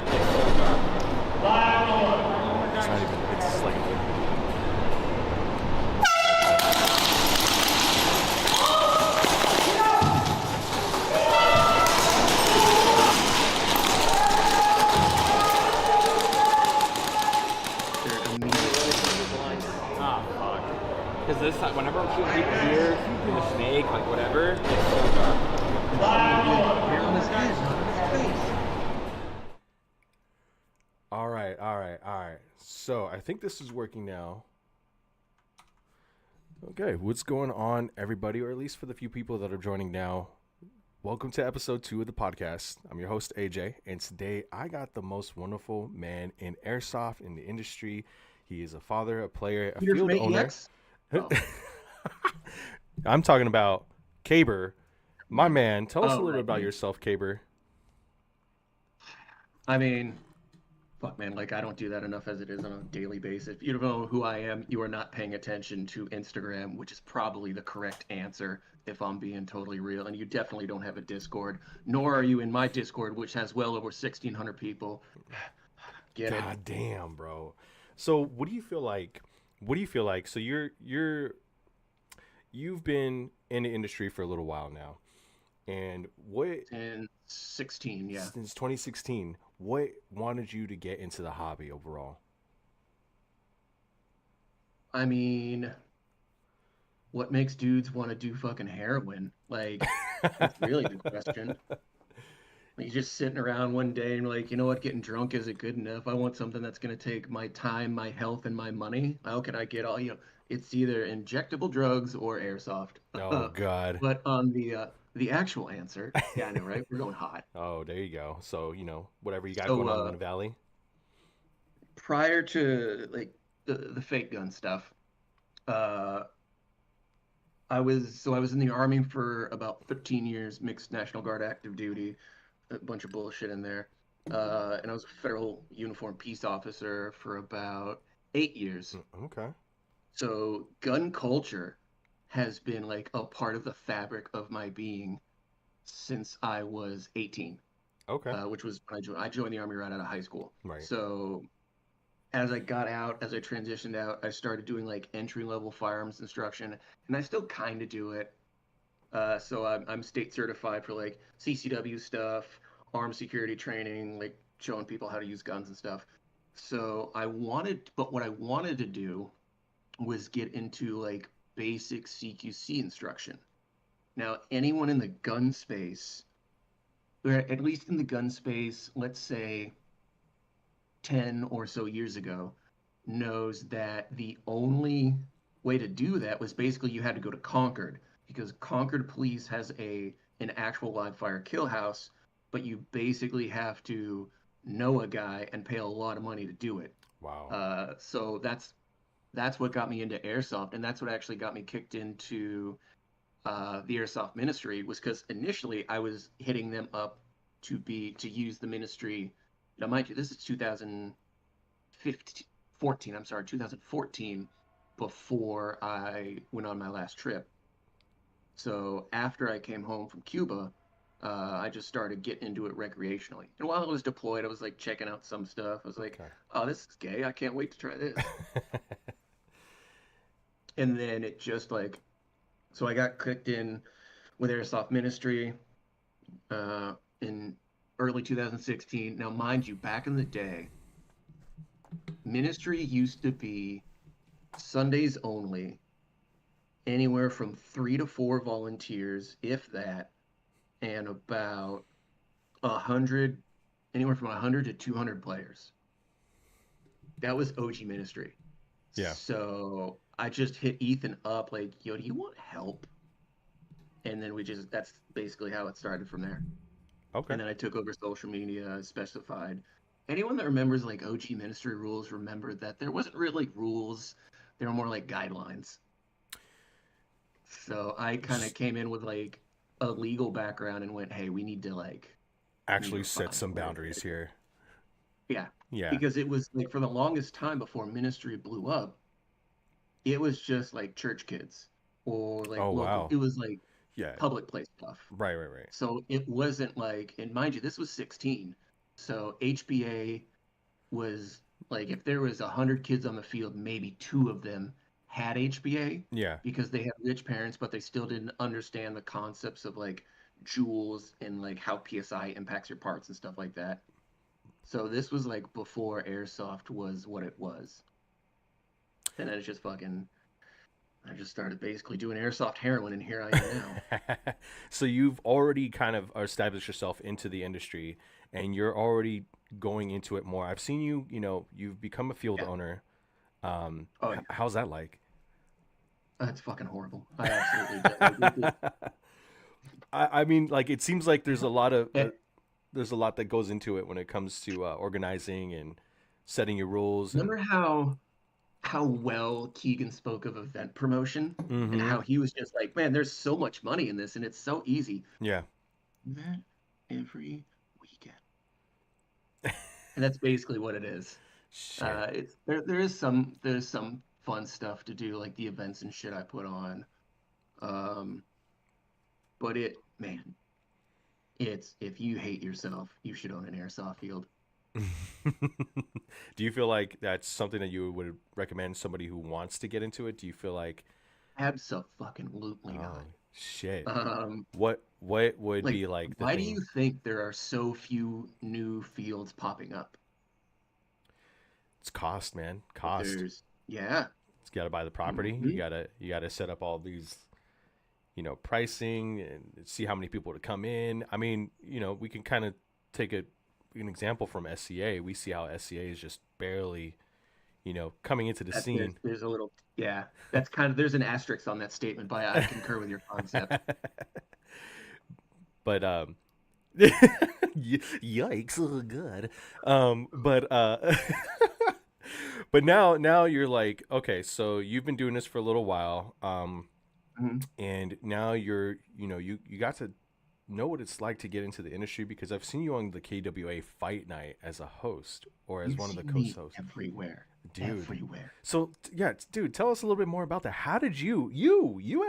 It's not even. It's like. Because this time, whenever I'm shooting people here in the snake, like whatever, it's so dark. All right. So I think this is working now. Okay, what's going on, everybody, or at least for the few people that are joining now? Welcome to episode 2 of the podcast. I'm your host, AJ, and today I got the most wonderful man in airsoft in the industry. He is a father, a player, a field owner. Oh. I'm talking about Caber, my man. Tell us a little bit about yourself, Caber. I mean, fuck, man, like I don't do that enough as it is on a daily basis. If you don't know who I am, you are not paying attention to Instagram, which is probably the correct answer if I'm being totally real. And you definitely don't have a Discord, nor are you in my Discord, which has well over 1,600 people. Get it? God damn, bro. So what do you feel like? So you've been in the industry for a little while now, and since 16, yeah, since 2016. What wanted you to get into the hobby overall? I mean, what makes dudes want to do fucking heroin? Like, that's really the question. You're just sitting around one day and like, you know what, getting drunk isn't good enough. I want something that's going to take my time, my health, and my money. How can I get all, it's either injectable drugs or airsoft. Oh, God. But on the actual answer, yeah, I know, right? We're going hot. Oh, there you go. So, whatever you got going on in the Valley. Prior to like the fake gun stuff, I was in the Army for about 13 years, mixed National Guard active duty, a bunch of bullshit in there. And I was a federal uniformed peace officer for about 8 years. Okay. So gun culture has been like a part of the fabric of my being since I was 18. Okay. Which was when I joined the Army right out of high school. Right. So as I got out, as I transitioned out, I started doing like entry-level firearms instruction, and I still kind of do it. So I'm state certified for like CCW stuff, armed security training, like showing people how to use guns and stuff. So what I wanted to do was get into like basic CQC instruction. Now, anyone in the gun space, or at least in the gun space, let's say 10 or so years ago, knows that the only way to do that was basically you had to go to Concord, because Concord Police has an actual live fire kill house, but you basically have to know a guy and pay a lot of money to do it. Wow. So that's what got me into airsoft, and that's what actually got me kicked into the airsoft ministry, was because initially I was hitting them up to use the ministry. Now, mind you, this is 2014, before I went on my last trip. So after I came home from Cuba, I just started getting into it recreationally. And while I was deployed, I was like checking out some stuff. I was like, oh, this is gay. I can't wait to try this. And then it just like, so I got clicked in with Airsoft Ministry in early 2016. Now, mind you, back in the day, Ministry used to be Sundays only, anywhere from 3 to 4 volunteers, if that, and about 100, anywhere from 100 to 200 players. That was OG Ministry. Yeah. So I just hit Ethan up like, yo, do you want help? And then that's basically how it started from there. Okay. And then I took over social media, specified. Anyone that remembers like OG Ministry rules, remember that there wasn't really rules. They were more like guidelines. So I kind of came in with like a legal background and went, hey, we need to like actually set some boundaries here. Yeah. Yeah. Because it was like for the longest time before Ministry blew up, it was just like church kids or like local. Wow. It was like public play stuff. Right. So it wasn't like, and mind you, this was 16. So HBA was like if there was 100 kids on the field, maybe two of them had HBA Yeah. because they had rich parents, but they still didn't understand the concepts of like joules and like how PSI impacts your parts and stuff like that. So this was like before airsoft was what it was. And then it's just fucking I just started basically doing airsoft heroin and here I am now. So you've already kind of established yourself into the industry and you're already going into it more. I've seen you, you've become a field Yeah. owner. Oh yeah. How's that like? That's fucking horrible. I absolutely don't like it. I mean, like, it seems like Eh, there's a lot that goes into it when it comes to organizing and setting your rules and Remember how well Keegan spoke of event promotion and mm-hmm. how he was just like, man, there's so much money in this and it's so easy. Yeah. That every weekend. And that's basically what it is. Shit. It's there's some fun stuff to do like the events and shit I put on. Um, but it man, it's if you hate yourself, you should own an airsoft field. Do you feel like that's something that you would recommend somebody who wants to get into it? Do you feel like, Absolutely oh not. shit, Um, what would like be like the why do thing? you think there are so few new fields popping up? It's cost, man. Like Cost. there's yeah. It's got to buy the property. Hmm. You gotta set up all these, pricing and see how many people to come in. I mean, we can kind of take an example from SCA. We see how SCA is just barely, coming into the That scene. there's a little yeah. That's kind of there's an asterisk on that statement, but I concur with your concept. But yikes, oh god. But but now you're like, okay, so you've been doing this for a little while, Mhm. and now you got to know what it's like to get into the industry because I've seen you on the KWA Fight Night as a host or as You one of the see me co-hosts, everywhere, dude. everywhere. So yeah, dude, tell us a little bit more about that. How did you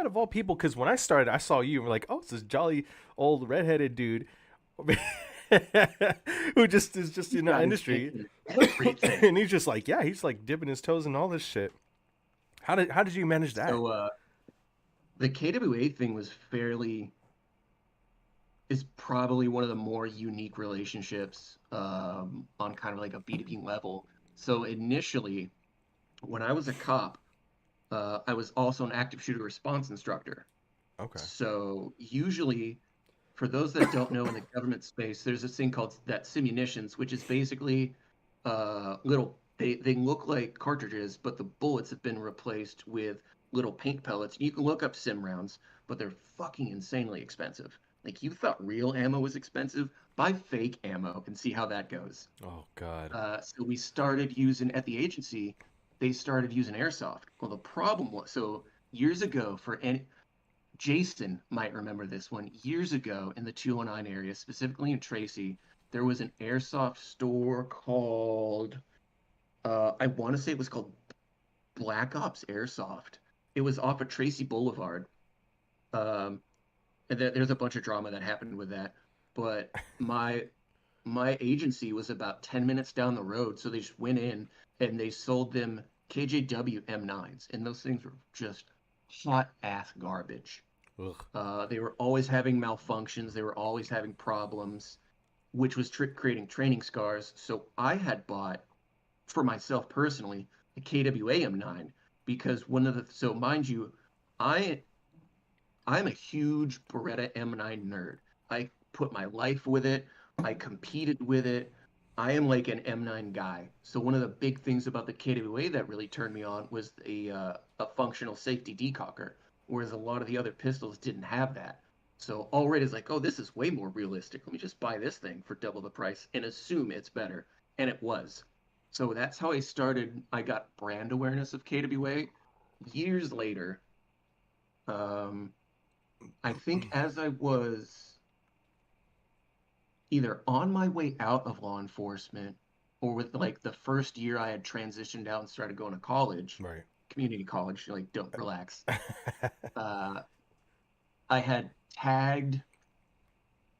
out of all people? Because when I started, I saw you and we're like, oh, it's this jolly old redheaded dude who just is just He's in the got his industry, hands in everything. and he's just like, yeah, he's like dipping his toes in all this shit. How did you manage that? So the KWA thing was fairly is probably one of the more unique relationships on kind of like a B2B level. So initially, when I was a cop, I was also an active shooter response instructor. Okay. So usually, for those that don't know in the government space, there's this thing called that simunitions, which is basically little. They look like cartridges, but the bullets have been replaced with little paint pellets. You can look up sim rounds, but they're fucking insanely expensive. Like you thought real ammo was expensive, buy fake ammo and see how that goes. Oh God. So we started using at the agency. They started using airsoft. Well, the problem was so years ago for any Jason might remember this one. Years ago in the 209 area, specifically in Tracy, there was an airsoft store called, I want to say it was called Black Ops Airsoft. It was off of Tracy Boulevard. Um, and there's a bunch of drama that happened with that. But my agency was about 10 minutes down the road, so they just went in and they sold them KJW M9s, and those things were just hot ass garbage. Ugh. They were always having malfunctions. They were always having problems, which was creating training scars. So I had bought, for myself personally, a KWA M9 because one of the so mind you, I I'm a huge Beretta M9 nerd. I put my life with it. I competed with it. I am like an M9 guy. So one of the big things about the KWA that really turned me on was a functional safety decocker, whereas a lot of the other pistols didn't have that. So already it's like, oh, this is way more realistic. Let me just buy this thing for double the price and assume it's better. And it was. So that's how I started. I got brand awareness of KWA. Years later, um, I think as I was either on my way out of law enforcement or with like the first year I had transitioned out and started going to college, Right. community college, like don't relax. Uh, I had tagged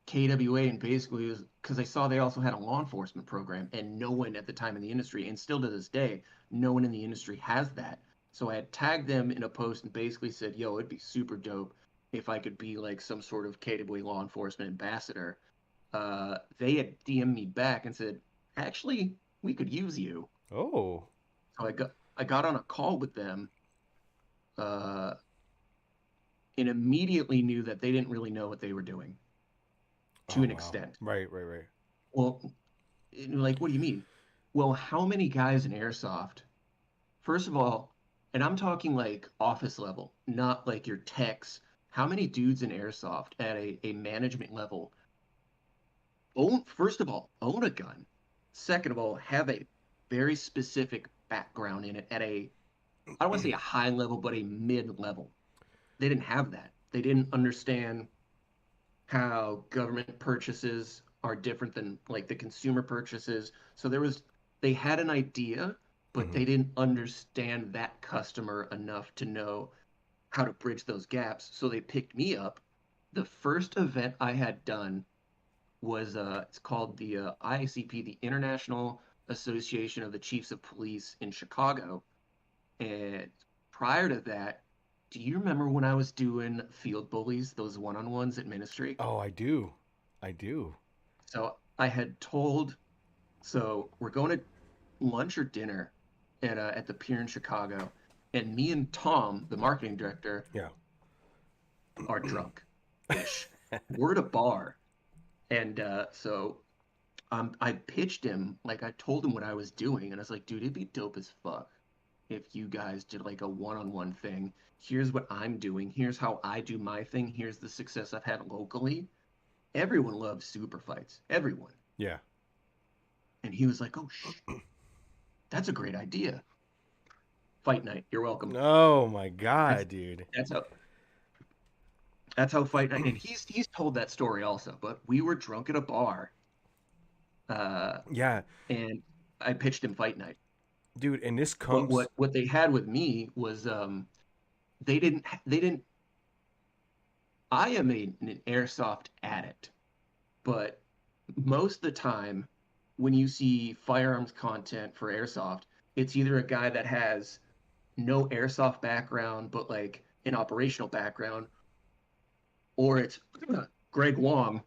KWA, and basically it was because I saw they also had a law enforcement program, and no one at the time in the industry, and still to this day, no one in the industry has that. So I had tagged them in a post and basically said, "Yo, it'd be super dope if I could be like some sort of KWA law enforcement ambassador." They had DM'd me back and said, "Actually, we could use you." Oh. So I got on a call with them, uh, and immediately knew that they didn't really know what they were doing to Oh an wow. extent. Right, right, right. Well, like, what do you mean? Well, how many guys in airsoft? First of all, and I'm talking like office level, not like your techs. How many dudes in airsoft at a management level first of all, own a gun. Second of all, have a very specific background in it at I don't want to say a high level, but a mid level. They didn't have that. They didn't understand how government purchases are different than like the consumer purchases. So they had an idea, but Mm-hmm. they didn't understand that customer enough to know how to bridge those gaps. So they picked me up. The first event I had done was it's called the IACP, the International Association of the Chiefs of Police in Chicago. And prior to that, do you remember when I was doing field bullies, those one-on-ones at ministry? Oh, I do. I do. So I had told, so we're going to lunch or dinner at the pier in Chicago, and me and Tom, the marketing director, Yeah. are drunk-ish. We're at a bar, and so I pitched him, like I told him what I was doing, and I was like, dude, it'd be dope as fuck if you guys did like a one-on-one thing. Here's what I'm doing. Here's how I do my thing. Here's the success I've had locally. Everyone loves super fights. Everyone. Yeah. And he was like, oh, that's a great idea. Fight night. You're welcome. Oh my That's god, dude. that's how fight night. And he's told that story also. But we were drunk at a bar, uh, Yeah, and I pitched him fight night. dude, and this But comes. what they had with me was they didn't. I am an airsoft addict, but most of the time when you see firearms content for airsoft, it's either a guy that has no airsoft background but like an operational background, or it's Greg Wong,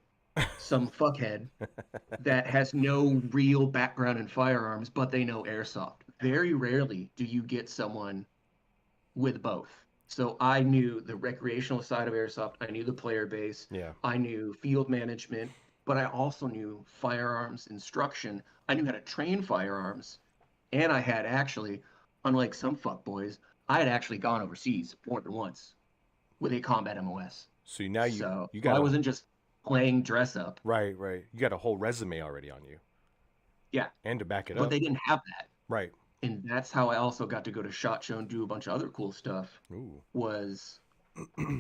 some fuckhead that has no real background in firearms but they know airsoft. Very rarely do you get someone with both. So I knew the recreational side of airsoft, I knew the player base, Yeah. I knew field management, but I also knew firearms instruction. I knew how to train firearms, and I had actually, unlike some fuckboys, I had actually gone overseas more than once with a combat MOS. So now So, you so got I a wasn't just playing dress up. right, right. You got a whole resume already on you, Yeah, and to back it but up. they didn't have that. Right. And that's how I also got to go to SHOT Show and do a bunch of other cool stuff. Ooh. Was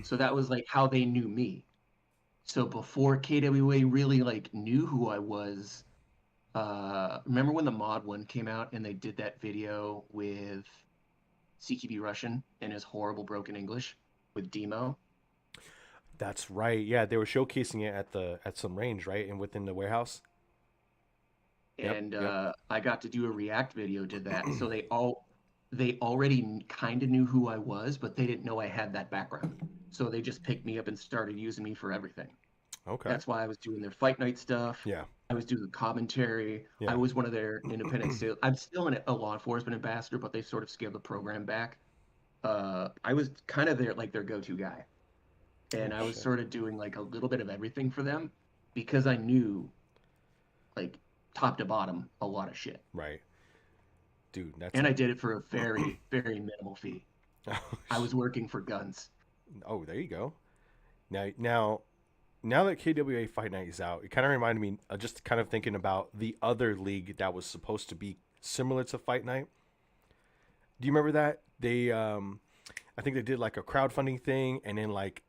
so that was like how they knew me. So before KWA really like knew who I was, remember when the Mod one came out and they did that video with CQB Russian and his horrible broken English with Demo? That's right. Yeah, they were showcasing it at some range, right, and within the warehouse. Yep. And Yep. I got to do a React video to that. So they already kind of knew who I was, but they didn't know I had that background. So they just picked me up and started using me for everything. Okay. That's why I was doing their fight night stuff. Yeah. I was doing the commentary. I Yeah. was one of their independent sales. I'm still a law enforcement ambassador, but they sort of scaled the program back. I was kind of their go-to guy, Oh and I was shit. sort of doing like a little bit of everything for them because I knew like top to bottom a lot of shit, Right. Dude, that's and I did it for a very very minimal fee. oh, I was working for guns. oh, there you go. Now that KWA Fight Night is out, it kind of reminded me just kind of thinking about the other league that was supposed to be similar to Fight Night. Do you remember that? I think they did like a crowdfunding thing and then like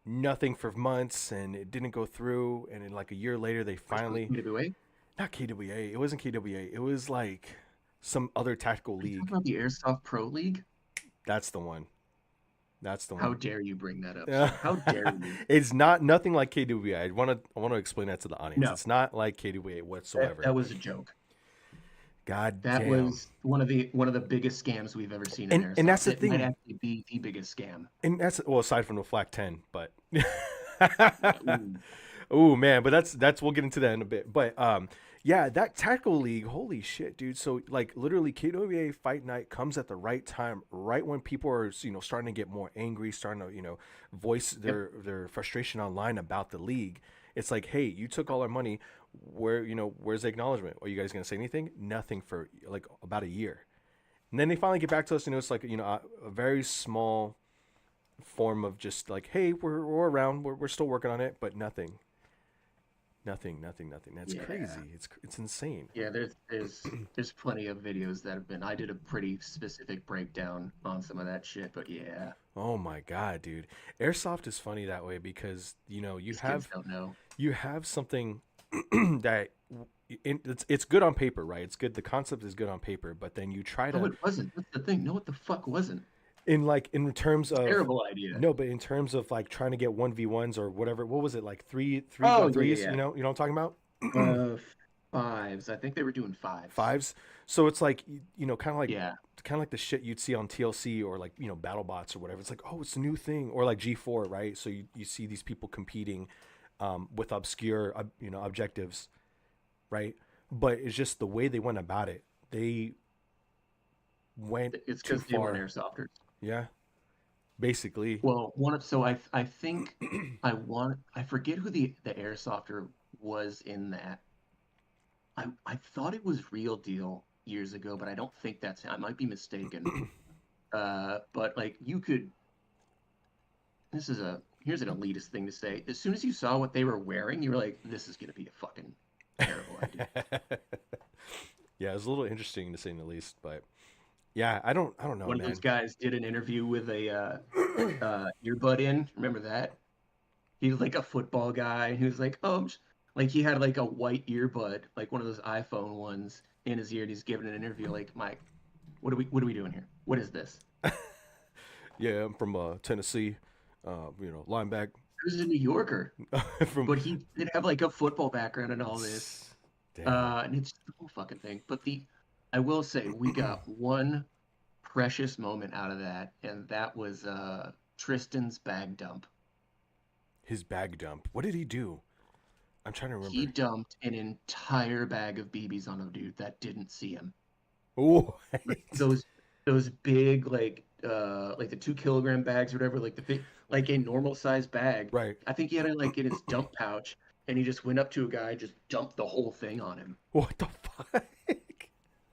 nothing for months and it didn't go through. And then like a year later, they Which was finally, KWA. not KWA, it wasn't KWA. It was like some other tactical Are you talking league. about the Airsoft Pro League? That's the one. That's the How one. dare you bring that up, sir? How dare you? It's not nothing like KWA. I want to explain that to the audience. No, It's not like KWA whatsoever. that was a joke. God That damn. was one of the biggest scams we've ever seen in And that's airsoft. the It might thing. actually be the biggest scam. And that's well aside from the Flak 10, but Ooh, oh man, but that's we'll get into that in a bit. But yeah, that tactical league, holy shit, dude. So like literally KWA Fight Night comes at the right time, right when people are, starting to get more angry, starting to, voice yep. their frustration online about the league. It's like, hey, you took all our money. Where's the acknowledgement? Are you guys gonna say anything? Nothing for like about a year. And then they finally get back to us, it's like, a very small form of just like, hey, we're around, we're still working on it, but nothing. Nothing. That's Yeah. crazy. It's insane. Yeah, there's plenty of videos that have been. I did a pretty specific breakdown on some of that shit, but yeah, Oh my god, dude. Airsoft is funny that way because you these kids have don't know. something that it's good on paper, right? It's good. The concept is good on paper, but then you try No, to it wasn't. That's the thing. No, what the fuck wasn't? in terms of Terrible idea. no, but in terms of like trying to get 1v1s or whatever. What was it like three Oh on yeah, threes? yeah, You know what I'm talking about? yeah. Fives. I think they were doing fives. Fives. So it's like Yeah. kind of like the shit you'd see on TLC or like battle bots or whatever. It's like, oh, it's a new thing, or like G4, right? So you see these people competing with obscure objectives, right? But it's just the way they went about it. They went It's too because they weren't far. airsofters. Yeah, basically. Well, I think I forget who the airsofter was in that. I thought it was Real Deal years ago, but I don't think that's I might be mistaken. But like you could here's an elitist thing to say. As soon as you saw what they were wearing, you were like, this is gonna be a fucking terrible idea. Yeah, it was a little interesting to say the least, but yeah, I don't know, One of those man. guys did an interview with a earbud in. Remember that? He was like a football guy, and he was like, "Oh, like he had like a white earbud, like one of those iPhone ones in his ear, and he's giving an interview. Like, Mike, what are we doing here? What is this? Yeah, I'm from Tennessee, linebacker Who's a New Yorker? from. But he did have like a football background and all this, Damn. and it's the whole fucking thing. But I will say, we got one precious moment out of that, and that was Tristan's bag dump. His bag dump. What did he do? I'm trying to He remember. dumped an entire bag of BBs on a dude that didn't see him. Oh, Like those big like the 2 kilogram bags or whatever, like like a normal size bag. right. I think he had it like in his dump pouch, and he just went up to a guy, just dumped the whole thing on him. What the fuck?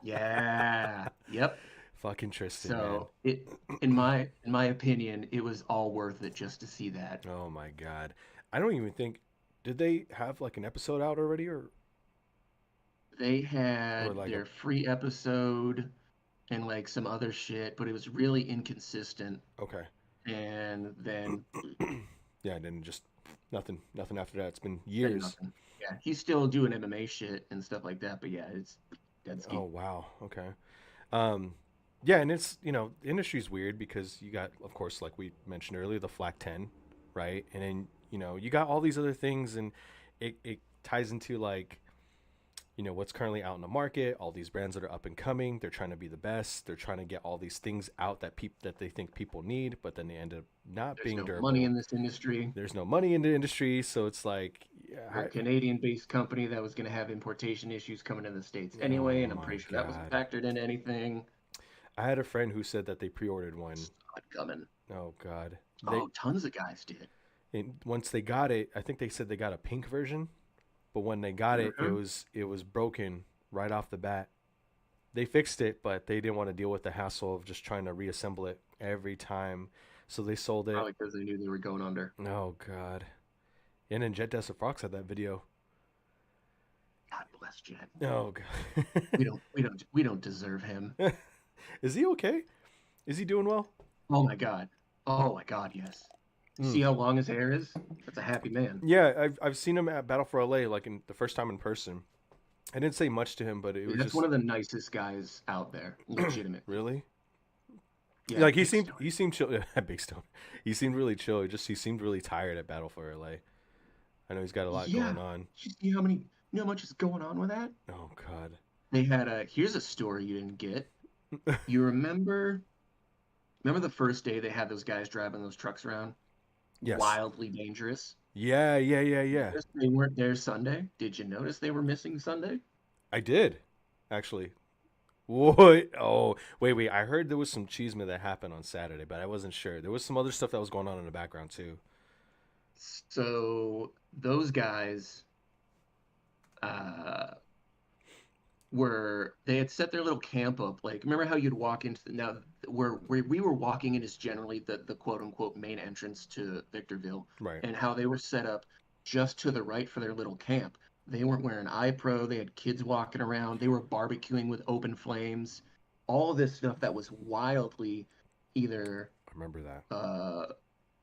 Yeah. Yep. Fucking Tristan, man. So it in my opinion, it was all worth it just to see that. Oh my god. I don't even think. Did they have like an episode out already, They or had like a? their free episode and like some other shit, but it was really inconsistent. Okay. And then Yeah, and then just nothing after that. It's been then years. nothing. Yeah, he's still doing MMA shit and stuff like that, but yeah, it's dead Oh ski. wow. Okay. Um, yeah, and it's the industry's weird because you got, of course, like we mentioned earlier, the Flak 10, right? And then you got all these other things, and it ties into like what's currently out in the market, all these brands that are up and coming. They're trying to be the best. They're trying to get all these things out that they think people need, but then they end up not There's being no money durable. in this industry. There's no money in the industry, so it's like, We're a yeah, Canadian-based company that was going to have importation issues coming to the States oh anyway, and I'm my pretty sure that wasn't god. factored into anything. I had a friend who said that they pre-ordered one. Saw it coming. Oh god. They Oh, tons of guys did. and once they got it, I think they said they got a pink version, but when they got it, Mhm. it was broken right off the bat. They fixed it, but they didn't want to deal with the hassle of just trying to reassemble it every time. So they sold it. Probably because they knew they were going under. Oh god. And then Jet Desert Fox had that video. God bless Jet. Oh We don't deserve him. god. Is he okay? Is he doing well? Oh my God. Oh my God, yes. Hmm. See how long his hair is? That's a happy man. Yeah, I've seen him at Battle for LA like in the first time in person. I didn't say much to him, but it Dude, was that's just one of the nicest guys out there. Legitimate. really. Yeah, Like Big Stone. he seemed chill at Big Stone. He seemed really chill. He seemed really tired at Battle for LA. I know he's got a lot Yeah. going on. You see how many, you know how much is going on with that? Oh God. They had here's a story you didn't get. You remember the first day they had those guys driving those trucks around? Yes. Wildly dangerous. Yeah, yeah, yeah, yeah. Notice they weren't there Sunday. Did you notice they were missing Sunday? I did, actually. What? Oh, wait. I heard there was some chisme that happened on Saturday, but I wasn't sure. There was some other stuff that was going on in the background too. So those guys uh, were they had set their little camp up. Like, remember how you'd walk into now where we were walking in is generally the quote unquote main entrance to Victorville, Right. and how they were set up just to the right for their little camp. They weren't wearing iPro. They had kids walking around. They were barbecuing with open flames. All this stuff that was wildly either I remember that. uh,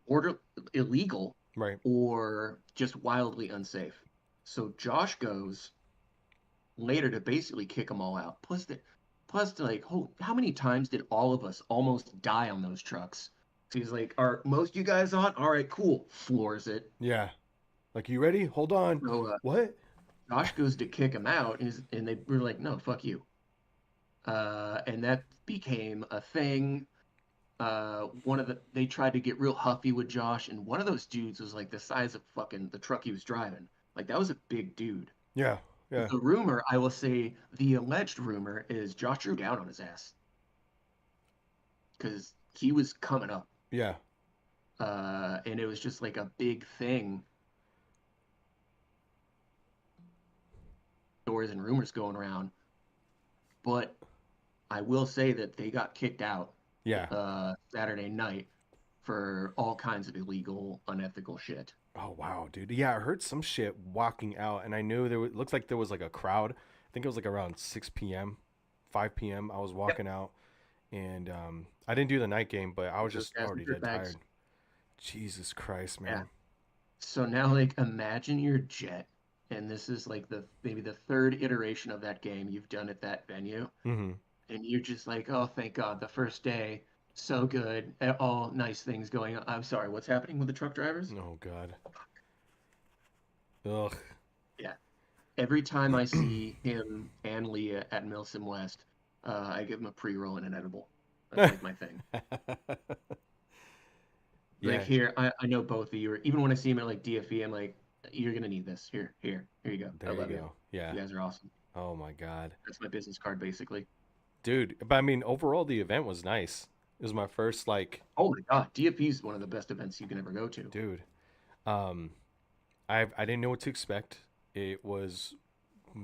order illegal Right. or just wildly unsafe. So Josh goes later to basically kick them all out. Plus, like, oh, how many times did all of us almost die on those trucks? So he's like, "Are most you guys on? All right, cool." Floors it. Yeah. Like, you ready? Hold on. So What? Josh goes to kick him out, and they were like, "No, fuck you." And that became a thing. They tried to get real huffy with Josh, and one of those dudes was like the size of fucking the truck he was driving. Like that was a big dude. Yeah. Yeah. The rumor, I will say, the alleged rumor is Josh drew down on his ass because he was coming up, Yeah. and it was just like a big thing. Stories and rumors going around, but I will say that they got kicked out Yeah. Saturday night for all kinds of illegal, unethical shit. Oh wow, dude. Yeah, I heard some shit walking out, and I knew looks like there was like a crowd. I think it was like around 6 p.m., 5 p.m. I was Yep. walking out, and I didn't do the night game, but I was Those just guys already and dirt dead bags. tired. Jesus Christ, Yeah. man. So now, like, imagine your jet, and this is like the maybe the third iteration of that game you've done at that venue, Mm-hmm. and you're just like, oh, thank God, the first day, so good, all nice things going on. I'm sorry, what's happening with the truck drivers? Oh God. Ugh. Yeah. Every time I see him and Leah at Milsim West, I give him a pre-roll and an edible. That's like my thing. Like Yeah. here, I know both of you. Or even when I see him at like DFE, I'm like, you're gonna need this. Here you go. I There you love you. go. Yeah. You guys are awesome. Oh my God, That's my business card, basically. dude. But I mean, overall, the event was nice. It was my first like, Oh my God, DFE is one of the best events you can ever go to. dude. Um, I didn't know what to expect. It was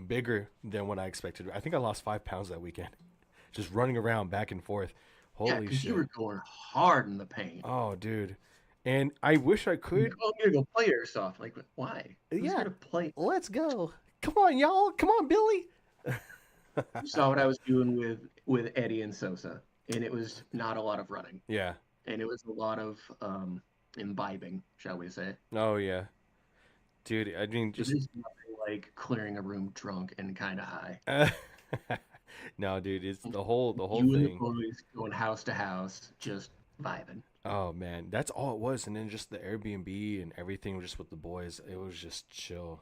bigger than what I expected. I think I lost 5 pounds that weekend, just running around back and forth. Yeah, Holy because you shit. were going hard in the paint. Oh, dude. And I wish I You're like, could. oh, I'm gonna go play airsoft. Like, why? Who's Yeah, gonna play? let's go. Come on, y'all. Come on, Billy. You saw what I was doing with Eddie and Sosa, and it was not a lot of running, Yeah. and it was a lot of imbibing, shall we say? Oh, yeah. Dude, I mean, It just. is nothing like clearing a room drunk and kind of high. No, dude, it's the whole You and the thing. boys going house to house, just vibing. Oh man, that's all it was, and then just the Airbnb and everything was just with the boys. It was just chill,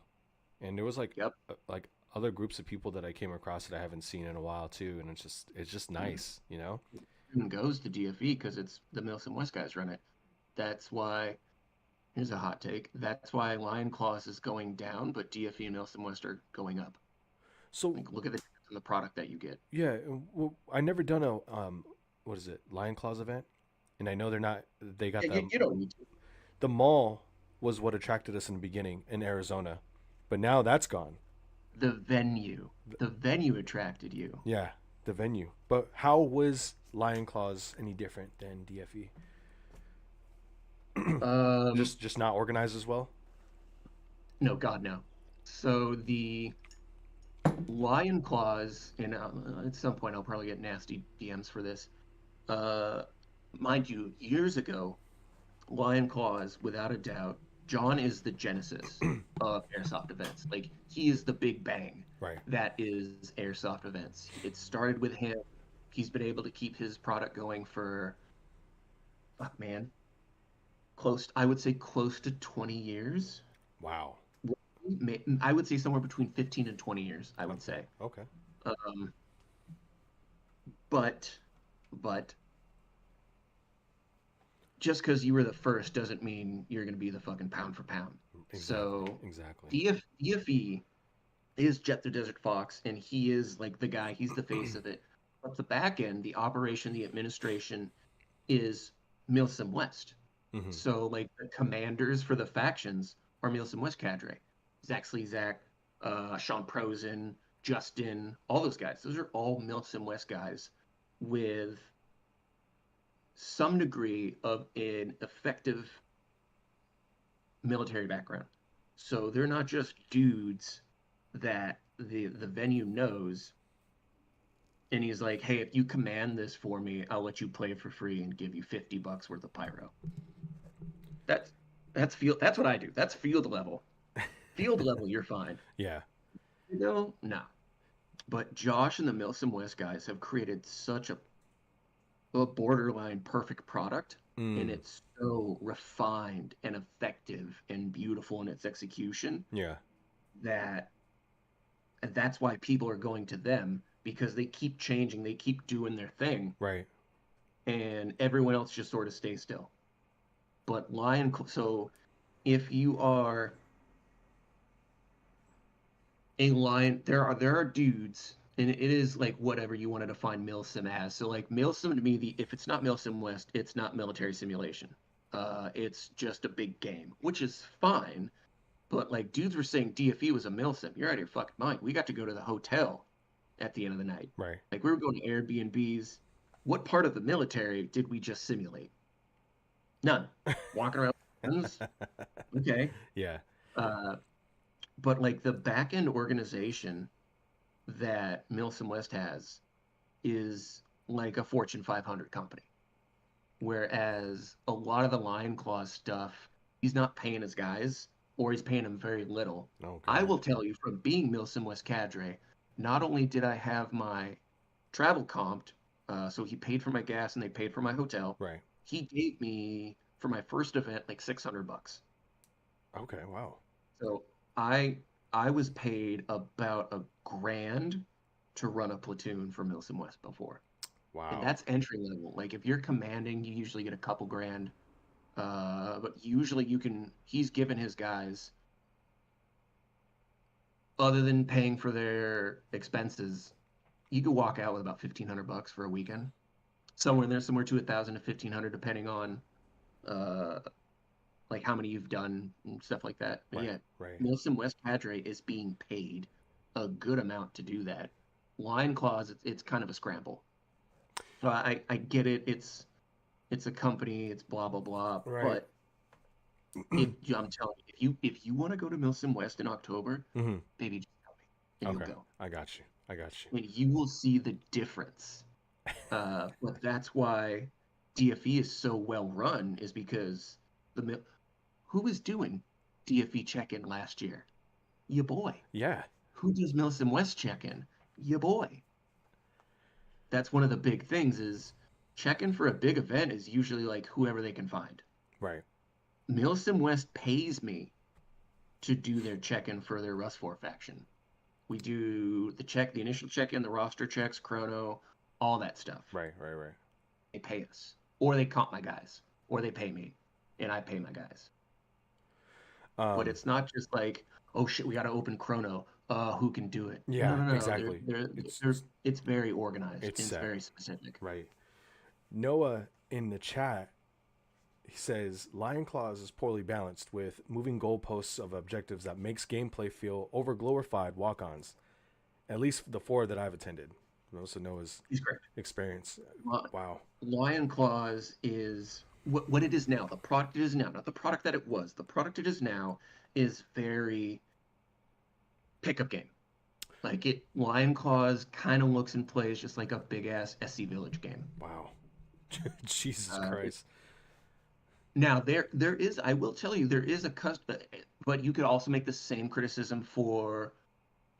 and there was Yep. like other groups of people that I came across that I haven't seen in a while too, and it's just Mm. nice, you know? Even goes to DFE because it's the Milsim West guys run it. That's why. Here's a hot take. That's why Lion Claws is going down, but DFE and Milsim West are going up. So Like, look at the difference in the product that you get. yeah, well, I never done a what is it, Lion Claws event, and I know they're not. They got Yeah, you don't need to. the mall was what attracted us in the beginning in Arizona, but now that's gone. The venue. The venue attracted you. Yeah, the venue. But how was Lion Claws any different than DFE? Um, Just not organized as well. no, God, no. So the Lion Claws, and at some point I'll probably get nasty DMs for this. Uh, Mind you, years ago, Lion Claws, without a doubt, John is the genesis of airsoft events. Like he is the big bang Right. that is airsoft events. It started with him. He's been able to keep his product going for fuck, man, I would say close to 20 years. Wow. I would say somewhere between 15 and 20 years, I would Okay. say. Okay. Um, but, but just because you were the first doesn't mean you're going to be the fucking pound for pound. Exactly. So Exactly. DFE is Jet the Desert Fox, and he is like the guy, he's the face of it. But the back end, the operation, the administration is Milsim West. Mm-hmm. So like the commanders for the factions are Milsim West cadre. Zach Slezak, Sean Prosen, Justin, all those guys. Those are all Milsim West guys with some degree of an effective military background. So they're not just dudes that the venue knows and he's like, "Hey, if you command this for me, I'll let you play it for free and give you $50 worth of pyro." That's that's what I do. That's field level. Field level, you're fine. Yeah. No. But Josh and the Milsim West guys have created such a borderline perfect product, and Mm. it's so refined and effective and beautiful in its execution Yeah. that and that's why people are going to them because they keep changing, they keep doing their thing, Right. and everyone else just sort of stays still. But so if you are a lion, there are dudes, and it is like whatever you want to define Milsim as. So like Milsim to me, if it's not Milsim West, it's not military simulation. It's just a big game, which is fine. But like dudes were saying DFE was a Milsim. You're out of your fucking mind. We got to go to the hotel at the end of the night. Right. Like we were going to Airbnbs. What part of the military did we just simulate? None. Walking around with guns. Okay. Yeah. Uh, but like the back end organization that Milsim West has is like a Fortune 500 company. Whereas a lot of the Lion Claws stuff, he's not paying his guys or he's paying them very little. Oh I God. will tell you from being Milsim West cadre, not only did I have my travel comped, so he paid for my gas and they paid for my hotel, Right. he gave me for my first event like $600. Okay. Wow. So I I was paid about a grand to run a platoon for Milsim West before. And Wow. that's entry level. Like if you're commanding, you usually get a couple grand. But usually he's given his guys, other than paying for their expenses, you could walk out with about $1,500 for a weekend. Somewhere in there, somewhere to 1,000 to 1,500, depending on uh like how many you've done and stuff like that. But Right. yeah, Right. Milsim West Cadre is being paid a good amount to do that. Line Claws, it's kind of a scramble. So I get it. It's a company. It's blah blah blah. Right. But if I'm telling you, if you want to go to Milsim West in October, Mm-hmm. baby, just tell me, and you'll Okay. go, I got you. I got you. and you will see the difference. But that's why DFE is so well run, is because who was doing DFE check-in last year? Your boy. Yeah. Who does Milsim West check-in? Your boy. That's one of the big things is check-in for a big event is usually like whoever they can find. Right. Milsim West pays me to do their check-in for their Rust 4 faction. We do the initial check-in, the roster checks, chrono, all that stuff. Right. Right. Right. They pay us. Or they comp my guys. Or they pay me. And I pay my guys. But Um. it's not just like, oh shit, we got to open chrono. Who can do it? No, Yeah. no, no. Exactly. It's very organized It's and it's set. very specific. Right. Noah in the chat, he says Lion Claws is poorly balanced with moving goalposts of objectives that makes gameplay feel over glorified walk-ons. At least the 4 that I've attended. Most of Noah's He's great. experience. Li- Wow. Lion Claws is what it is now. The product it is now, not the product that it was. The product it is now is very pickup game. Like Lion Claws kind of looks and plays just like a big ass SC Village game. Wow. Jesus Uh, Christ. Now there is, I will tell you, there is a but you could also make the same criticism for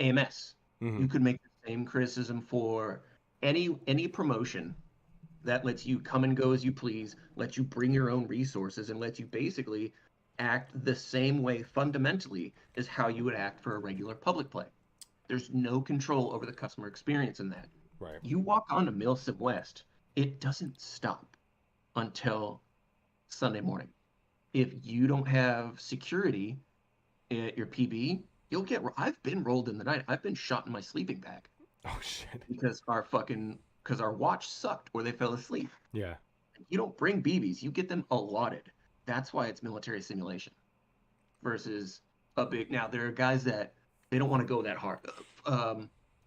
AMS. Mm-hmm. You could make the same criticism for any promotion that lets you come and go as you please, lets you bring your own resources, and lets you basically act the same way fundamentally as how you would act for a regular public play. There's no control over the customer experience in that. Right. You walk onto Milsim West, it doesn't stop until Sunday morning. If you don't have security at your PB, you'll get. I've been rolled in the night. I've been shot in my sleeping bag Oh shit. because our watch sucked or they fell asleep. Yeah. You don't bring BBs, you get them allotted. That's why it's military simulation versus a big. Now there are guys that they don't want to go that hard.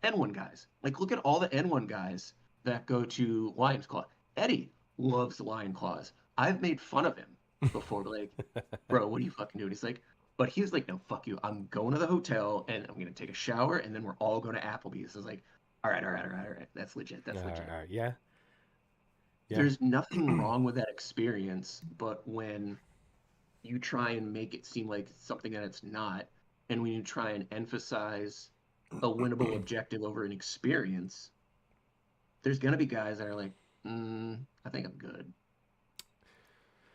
N1 guys, like look at all the N1 guys that go to Lion's Claw. Eddie loves Lion Claws. I've made fun of him before, like, bro, what are you fucking doing? He's like, but he was like, no, fuck you. I'm going to the hotel and I'm gonna take a shower and then we're all going to Applebee's. I was like, all right. That's legit. That's legit. All right. Yeah. Yeah. There's nothing wrong with that experience, but when you try and make it seem like something that it's not, and when you try and emphasize a winnable objective over an experience, there's gonna be guys that are like, I think I'm good.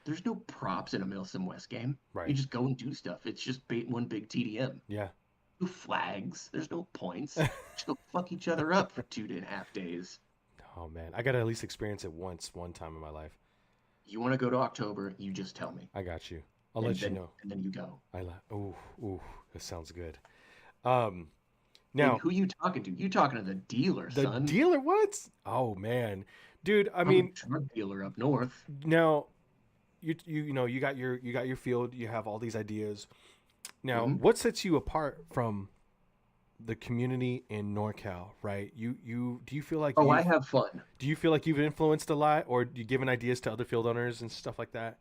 There's no props in a Milsim West game. Right. You just go and do stuff. It's just one big TDM. Yeah. No flags. There's no points. Just go fuck each other up for 2.5 days. Oh man, I gotta at least experience it one time in my life. You want to go to October? You just tell me. I got you. I'll let you know. And then you go. Ooh, that sounds good. Now, Now who you talking to? You talking to the dealer, the son? dealer, what? Oh man, dude. I mean, drug dealer up north. now you know you got your field. You have all these ideas. Now, Mhm. what sets you apart from the community in NorCal, right? Do you feel like I have fun. do you feel like you've influenced a lot, or do you given ideas to other field owners and stuff like that,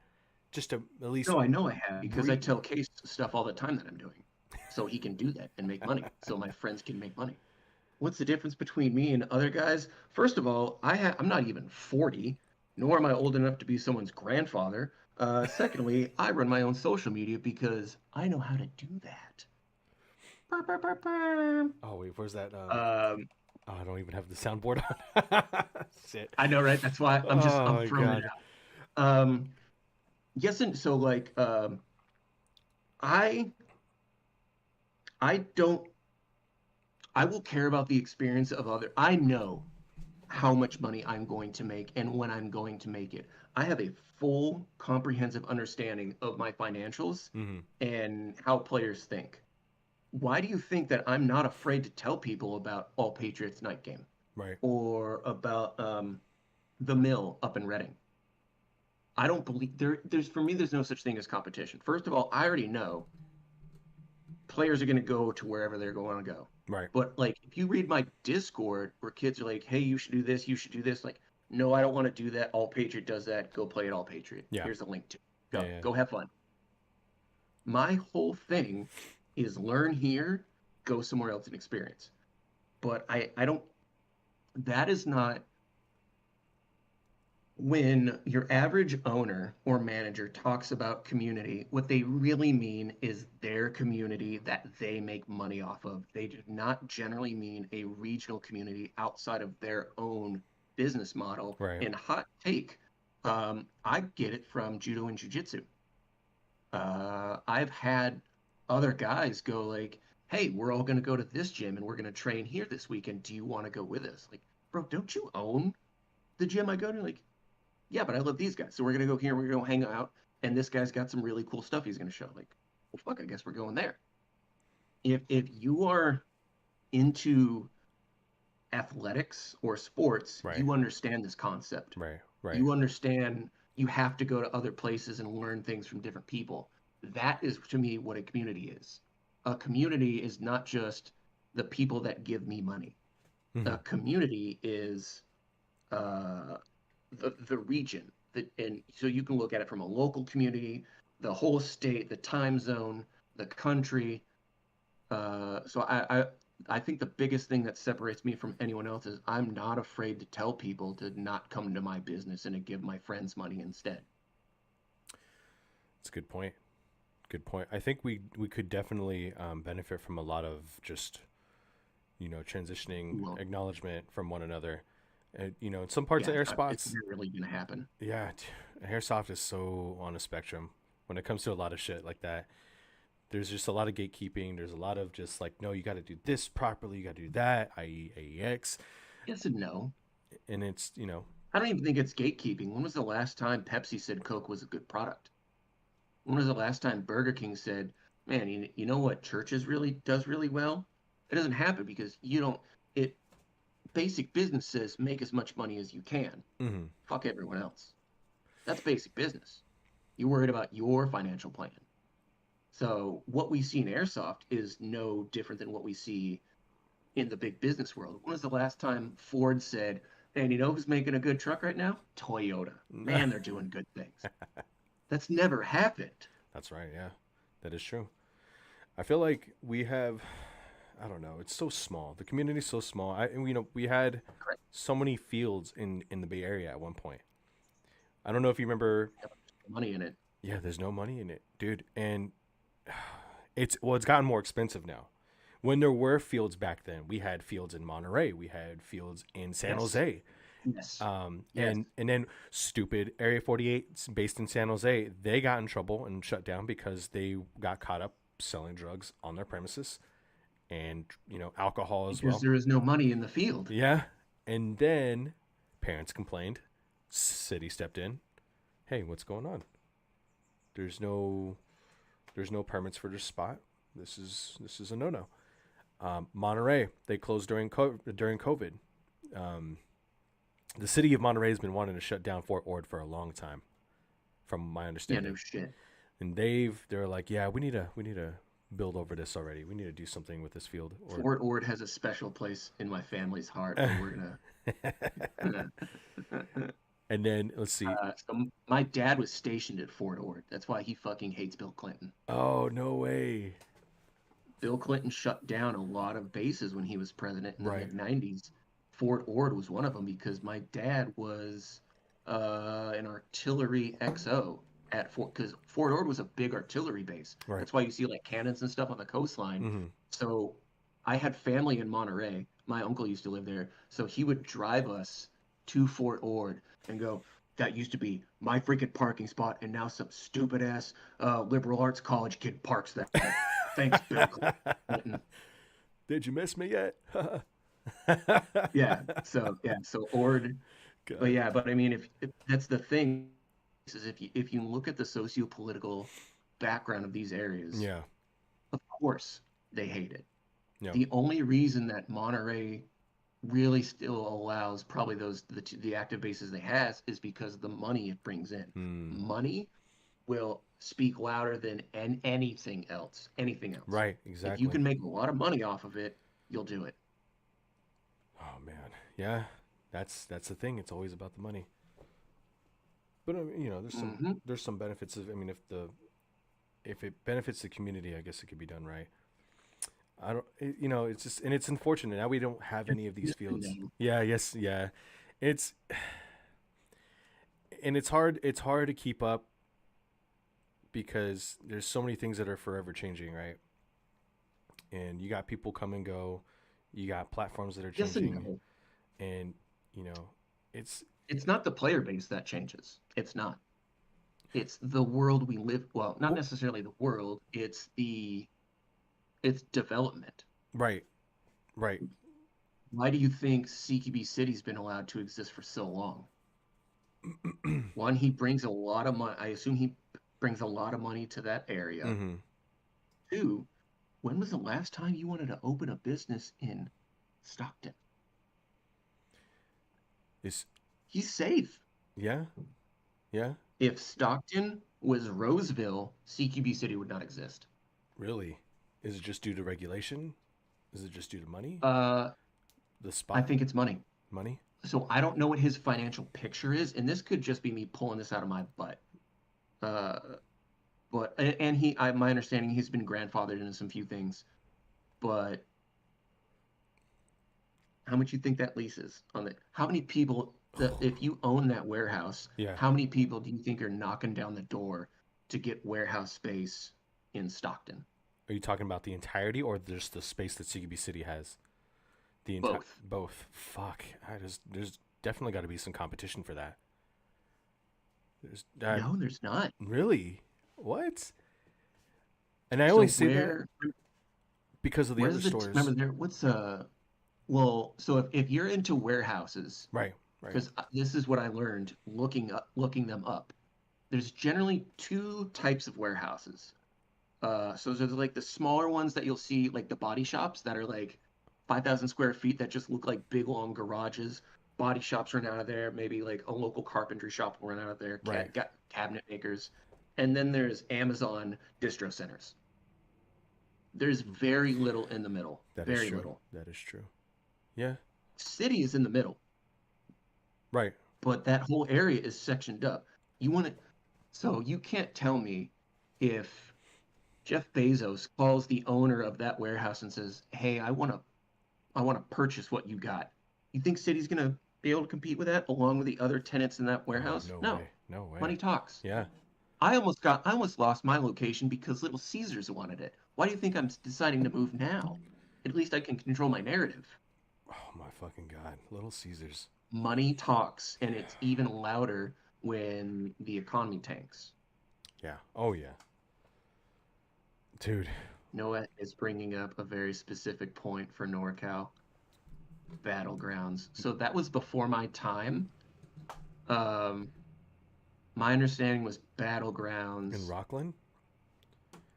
just to at least? No, I know I have because I tell Case stuff all the time that I'm doing, so he can do that and make money. So my friends can make money. What's the difference between me and other guys? First of all, I'm not even 40, nor am I old enough to be someone's grandfather. Secondly, I run my own social media because I know how to do that. Oh wait, where's that? Oh, I don't even have the soundboard on. Shit. I know, right? That's why I'm Oh, throwing it God. out. Yes, and so like I don't I will care about the experience of other. I know how much money I'm going to make and when I'm going to make it. I have a full comprehensive understanding of my financials Mm-hmm. and how players think. Why do you think that I'm not afraid to tell people about All Patriots night game Right. or about the mill up in Reading? I don't believe there's for me there's no such thing as competition. First of all, I already know players are going to go to wherever they're going to go. Right. But like if you read my Discord where kids are like, "Hey, you should do this, you should do this." Like, "No, I don't want to do that. All Patriot does that. Go play at All Patriot. Yeah. Here's a link to it. Go. Yeah. Go have fun." My whole thing is learn here, go somewhere else and experience. But I don't that is not when your average owner or manager talks about community, what they really mean is their community that they make money off of. They do not generally mean a regional community outside of their own business model. Right. And hot take, I get it from judo and jiu-jitsu. I've had other guys go like, "Hey, we're all going to go to this gym and we're going to train here this weekend. Do you want to go with us?" Like, bro, don't you own the gym I go to? Like, yeah, but I love these guys. So we're going to go here, we're going to hang out, and this guy's got some really cool stuff he's going to show. Like, well, fuck, I guess we're going there. If you are into athletics or sports, Right. you understand this concept. Right. Right. You understand you have to go to other places and learn things from different people. That is, to me, what a community is. A community is not just the people that give me money. Mhm. A community is the region. And so you can look at it from a local community, the whole state, the time zone, the country. So I think the biggest thing that separates me from anyone else is I'm not afraid to tell people to not come to my business and to give my friends money instead. That's a good point. Good point. I think we could definitely benefit from a lot of just, transitioning Well, acknowledgement from one another. You know, in some parts Yeah, of air it's spots, rarely gonna happen. yeah, airsoft is so on a spectrum when it comes to a lot of shit like that. There's just a lot of gatekeeping. There's a lot of just like, no, you got to do this properly. You got to do that, i.e., AEX. Yes and no. And it's, you know, I don't even think it's gatekeeping. When was the last time Pepsi said Coke was a good product? When was the last time Burger King said, "Man, you know what Churches really does really well"? It doesn't happen because you don't. It basic business says make as much money as you can. mm-hmm. Fuck everyone else. That's basic business. You're worried about your financial plan. So what we see in airsoft is no different than what we see in the big business world. When was the last time Ford said, "And you know who's making a good truck right now? Toyota. Man, they're doing good things." That's never happened. That's right. Yeah, that is true. I feel like we have, I don't know, it's so small. The community's so small. And, you know, we had Correct. so many fields in the Bay Area at one point. I don't know if you remember. Money in it. Yeah, there's no money in it, dude. And it's gotten more expensive now. When there were fields back then, we had fields in Monterey, we had fields in San Yes. Jose. Yes. Yes. And then stupid Area 48 based in San Jose, they got in trouble and shut down because they got caught up selling drugs on their premises and, you know, alcohol as Because well. there is no money in the field. Yeah. And then parents complained, city stepped in. Hey, what's going on? There's no permits for this spot. This is a no-no. Monterey, they closed during COVID. The city of Monterey has been wanting to shut down Fort Ord for a long time, from my Yeah, understanding. no shit. And they're like, yeah, we need to build over this already. We need to do something with this field. Fort Ord has a special place in my family's heart. And we're gonna. And then let's see. So my dad was stationed at Fort Ord. That's why he fucking hates Bill Clinton. Oh, no way. Bill Clinton shut down a lot of bases when he was president in the Right. mid-90s. Fort Ord was one of them because my dad was an artillery XO at because Fort Ord was a big artillery base. Right. That's why you see like cannons and stuff on the coastline. Mm-hmm. So I had family in Monterey. My uncle used to live there. So he would drive us to Fort Ord and go, "That used to be my freaking parking spot, and now some stupid ass liberal arts college kid parks there. Thanks, Bill Clinton." Did you miss me yet? Yeah. So Ord. God. But yeah, but I mean, if that's the thing, is if you look at the socio-political background of these areas, Yeah. of course they hate it. Yeah. The only reason that Monterey really still allows probably the active bases they has is because of the money it brings in. Money will speak louder than anything else. Anything else. Right. If Exactly. you can make a lot of money off of it, you'll do it. Oh man, yeah, that's the thing. It's always about the money. But you know, there's some benefits of. I mean, if it benefits the community, I guess it could be done right. I don't, you know, it's just, and it's unfortunate now we don't have any of these fields. Yeah, yes, yeah, it's, and it's hard to keep up because there's so many things that are forever changing, right? And you got people come and go, you got platforms that are Yes and changing, no. and you know, it's not the player base that changes. It's not. It's the world we live. Well, not necessarily the world. It's development. right. Why do you think CQB City's been allowed to exist for so long? One, he brings a lot of money. I assume he brings a lot of money to that area. Mm-hmm. Two, when was the last time you wanted to open a business in Stockton? He's safe. Yeah. If Stockton was Roseville, CQB City would not exist. Really? Is it just due to regulation? Is it just due to money? The spot? I think it's money. Money? So I don't know what his financial picture is, and this could just be me pulling this out of my butt. But my understanding, he's been grandfathered into some few things. But how much you think that lease is on it? How many people? If you own that warehouse, Yeah. how many people do you think are knocking down the door to get warehouse space in Stockton? Are you talking about the entirety or just the space that CQB City has? Both. Both. Fuck. There's definitely got to be some competition for that. There's No, there's not. really what? And I So only say that because of the where other does remember stores. there what's well, so if you're into warehouses, Right, right, because this is what I learned looking them up. There's generally two types of warehouses. So there's like the smaller ones that you'll see, like the body shops that are like 5,000 square feet that just look like big long garages. Body shops run out of there. Maybe like a local carpentry shop will run out of there. right. Cabinet makers, and then there's Amazon distro centers. There's very little in the middle. That is Very true. little. That is true. Yeah. City is in the middle, Right. but that whole area is sectioned up. You want to, so you can't tell me if Jeff Bezos calls the owner of that warehouse and says, "Hey, I want to purchase what you got." You think City's going to be able to compete with that along with the other tenants in that Oh, warehouse? no No. way. No way. Money talks. Yeah. I almost lost my location because Little Caesars wanted it. Why do you think I'm deciding to move now? At least I can control my narrative. Oh my fucking god. Little Caesars. Money talks, and it's even louder when the economy tanks. Yeah. Oh yeah. Dude. Noah is bringing up a very specific point for NorCal battlegrounds. So that was before my time. Um, my understanding was In battlegrounds. Rockland?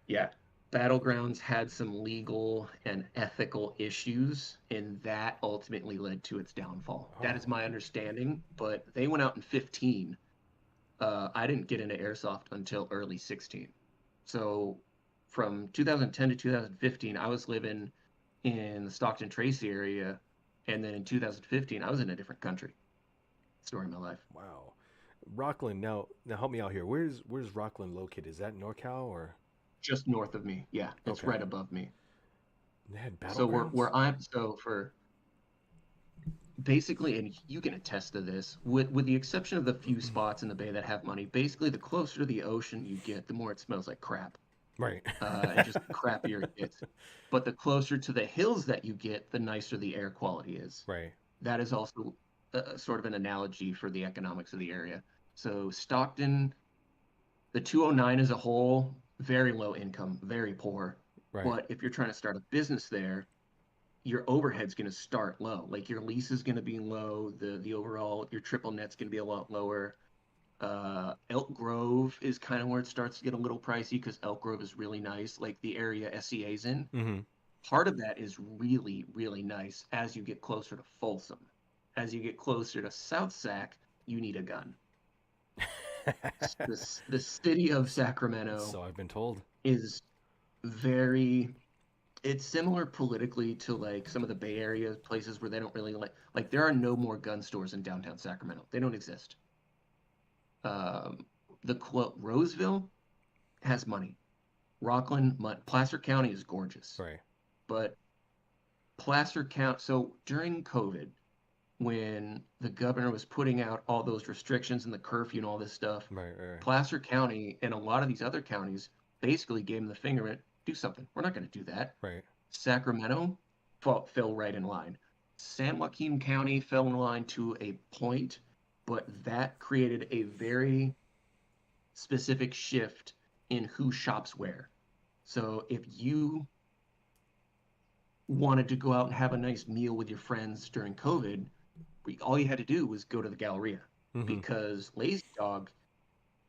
Yeah, battlegrounds had some legal and ethical issues, and that ultimately led to its downfall. That Oh. is my understanding. But they went out in 15. I didn't get into airsoft until early 16. So from 2010 to 2015, I was living in the Stockton Tracy area, and then in 2015, I was in a different country. Story of my life. Wow. Rockland. Now help me out here. Where's Rockland located? Is that NorCal or Just north of me. Yeah, it's okay? right above me. They had So battlegrounds? where I'm so for basically, and you can attest to this, with the exception of the few spots in the bay that have money, basically the closer to the ocean you get, the more it smells like crap. Right. And just crappier it gets. But the closer to the hills that you get, the nicer the air quality is. Right. That is also sort of an analogy for the economics of the area. So Stockton, the 209 as a whole, very low income, very poor. Right. But if you're trying to start a business there, your overhead's going to start low. Like your lease is going to be low. The overall your triple net's going to be a lot lower. Elk Grove is kind of where it starts to get a little pricey because Elk Grove is really nice, like the area SCA's in. Mm-hmm. Part of that is really, really nice as you get closer to Folsom. As you get closer to South Sac, you need a gun. The city of Sacramento So I've been told. is very, it's similar politically to like some of the Bay Area places where they don't really like there are no more gun stores in downtown Sacramento. They don't exist. Um, the quote Roseville has money. Rockland, Placer County is gorgeous, Right. but Placer County. So during COVID, when the governor was putting out all those restrictions and the curfew and all this stuff, Right. Right. Placer County and a lot of these other counties basically gave them the finger and do something. We're not going to do that. Right. Sacramento fell right in line. San Joaquin County fell in line to a point, but that created a very specific shift in who shops where. So if you wanted to go out and have a nice meal with your friends during COVID, all you had to do was go to the Galleria Mm-hmm. because Lazy Dog,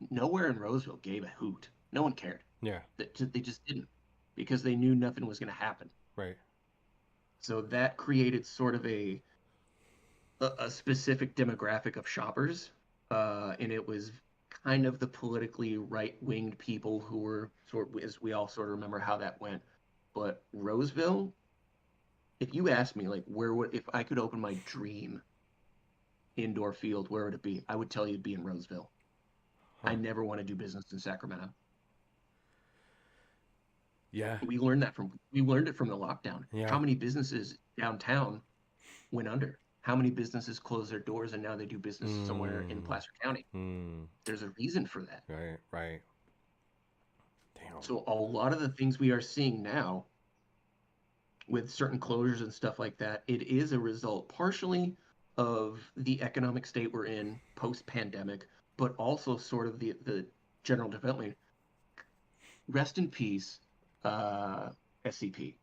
nowhere in Roseville gave a hoot. No one cared. Yeah. They just didn't because they knew nothing was going to happen. Right. So that created sort of a specific demographic of shoppers, and it was kind of the politically right-winged people who were sort of, as we all sort of remember how that went. But Roseville, if you ask me like where would if I could open my dream indoor field, where would it be? I would tell you it'd be in Roseville. Huh. I never want to do business in Sacramento. Yeah. We learned it from the lockdown. Yeah. How many businesses downtown went under? How many businesses closed their doors and now they do business somewhere in Placer County? There's a reason for that. Right. Right. Damn. So a lot of the things we are seeing now with certain closures and stuff like that, it is a result partially of the economic state we're in post-pandemic, but also sort of the general development. Rest in peace, uh, SCP.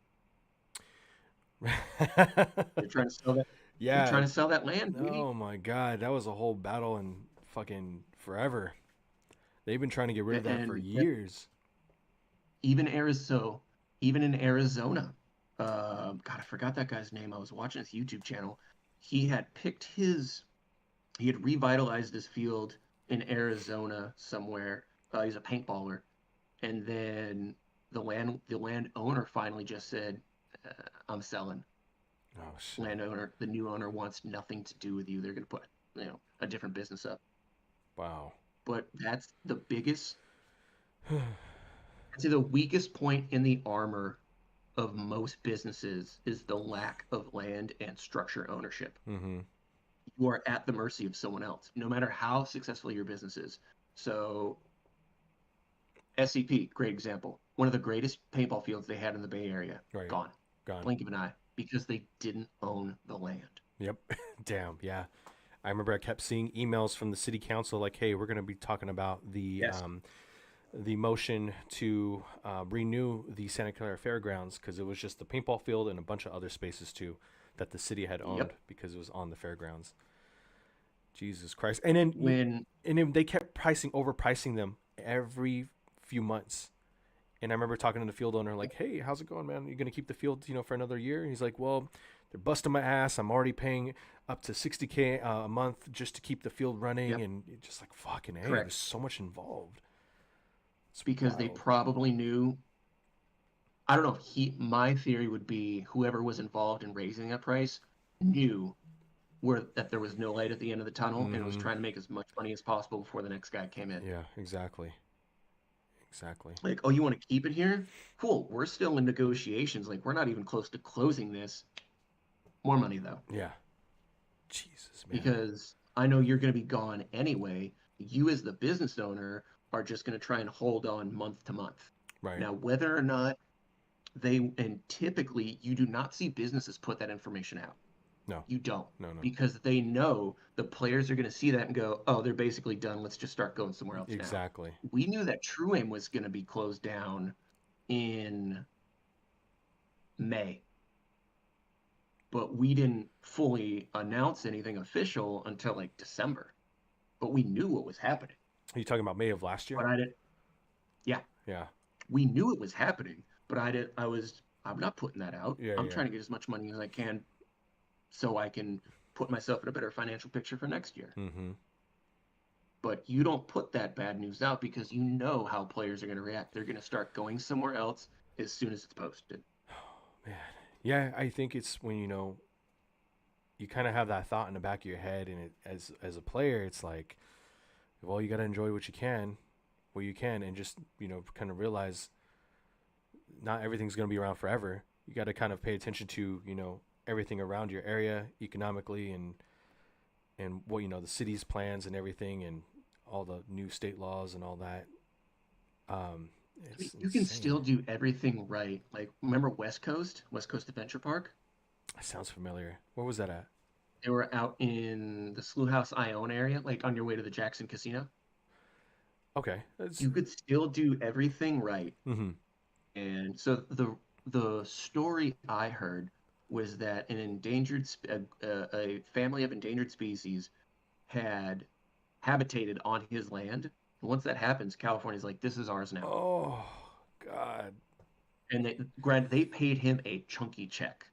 They're trying to sell that. They're Yeah. trying to sell that land, baby. Oh my God, that was a whole battle and fucking forever. They've been trying to get rid of that for And years. even Arizona, even in Arizona, God, I forgot that guy's name. I was watching his YouTube channel. He had picked his, he had revitalized his field in Arizona somewhere. He's a paintballer, and then the landowner finally just said, "I'm selling." Oh shit. Landowner, the new owner wants nothing to do with you. They're going to put, a different business up. Wow. But that's the biggest, I'd say the weakest point in the armor of most businesses is the lack of land and structure ownership. Mm-hmm. You are at the mercy of someone else, no matter how successful your business is. So, SCP, great example. One of the greatest paintball fields they had in the Bay Area, Right. gone. Gone. Blink of an eye, because they didn't own the land. Yep. Damn. Yeah. I remember I kept seeing emails from the city council like, "Hey, we're going to be talking about Yes. the motion to renew the Santa Clara Fairgrounds because it was just the paintball field and a bunch of other spaces too that the city had owned Yep. because it was on the fairgrounds." Jesus Christ! And then When they kept overpricing them every few months. And I remember talking to the field owner like, "Hey, how's it going, man? You gonna keep the field, for another year?" And he's like, "Well, they're busting my ass. I'm already paying up to $60K a month just to keep the field running." Yep. And it's just like, fucking hey, there's Correct. so much involved. It's Because they wild. probably knew. I don't know if my theory would be whoever was involved in raising that price knew that there was no light at the end of the tunnel and was Mm-hmm. trying to make as much money as possible before the next guy came in. Yeah, exactly. Exactly. Like, oh, you want to keep it here? Cool. We're still in negotiations. Like, we're not even close to closing this. More money, though, Yeah. Jesus, man. because I know you're going to be gone anyway. You, as the business owner, are just going to try and hold on month to month. Right. Now, whether or not and typically you do not see businesses put that information out. No. You don't, No, no. because they know the players are going to see that and go, oh, they're basically done. Let's just start going somewhere else now. Exactly. We knew that True Aim was going to be closed down in May, but we didn't fully announce anything official until like December. But we knew what was happening. Are you talking about May of last year? But I didn't, yeah, Yeah. we knew it was happening, but I'm not putting that out. Yeah, I'm yeah. trying to get as much money as I can so I can put myself in a better financial picture for next year. Mm-hmm. But you don't put that bad news out because you know how players are going to react. They're going to start going somewhere else as soon as it's posted. Man. Yeah, I think it's when you kind of have that thought in the back of your head, and as a player, it's like, well, you got to enjoy what you can, and just kind of realize not everything's going to be around forever. You got to kind of pay attention to everything around your area economically and what the city's plans and everything and all the new state laws and all that. It's You can insane. still do everything right. Like, remember West Coast Adventure Park? That sounds familiar. Where was that at? They were out in the Slough House Ione area, like on your way to the Jackson Casino. Okay. That's You could still do everything right. mm-hmm. And so the story I heard was that a family of endangered species had habitated on his land. And once that happens, California's like, this is ours now. Oh God. And they paid him a chunky check,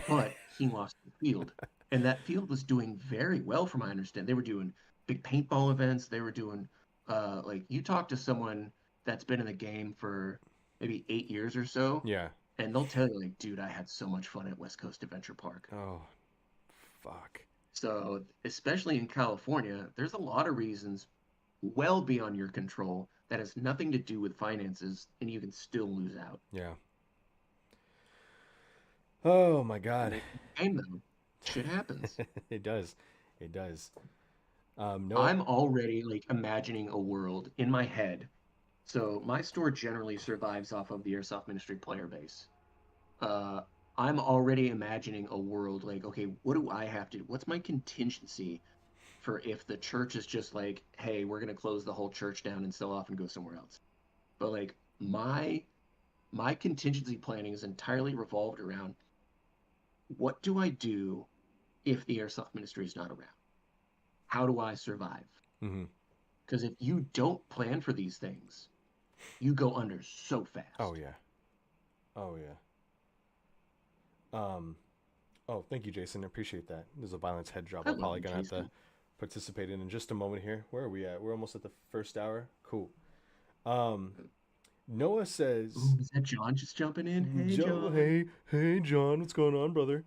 but he lost the field. And that field was doing very well, from my understanding. They were doing big paintball events. They were doing, like, you talk to someone that's been in the game for maybe 8 years or so, Yeah. and they'll tell you, like, dude, I had so much fun at West Coast Adventure Park. Oh, fuck. So, especially in California, there's a lot of reasons well beyond your control that has nothing to do with finances, and you can still lose out. Yeah. Oh my God. Game though, shit happens. It does. It does. No. I'm already like imagining a world in my head. So my store generally survives off of the Airsoft Ministry player base. Uh, I'm already imagining a world like, okay, what do I have to do? What's my contingency for if the church is just like, hey, we're gonna close the whole church down and sell off and go somewhere else. But like my contingency planning is entirely revolved around what do I do if the airsoft ministry is not around? How do I survive? Mm-hmm. Because if you don't plan for these things, you go under so Oh fast. yeah. Oh yeah. Um. Oh, thank you, Jason. I appreciate that. There's a violence head drop. I I'm love probably you, gonna have to Jason. participate in just a moment here. Where are we at? We're almost at the first hour. Cool. Um. Noah says, Ooh, is that John just jumping in? Hey, Joe, John. hey, John, what's going on, brother?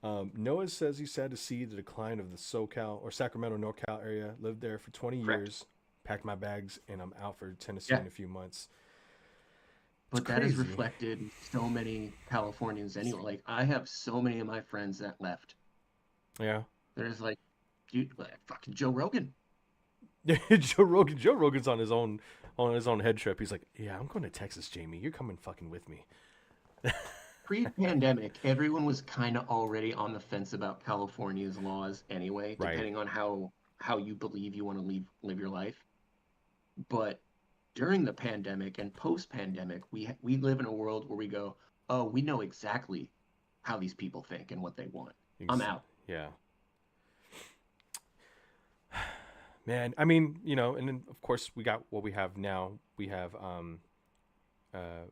Noah says he's sad to see the decline of the SoCal or Sacramento, NorCal area. Lived there for 20 Correct. years, packed my bags, and I'm out for Tennessee Yeah. in a few months. It's But that is crazy. reflected in so many Californians anyway. Like I have so many of my friends that left. Yeah. There's like, dude, like, fucking Joe Rogan. Joe Rogan's on his own head trip. He's like, yeah, I'm going to Texas, Jamie. You're coming fucking with me. Pre-pandemic, everyone was kind of already on the fence about California's laws anyway, Right. depending on how you believe you want to live your life. But during the pandemic and post-pandemic, we live in a world where we go, oh, we know exactly how these people think and what they want. I'm Ex- out. yeah. Man, I mean, and then of course we got what we have now. We have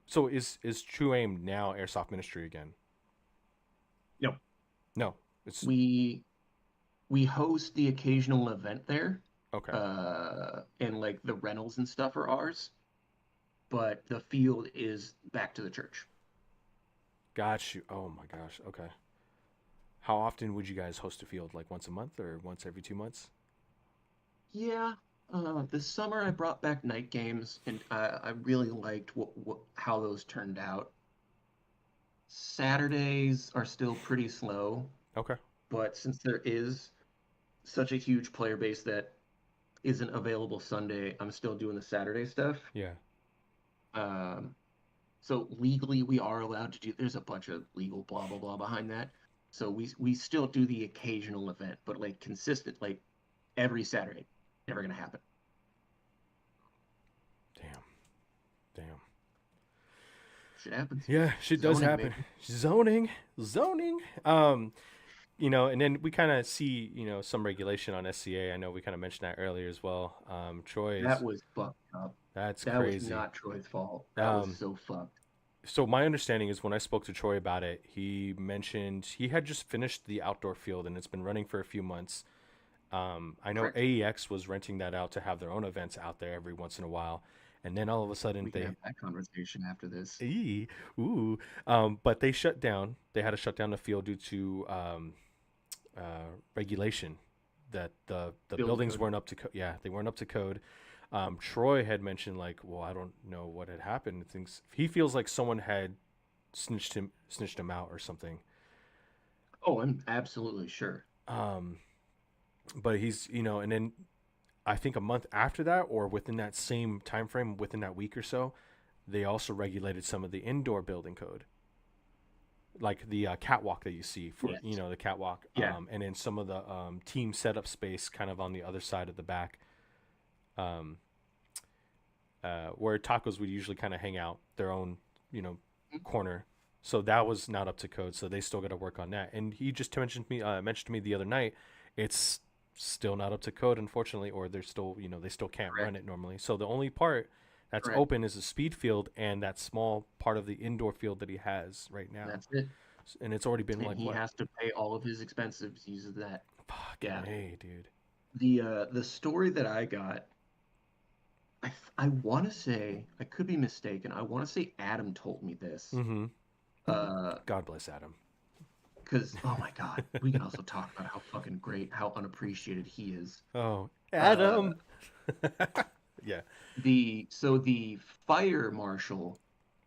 so is True Aim now Airsoft Ministry again? No, No. It's we we host the occasional event there, okay. and like the rentals and stuff are ours, but the field is back to the church. Got you. Oh my gosh. Okay. How often would you guys host a field? Like once a month or once every 2 months? Yeah, this summer I brought back night games, and I really liked how those turned out. Saturdays are still pretty slow, Okay. but since there is such a huge player base that isn't available Sunday, I'm still doing the Saturday stuff. Yeah. Um, so legally we are allowed to do, there's a bunch of legal blah blah blah behind that. So we still do the occasional event, but like consistent, like every Saturday, never gonna happen. Damn. Damn. Shit happens. Yeah, shit does Zoning, happen. baby. Zoning. And then we kind of see, some regulation on SCA. I know we kind of mentioned that earlier as well. Troy That is was fucked up. that's That was crazy. not Troy's fault. That was Um, so fucked. so my understanding is when I spoke to Troy about it, he mentioned he had just finished the outdoor field and it's been running for a few months. I know Correct. AEX was renting that out to have their own events out there every once in a while, and then all of a sudden We can they, have that conversation after this. ee, ooh, but they shut down. They had to shut down the field due to regulation that the Building buildings code. weren't up to yeah, they weren't up to code. Troy had mentioned like, well, I don't know what had happened. Things he feels like someone had snitched him out or something. Oh, I'm absolutely sure. Um, but he's and then I think a month after that, or within that same time frame, within that week or so, they also regulated some of the indoor building code, like the catwalk that you see for Yes. the catwalk, Yeah. and then some of the team setup space, kind of on the other side of the back, um, where tacos would usually kind of hang out, their own corner. So that was not up to code. So they still got to work on that. And he just mentioned to me the other night, it's still not up to code, unfortunately, or they're still they still can't run Correct. it normally. So the only part that's Correct. open is the speed field and that small part of the indoor field that he has right now. That's it. And it's already been And like he what? has to pay all of his expenses. Uses that. Fucking Yeah. A, dude. The story that I got, I want to say I could be mistaken. I want to say Adam told me this. Mm-hmm. Uh, God bless Adam. because oh my God, we can also talk about how fucking great, how unappreciated he is. Oh, Uh, Adam. Yeah. the fire marshal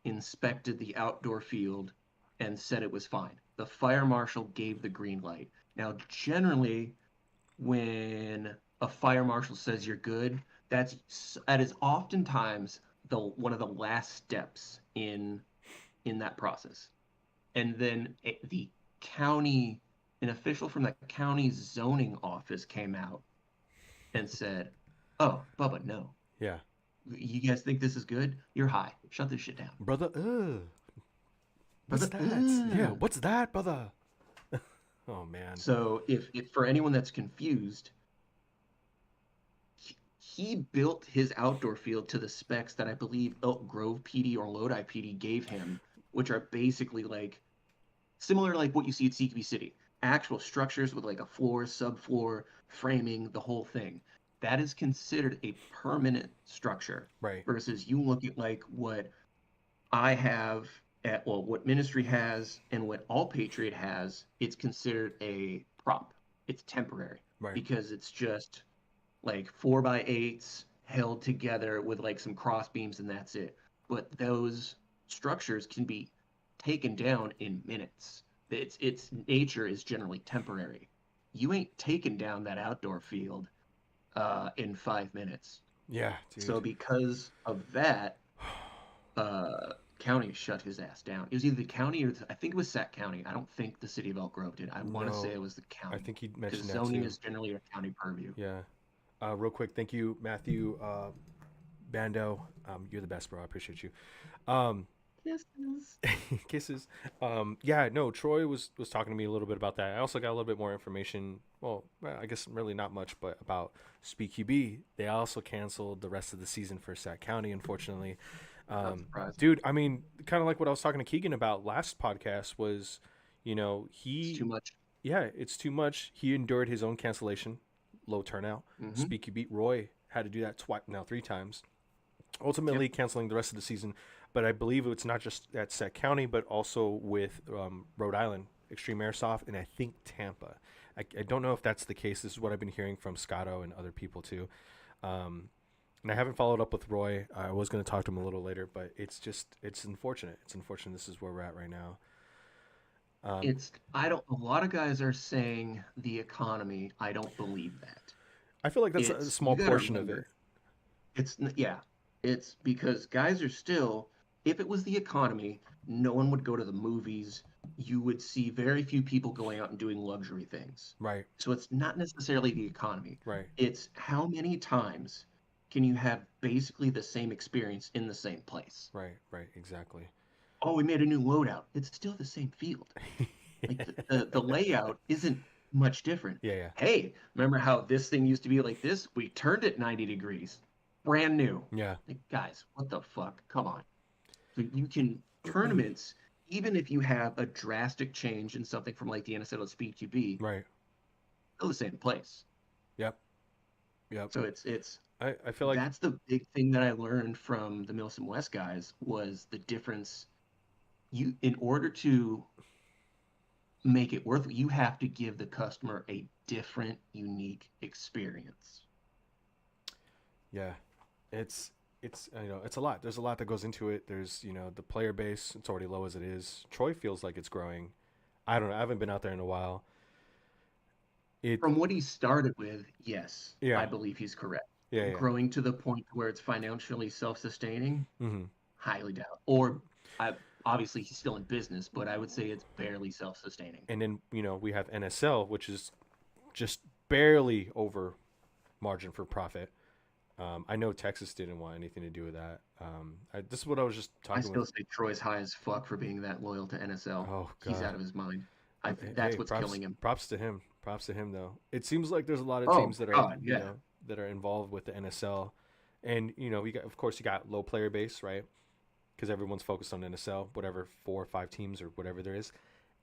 inspected the outdoor field and said it was fine. The fire marshal gave the green light. Now, generally, when a fire marshal says you're good, that is oftentimes the one of the last steps in that process. And then the county, an official from the county zoning office came out and said, "Oh, Bubba, no. Yeah. You guys think this is good? You're high. Shut this shit down." Brother, what's Brother, that? Yeah, what's that, brother? Oh man. So if for anyone that's confused, he built his outdoor field to the specs that I believe Elk Grove PD or Lodi PD gave him, which are basically like similar to like what you see at CQB City. Actual structures with like a floor, subfloor, framing, the whole thing. That is considered a permanent structure Right. versus you look at like what I have at, well, what Ministry has and what All Patriot has, it's considered a prop. It's temporary Right. because it's just like 4x8s held together with like some cross beams and that's it. But those structures can be taken down in minutes. Its nature is generally temporary. You ain't taking down that outdoor field in 5 minutes. Yeah, So dude. because of that, county shut his ass down. It was either the county or I think it was Sac County. I don't think the city of Elk Grove did. I want to say No, it was the I county think he because mentioned that zoning too. is generally a county purview. Yeah. Real quick, thank you, Matthew Bando. You're the best, bro. I appreciate you. Um, Yes. kisses. Yeah, no, Troy was talking to me a little bit about that. I also got a little bit more information. Well, I guess really not much, but about Speak QB. They also canceled the rest of the season for Sac County, unfortunately. Not surprising. Dude, I mean, kind of like what I was talking to Keegan about last podcast was, It's too much. yeah, it's too much. He endured his own cancellation, low turnout. Mm-hmm. Speak QB Roy had to do that twice, now three times, Yep. ultimately canceling the rest of the season. But I believe it's not just at Sac County, but also with Rhode Island, Extreme Airsoft, and I think Tampa. I don't know if that's the case. This is what I've been hearing from Scotto and other people too. And I haven't followed up with Roy. I was going to talk to him a little later, but it's unfortunate. It's unfortunate this is where we're at right now. I don't, a lot of guys are saying the economy. I don't believe that. I feel like that's a You small got to portion of it. remember, yeah, it's because guys are still, if it was the economy, no one would go to the movies. You would see very few people going out and doing luxury things. Right, So it's not necessarily the economy. right, It's how many times can you have basically the same experience in the same place? right, right, exactly. Oh, we made a new loadout. It's still the same field. Like the layout isn't much different. Yeah, yeah, Hey, remember how this thing used to be like this? We turned it 90 degrees. Brand new. yeah, Like, guys, what the fuck? Come on. So you can tournaments, even if you have a drastic change in something from like the NSL to Speed QB, right. still the same place. Yep, yep. So it's I feel like that's the big thing that I learned from the Milsim West guys was the difference. You, in order to make it worth it, you have to give the customer a different, unique experience. yeah, it's it's a lot. There's a lot that goes into it. There's the player base. It's already low as it is. Troy feels like it's growing. I don't know. I haven't been out there in a while. It From what he started with, yes, yeah I believe he's correct. yeah yeah. Growing to the point where it's financially self-sustaining, Mm-hmm. highly doubt. Or I, obviously he's still in business, but I would say it's barely self-sustaining. And then we have NSL, which is just barely over margin for profit. I know Texas didn't want anything to do with that. This is what I was just I talking with. still say Troy's high as fuck for being that loyal to NSL. Oh He's God. out of his mind. I think that's Hey, what's props killing him. props to him. Props to him though. It seems like there's a lot of Oh teams that are God, yeah. that are involved with the NSL, and we got, of course, you got low player base, right? Because everyone's focused on NSL, whatever 4 or 5 teams or whatever there is,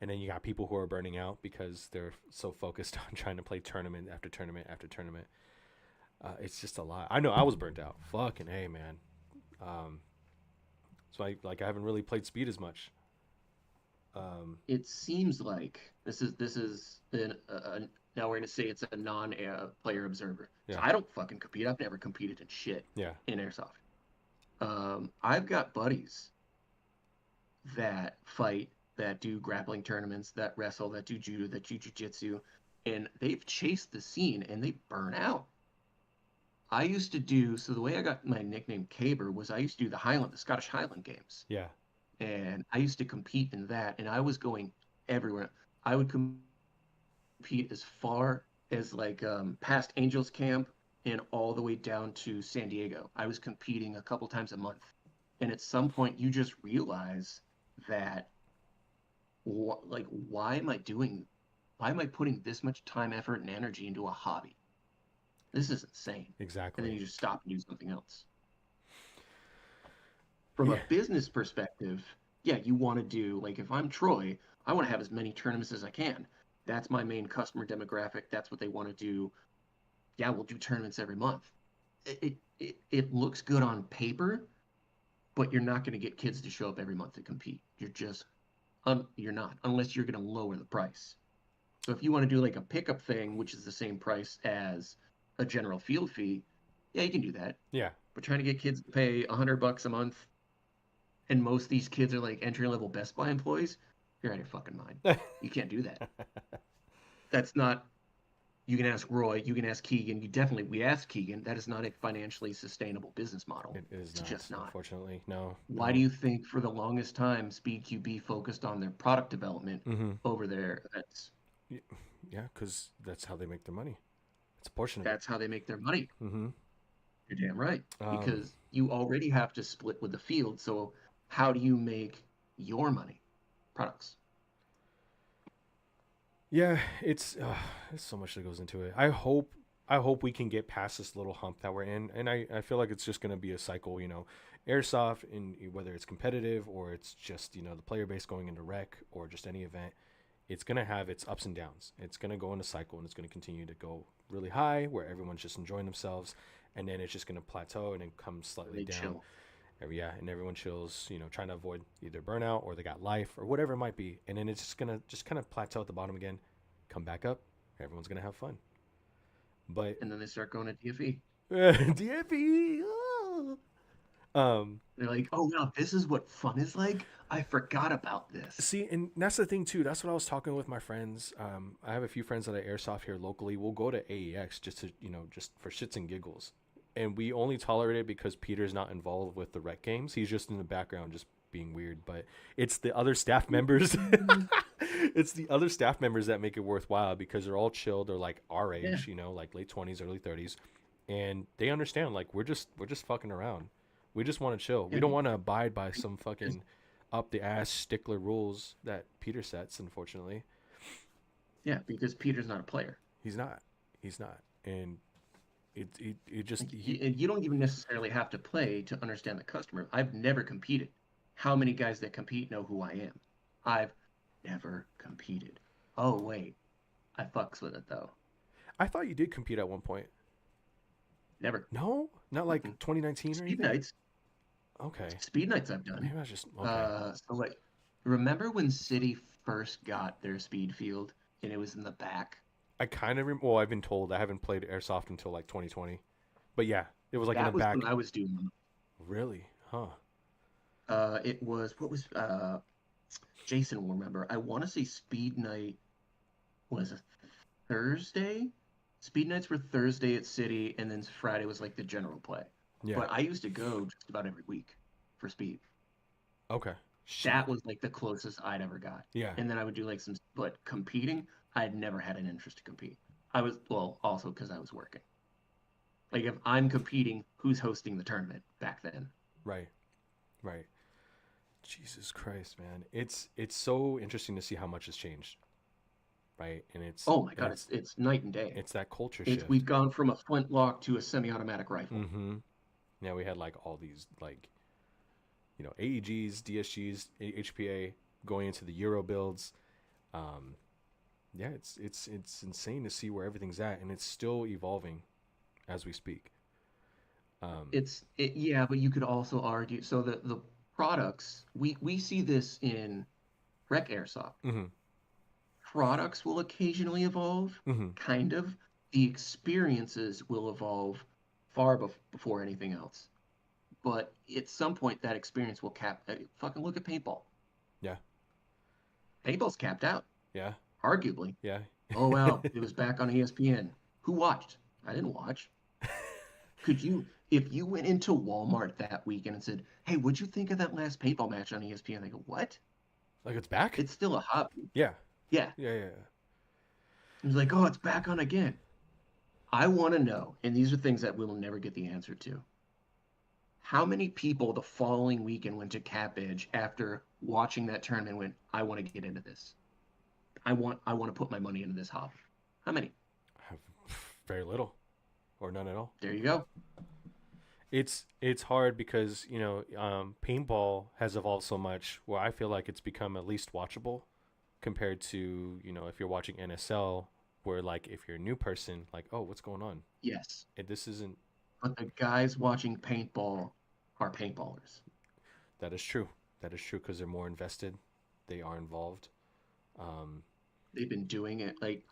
and then you got people who are burning out because they're so focused on trying to play tournament after tournament after tournament. It's just a lot. I know I was burnt out. Fucking A, man. Um, so I haven't really played speed as much. It seems like this is now we're gonna say it's a non-player observer. So Yeah, I don't fucking compete. I've never competed in shit yeah, in airsoft. I've got buddies that fight, that do grappling tournaments, that wrestle, that do judo, that do jujitsu, and they've chased the scene and they burn out. I used to do, so the way I got my nickname Caber was I used to do the Scottish Highland games. yeah. and I used to compete in that, and I was going everywhere. I would compete as far as like past Angels Camp and all the way down to San Diego. I was competing a couple times a month, and at some point, you just realize that like why am I doing? Why am I putting this much time, effort, and energy into a hobby? This is insane. And then Exactly. you just stop and do something else. From a Yeah. business perspective, yeah, you want to do, like, if I'm Troy, I want to have as many tournaments as I can. That's my main customer demographic. That's what they want to do. Yeah, we'll do tournaments every month. It looks good on paper, but you're not going to get kids to show up every month to compete. You're not, unless you're going to lower the price. So if you want to do like a pickup thing, which is the same price as a general field fee, yeah, you can do that. Yeah. But trying to get kids to pay $100 a month, and most of these kids are like entry level Best Buy employees, you're out of your fucking mind. You can't do that. That's not. You can ask Roy. You can ask Keegan. We asked Keegan. That is not a financially sustainable business model. It is It's not, just not. unfortunately. No, Why do no. you think for the longest time SpeedQB focused on their product development Mm-hmm. over their events? Yeah, because that's how they make their money. It's a portion of it. That's how they make their money. Mm-hmm. You're damn right. Um, Because you already have to split with the field. So how do you make your money? Products. yeah, it's there's so much that goes into it. I hope we can get past this little hump that we're in, and I feel like it's just gonna be a cycle. Airsoft, in whether it's competitive or it's just the player base going into rec or just any event, it's gonna have its ups and downs. It's gonna go in a cycle, and it's gonna continue to go really high where everyone's just enjoying themselves, and then it's just gonna plateau and then come slightly They down. chill. Yeah, and everyone chills, trying to avoid either burnout or they got life or whatever it might be, and then it's just gonna just kind of plateau at the bottom again, come back up. Everyone's gonna have fun, but And then they start going to DFE. DFE. Um, They're like, oh, wow, this is what fun is like? I forgot about this. See, and that's the thing too. That's what I was talking with my friends. I have a few friends that I airsoft here locally. We'll go to AEX just to just for shits and giggles, and we only tolerate it because Peter's not involved with the rec games. He's just in the background, just being weird. But it's the other staff members. It's the other staff members that make it worthwhile because they're all chill. They're like our Yeah. age, like late 20s, early 30s, and they understand. Like we're just fucking around. We just want to chill. We Yeah. don't want to abide by some Because, fucking up the ass stickler rules that Peter sets. Unfortunately, yeah, because Peter's not a player. he's not. He's not, and it just Like, and you don't even necessarily have to play to understand the customer. I've never competed. How many guys that compete know who I am? I've never competed. Oh, wait. I fucks with it, though. I thought you did compete at one point. Never. No, not like Mm-mm. 2019 or Speed anything. nights. Okay, Speed nights I've done. maybe I was just okay. So like, remember when City first got their speed field and it was in the back? I kind of well, I've been told I haven't played airsoft until like 2020, but yeah, it was like in the That was when back. I was doing them. Really? Huh? It was what was Jason will remember. I want to say Speed Night was a Thursday. Speed nights were Thursday at City, and then Friday was like the general play. Yeah. But I used to go just about every week for speed. Okay. Shit. That was like the closest I'd ever got. Yeah. And then I would do like some, but competing, I had never had an interest to compete. Well, also because I was working. Like if I'm competing, who's hosting the tournament back then? Right. Right. Jesus Christ, man. It's so interesting to see how much has changed, right? And it's Oh my and God, it's night and day. it's that culture It's shift. we've gone from a flintlock to a semi-automatic rifle. Mm-hmm. Yeah, we had like all these like AEGs, DSGs, HPA going into the Euro builds. Um, yeah, it's insane to see where everything's at, and it's still evolving as we speak. Um, Yeah, but you could also argue so the products we see this in rec airsoft. mm-hmm, Products will occasionally evolve, mm-hmm. kind of. The experiences will evolve far before anything else. But at some point, that experience will cap. Fucking look at paintball. Yeah, Paintball's capped out, yeah, arguably. yeah. Oh wow, it was back on ESPN. Who watched? I didn't watch Could you, if you went into Walmart that weekend and said, "Hey, what'd you think of that last paintball match on ESPN?" They go, "What? Like it's back? It's still a hobby." Yeah. Yeah. Yeah, yeah, He's like, "Oh, it's back on again." I want to know, and these are things that we'll never get the answer to. How many people the following weekend went to Cap Edge after watching that tournament and went, "I want to get into this. I want to put my money into this hobby." How many? yeah. Very little or none at all. There you go. It's hard because, paintball has evolved so much where I feel like it's become at least watchable compared to, if you're watching NSL, where like if you're a new person, like, oh, what's going on? Yes. This isn't. But the guys watching paintball are paintballers. That is true. That is true because they're more invested. They are involved. Um, They've been doing it. Like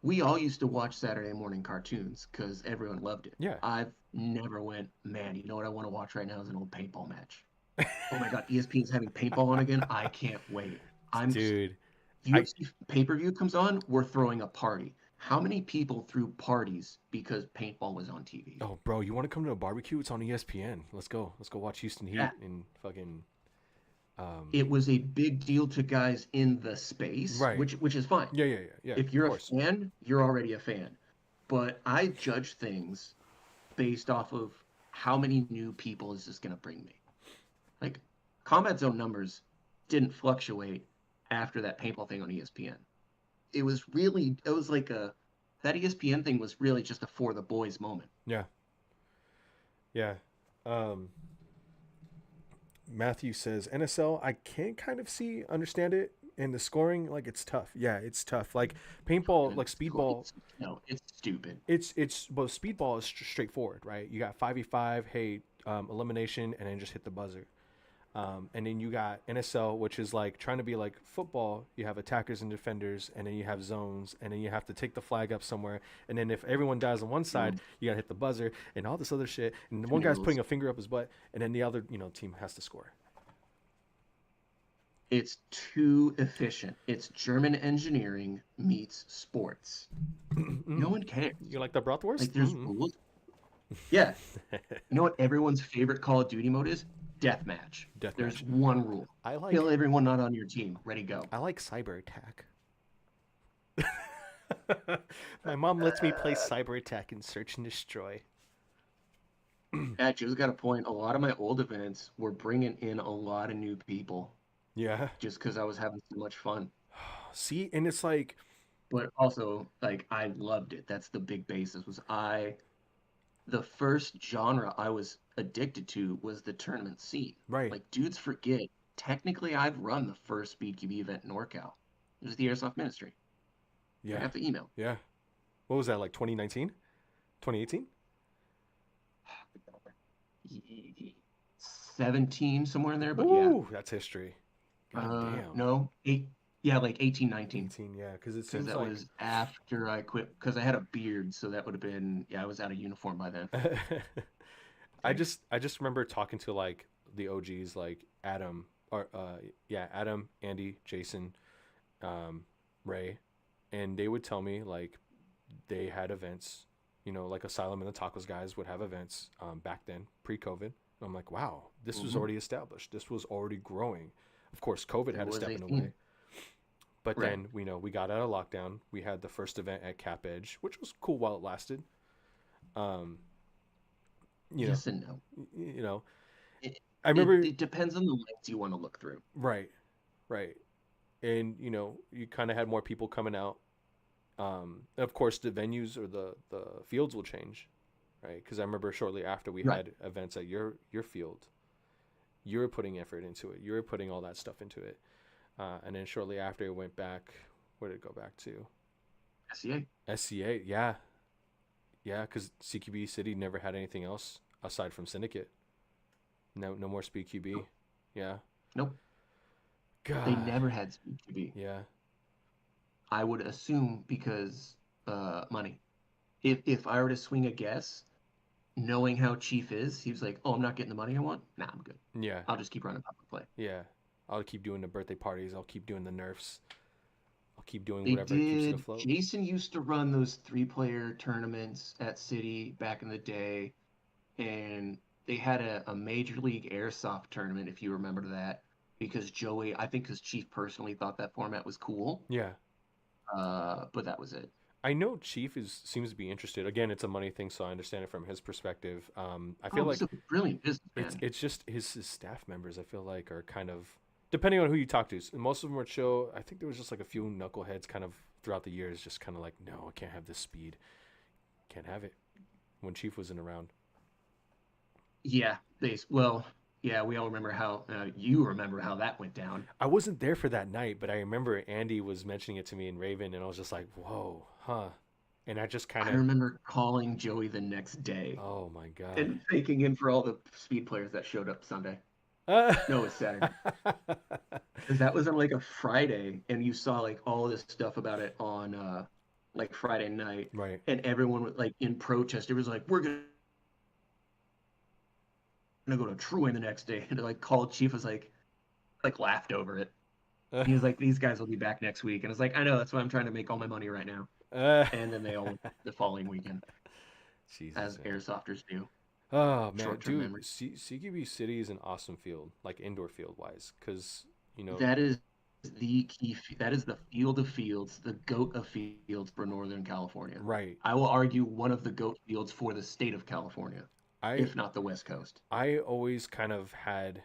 we all used to watch Saturday morning cartoons because everyone loved it. yeah. I've never went, man, you know what I want to watch right now is an old paintball match. Oh my God, ESPN's having paintball on again. I can't wait. I'm Dude, I UFC pay-per-view comes on, we're throwing a party. How many people threw parties because paintball was on TV? oh bro, you want to come to a barbecue? It's on ESPN. Let's go. Let's go watch Houston Heat Yeah. and fucking It was a big deal to guys in the space, right. which is fine. Yeah, yeah, yeah, yeah. If Of you're a course. fan, you're already a fan. But I judge things based off of how many new people is this going to bring me. Like Combat Zone numbers didn't fluctuate after that paintball thing on ESPN. It was like that ESPN thing was really just a for the boys moment. Yeah. Yeah. Um Matthew says NSL, I can kind of understand it, and the scoring, like it's tough. Yeah, it's tough. Like paintball, like speedball, No, it's stupid. it's well, speedball is straightforward, right? You got 5v5, hey, elimination, and then just hit the buzzer. And then you got NSL, which is like trying to be like football. You have attackers and defenders, and then you have zones, and then you have to take the flag up somewhere. And then if everyone dies on one side, you gotta hit the buzzer and all this other shit. And one guy's putting a finger up his butt, and then the other, team has to score. It's too efficient. It's German engineering meets sports. No one cares. You like the bratwurst? Like there's rules. Yeah. You know what everyone's favorite Call of Duty mode is? Deathmatch. There's one rule. I like kill everyone not on your team. Ready, go. I like cyber attack. My mom lets me play cyber attack and search and destroy. Yeah, Joe's got a point. A lot of my old events were bringing in a lot of new people. Yeah. Just because I was having so much fun. See, and it's like, but also like I loved it. That's the big basis. The first genre I was addicted to was the tournament scene. Right. Like dudes forget. Technically, I've run the first SpeedQB event in NorCal. It was the Airsoft Ministry. Yeah. I got the email. Yeah. What was that, like 2019? 2018? 17, somewhere in there, but Ooh, that's history. God damn. No, like 18, 19. 18, yeah, because it seems that like was after I quit, because I had a beard, so that would have been, I was out of uniform by then. I just remember talking to like the OGs, like Adam, Adam, Andy, Jason, Ray, and they would tell me like they had events, like Asylum and the Tacos guys would have events back then, pre-COVID. I'm like, wow, this was already established. This was already growing. Of course, COVID had to step in the way. But then, we got out of lockdown. We had the first event at Cap Edge, which was cool while it lasted. Yes and no. I remember it depends on the lens you want to look through. Right. And, you kind of had more people coming out. Of course, the venues or the fields will change, right? Because I remember shortly after we had events at your field. You were putting effort into it. You were putting all that stuff into it. And then shortly after it went back, where did it go back to? SCA, yeah. Yeah, because CQB City never had anything else aside from Syndicate. No more Speed QB. Nope. Yeah. Nope. God. They never had Speed QB. Yeah. I would assume because money. If I were to swing a guess, knowing how Chief is, he was like, "Oh, I'm not getting the money I want. Nah, I'm good. Yeah. I'll just keep running public play. Yeah. I'll keep doing the birthday parties. I'll keep doing the nerfs. I'll keep doing They whatever keeps it did. afloat. Jason used to run those 3-player tournaments at City back in the day, and they had a Major League Airsoft tournament, if you remember that, because Joey, I think, because Chief personally thought that format was cool. Yeah. But that was it. I know Chief seems to be interested. Again, it's a money thing, so I understand it from his perspective. I feel Oh, he's like a brilliant it's businessman. it's just his staff members. I feel like are kind of depending on who you talk to. Most of them were chill. I think there was just like a few knuckleheads kind of throughout the years, just kind of like, no, I can't have this speed, can't have it. When Chief wasn't around, Yeah, well, yeah, we all remember how you remember how that went down. I wasn't there for that night, but I remember Andy was mentioning it to me in Raven, and I was just like, whoa, huh? And I just kind I of, remember calling Joey the next day oh my god. and thanking him for all the speed players that showed up Sunday. No, it was Saturday. Because that was on like a Friday, and you saw like all this stuff about it on like Friday night, Right. and everyone was like in protest. It was like, we're gonna go to Truann the next day, and like called Chief was like laughed over it. He was like, these guys will be back next week, and I was like, I know, that's why I'm trying to make all my money right now. And then they all went the following weekend, Jesus, as man. airsofters do. Oh man, Short-term dude, memory. CQB City is an awesome field, like indoor field wise, because you know, That is the key. That is the field of fields, the goat of fields for Northern California. right. I will argue one of the goat fields for the state of California, I if not the West Coast. I always kind of had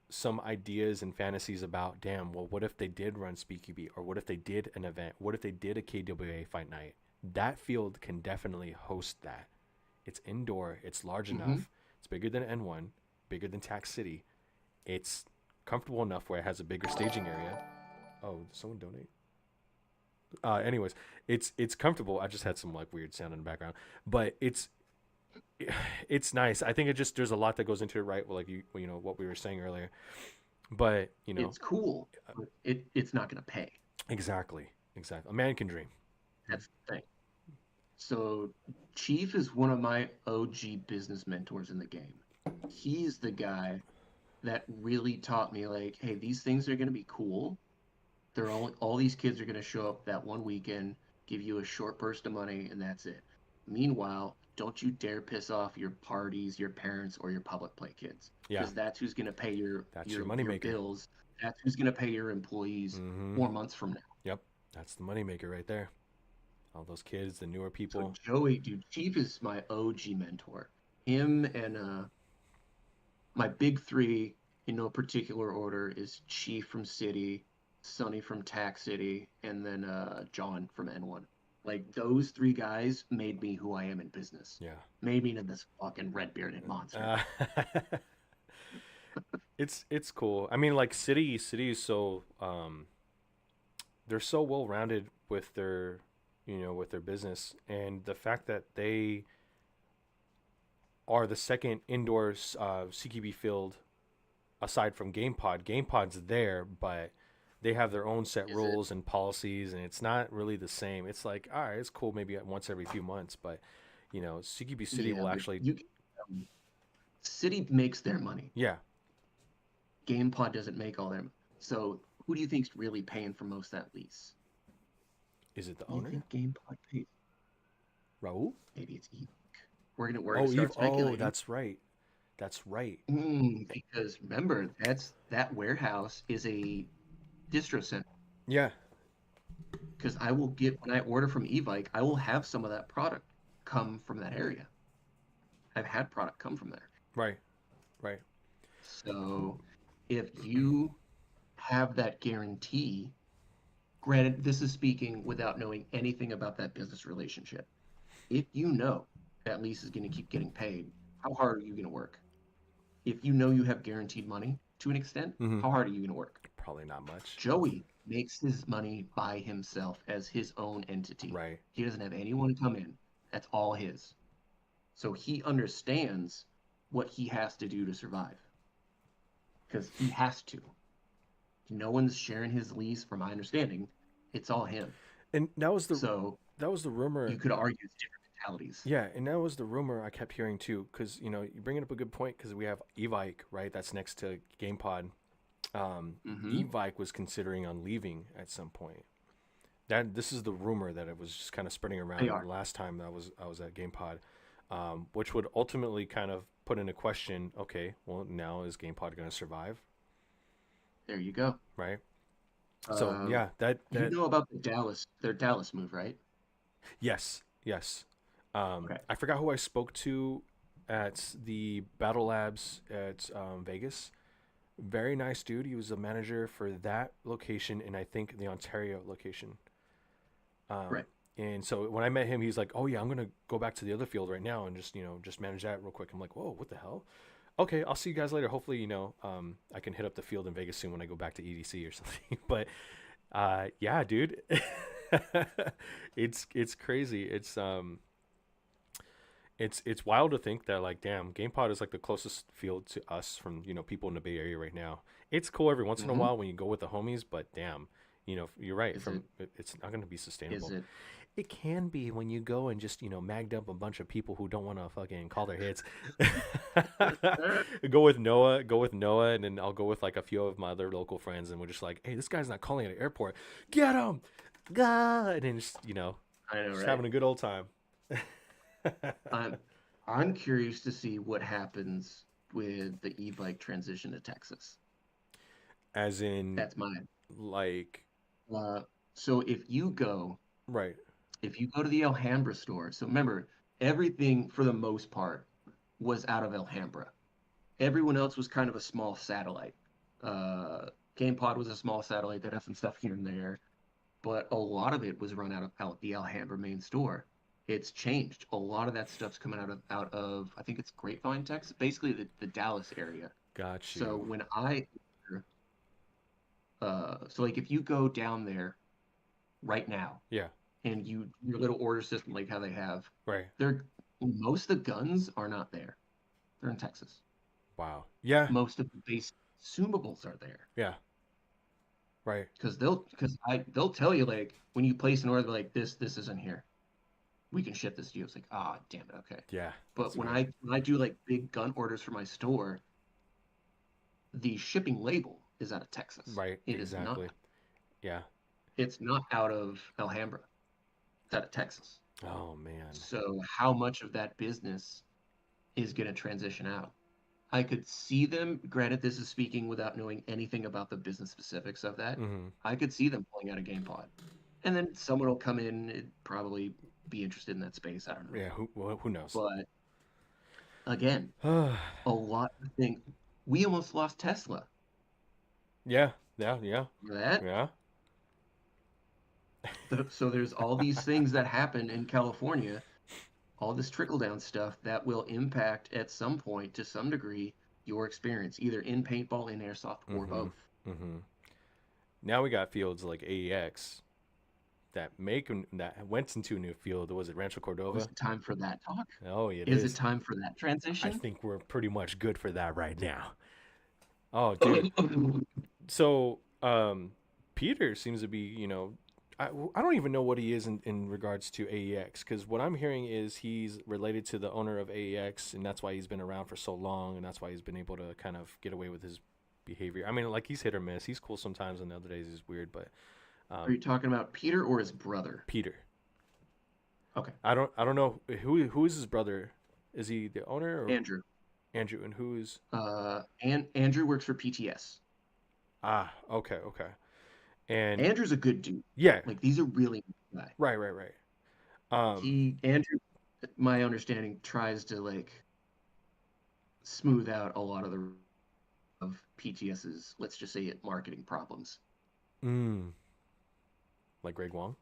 some ideas and fantasies about, damn, well, what if they did run SpeedQB, or what if they did an event? What if they did a KWA fight night? That field can definitely host that. It's indoor. It's large Mm-hmm. enough. It's bigger than N1, bigger than Tax City. It's comfortable enough where it has a bigger staging area. Oh, did someone donate? Anyways, it's comfortable. I just had some like weird sound in the background, but it's nice. I think it just there's a lot that goes into it, right? Well, like you know what we were saying earlier, but you know It's cool, but it's not going to pay. exactly. A man can dream. That's the thing. So Chief is one of my OG business mentors in the game. He's the guy that really taught me like, hey, these things are going to be cool. They're all these kids are going to show up that one weekend, give you a short burst of money, and that's it. Meanwhile, don't you dare piss off your parties, your parents, or your public play kids, Yeah, because that's who's going to pay that's your your moneymaker. bills. That's who's going to pay your employees Mm-hmm. 4 months from now. Yep, that's the moneymaker right there. All those kids, the newer So people. Joey, dude, Chief is my OG mentor. Him and my big three in no particular order is Chief from City, Sonny from Tax City, and then John from N1. Like those three guys made me who I am in business. Yeah. Made me into this fucking red bearded monster. It's cool. I mean, like city is so they're so well rounded with their with their business, and the fact that they are the second indoor CQB field aside from GamePod. GamePod's there, but they have their own set Is it? rules and policies, and it's not really the same. It's like, all right, it's cool maybe once every few months, but CQB City Yeah, will but actually, um, City makes their money. yeah. GamePod doesn't make all their. So who do you think's really paying for most of that lease? Is it the You owner, think GamePod pays? Raul? Maybe it's Eve. We're Oh, gonna Eve. start Oh, speculating. that's right. That's right. Because remember, that warehouse is a distro center. Yeah. Because I will get when I order from Evike, I will have some of that product come from that area. I've had product come from there. Right. Right. So if you have that guarantee, granted, this is speaking without knowing anything about that business relationship. If you know that lease is going to keep getting paid, how hard are you going to work? If you know you have guaranteed money to an extent, Mm-hmm. how hard are you going to work? Probably not much. Joey makes his money by himself as his own entity. Right. He doesn't have anyone come in. That's all his. So he understands what he has to do to survive. Because he has to. No one's sharing his lease, from my understanding. It's all him. And So that was the rumor. you could argue it's different mentalities. Yeah, and that was the rumor I kept hearing too, because you bring up a good point, because we have Evike, right? That's next to GamePod. Mm-hmm. Evike was considering on leaving at some point, That this is the rumor that it was just kind of spreading They around are. last time that I was at GamePod, which would ultimately kind of put into question. Okay, well now is GamePod going to survive? There you go. Right. So Uh, yeah, that you that know about their Dallas move, right? yes, yes. Okay. I forgot who I spoke to at the Battle Labs at Vegas. Very nice dude. He was a manager for that location and I think the Ontario location. Um, Right. and so when I met him, he's like, "Oh yeah, I'm gonna go back to the other field right now and just just manage that real quick." I'm like, "Whoa, what the hell?" Okay, I'll see you guys later. Hopefully, I can hit up the field in Vegas soon when I go back to EDC or something. But yeah, dude, it's crazy. It's wild to think that like, damn, GamePod is like the closest field to us from people in the Bay Area right now. It's cool every once in a Mm-hmm. while when you go with the homies, but damn, you're right. Is it? It's not going to be Is sustainable. it? It can be when you go and just mag up a bunch of people who don't want to fucking call their hits. Go with Noah, and then I'll go with like a few of my other local friends, and we're just like, hey, this guy's not calling at the airport. Get him, God, and then just I know, just right? having a good old time. I'm I'm curious to see what happens with the e-bike transition to Texas. As in, That's mine. like, Uh, so right, if you go to the Alhambra store, so remember, everything for the most part was out of Alhambra. Everyone else was kind of a small satellite. Uh, GamePod was a small satellite that had some stuff here and there, but a lot of it was run out the Alhambra main store. It's changed. A lot of that stuff's coming out of I think it's Grapevine, Texas, basically the Dallas area. got So you. when I so like if you go down there right now Yeah, and your little order system like how they have, right. they're most of the guns are not there. They're in Texas. Wow. Yeah, Most of the base consumables are there. yeah, right. They'll tell you like when you place an order like this isn't here. We can ship this to you. It's like, ah, oh, damn it, okay. Yeah, But that's weird. when I do like big gun orders for my store, the shipping label is out of Texas. Right, It is not. exactly. Yeah. It's not out of Alhambra. It's out of Texas. Oh man. So how much of that business is going to transition out? I could see them, granted, this is speaking without knowing anything about the business specifics of that. Mm-hmm. I could see them pulling out a GamePod. And then someone will come in and probably be interested in that space. I don't know. Yeah. Who knows? But again, a lot of things. We almost lost Tesla. Yeah. Yeah. Yeah. Remember that? Yeah. So there's all these things that happen in California, all this trickle down stuff that will impact at some point to some degree your experience, either in paintball, in airsoft, or Mm-hmm. both. Mm-hmm. Now we got fields like AEX that went into a new field. Was it Rancho Was Cordova? it time for that talk? Oh, it Is it is. time for that I transition? think we're pretty much good for that right now. Oh, dude. So, Peter seems to be, I don't even know what he is in regards to AEX because what I'm hearing is he's related to the owner of AEX and that's why he's been around for so long and that's why he's been able to kind of get away with his behavior. I mean, like he's hit or miss. He's cool sometimes and the other days he's weird, but Are you talking about Peter or his brother? Peter. Okay, I don't know who is his brother. Is he the owner or Andrew. Andrew? And who is? And Andrew works for PTS. Okay. And Andrew's a good dude. yeah, Like he's a really good guy. right. Um, Andrew, my understanding, tries to like smooth out a lot of the of PTS's, let's just say it, marketing problems. mm, like Greg Wong.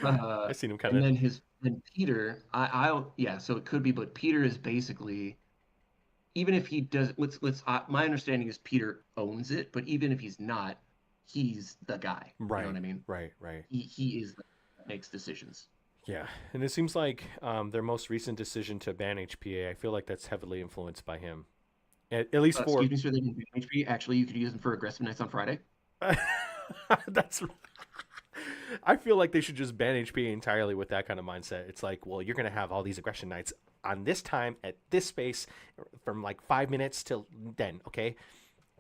I seen him kind And of. then Peter, yeah, so it could be, but Peter is basically, even if he does, my understanding is Peter owns it, but even if he's not, he's the guy. You know what Right, I mean? right. He is the guy that makes decisions. Yeah, and it seems like their most recent decision to ban HPA, I feel like that's heavily influenced by him. At least for Excuse me, sir, they didn't do HP. Actually, you could use them for aggressive nights on Friday. that's. I feel like they should just ban HPA entirely with that kind of mindset. It's like, well, you're gonna have all these aggression nights on this time at this space from like 5 minutes till then, okay?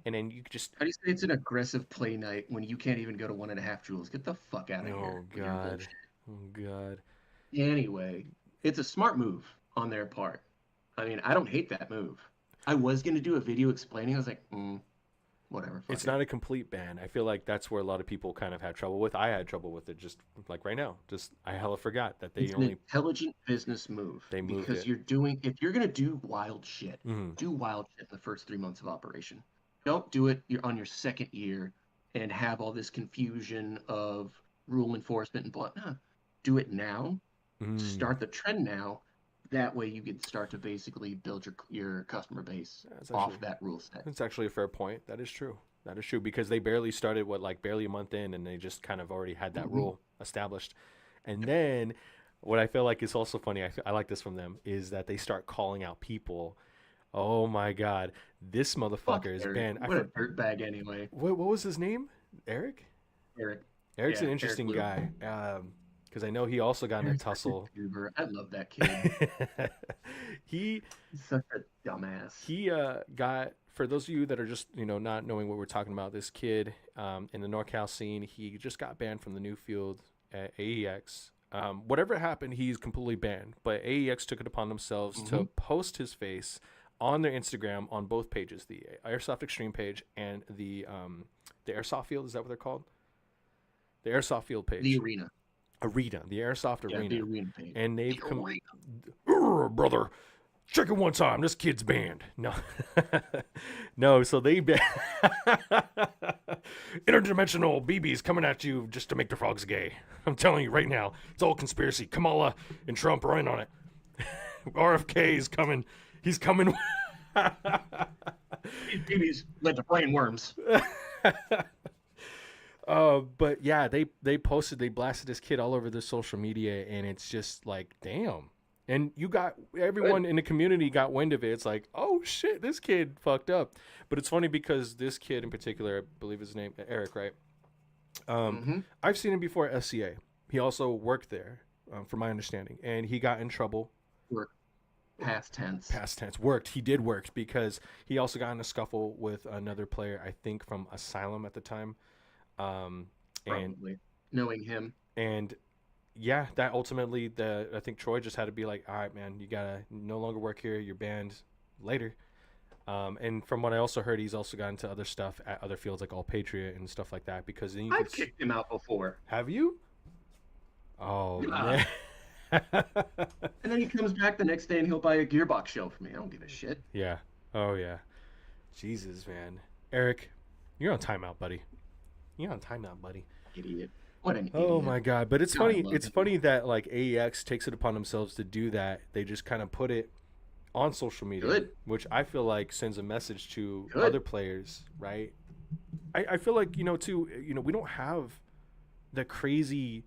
and then you just How do you say it's an aggressive play night when you can't even go to 1.5 joules? Get the fuck out of here oh with your god, bullshit. oh god. Anyway, it's a smart move on their part. I mean, I don't hate that move. I was gonna do a video explaining. I was like, whatever, It's fuck it. not a complete ban. I feel like that's where a lot of people kind of have trouble with. I had trouble with it just like right now. Just I hella forgot that they It's an only intelligent business move they moved because it. if you're gonna do wild shit, Hmm. do wild shit the first 3 months of operation. Don't do it you're on your second year and have all this confusion of rule enforcement and blah. No, do it now. Mm. Start the trend now. That way you can start to basically build your customer base That's off actually that rule set. that's actually a fair point. That is true. That is true because they barely started what like barely a month in, and they just kind of already had that Hmm. rule established. And then what I feel like is also funny, I like this from them, is that they start calling out people. Oh my God, this Fuck motherfucker is Eric. banned. What a dirtbag anyway. What was his name? Eric? Eric. Eric's an Yeah, Eric interesting Blue. guy because I know he also got in a Eric's such a tussle. goober. I love that kid. he He's such a dumbass. he got for those of you that are just not knowing what we're talking about. This kid in the NorCal scene, he just got banned from the new field at AEX. Whatever happened, he's completely banned. But AEX took it upon themselves Hmm. to post his face on their Instagram on both pages, the Airsoft Extreme page and the Airsoft Field. Is that what they're called? The Airsoft Field The page. arena. Arena, the Airsoft Yeah, the Arena. arena page. And The they've come, arena. brother, check it one time. This kid's banned. No, no. So they interdimensional BBs coming at you just to make the frogs gay. I'm telling you right now, it's all conspiracy. Kamala and Trump are in on it. RFK is coming. He's coming. These babies led to brain worms. But yeah, they blasted this kid all over their social media, and it's just like, damn. And you got everyone Good. in the community got wind of it. It's like, oh shit, this kid fucked up. But it's funny because this kid in particular, I believe his name Eric, right? Hmm. I've seen him before at SCA. He also worked there, from my understanding, and he got in trouble. Work. Past tense. Past tense, worked. He did work because he also got in a scuffle with another player, I think from Asylum at the time. Um, and Probably. Knowing him. and yeah, that ultimately I think Troy just had to be like, all right, man, you gotta no longer work here. You're banned later. And from what I also heard, he's also gotten to other stuff at other fields like All Patriot and stuff like that. Because then you could I've kicked him out before. have you? Oh Yeah. man. And then he comes back the next day and he'll buy a gearbox shell for me. I don't give a shit. Yeah. Oh yeah. Jesus, man. Eric, you're on timeout, buddy. You're on timeout, buddy. Idiot. What an Oh idiot. my god! But it's God, I funny. love It's him. funny that like AEX takes it upon themselves to do that. They just kind of put it on social media, Good. which I feel like sends a message to Good. other players, right? I feel like too. We don't have the crazy,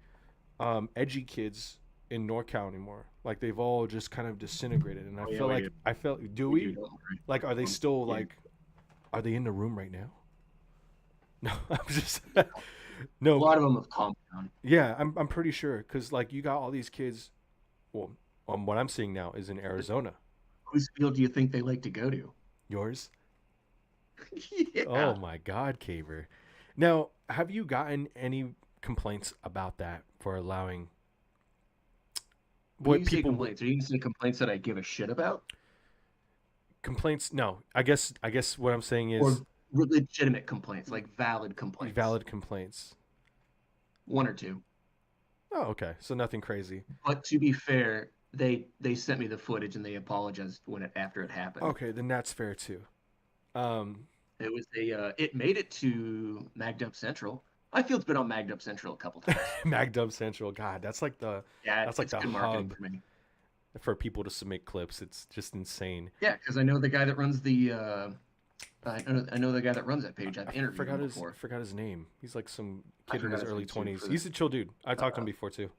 edgy kids in NorCal anymore. Like they've all just kind of disintegrated, and I Oh, yeah, feel we like do. I felt. Do We do, we? don't worry. Like, are they still Yeah. like? Are they in the room right now? No, I'm just A no. lot of them have calmed down. Yeah, I'm pretty sure because like you got all these kids. Well, what I'm seeing now is in Arizona. Whose field do you think they like to go to? Yours? Yeah. Oh my God, Caver. Now, have you gotten any complaints about that for allowing When what you say people complaints, are you saying complaints that I give a shit about? complaints? No, I guess what I'm saying Or is legitimate complaints, like valid complaints? valid complaints. One or two. Oh, okay. So nothing crazy. But to be fair, they sent me the footage and they apologized after it happened. Okay, then that's fair too. Um, It was it made it to Magdub Central. I feel it's been on Magdub Central a couple times. MagDub Central. God, that's like Yeah, that's like it's the good marketing hub for me. for people to submit clips. It's just insane. Yeah, because I know the guy that runs the I know the guy that runs that page. I've I interviewed forgot him his before. forgot his name. He's like some I kid in forgot his his early name too, 20s. for He's a chill dude. I talked to him before too.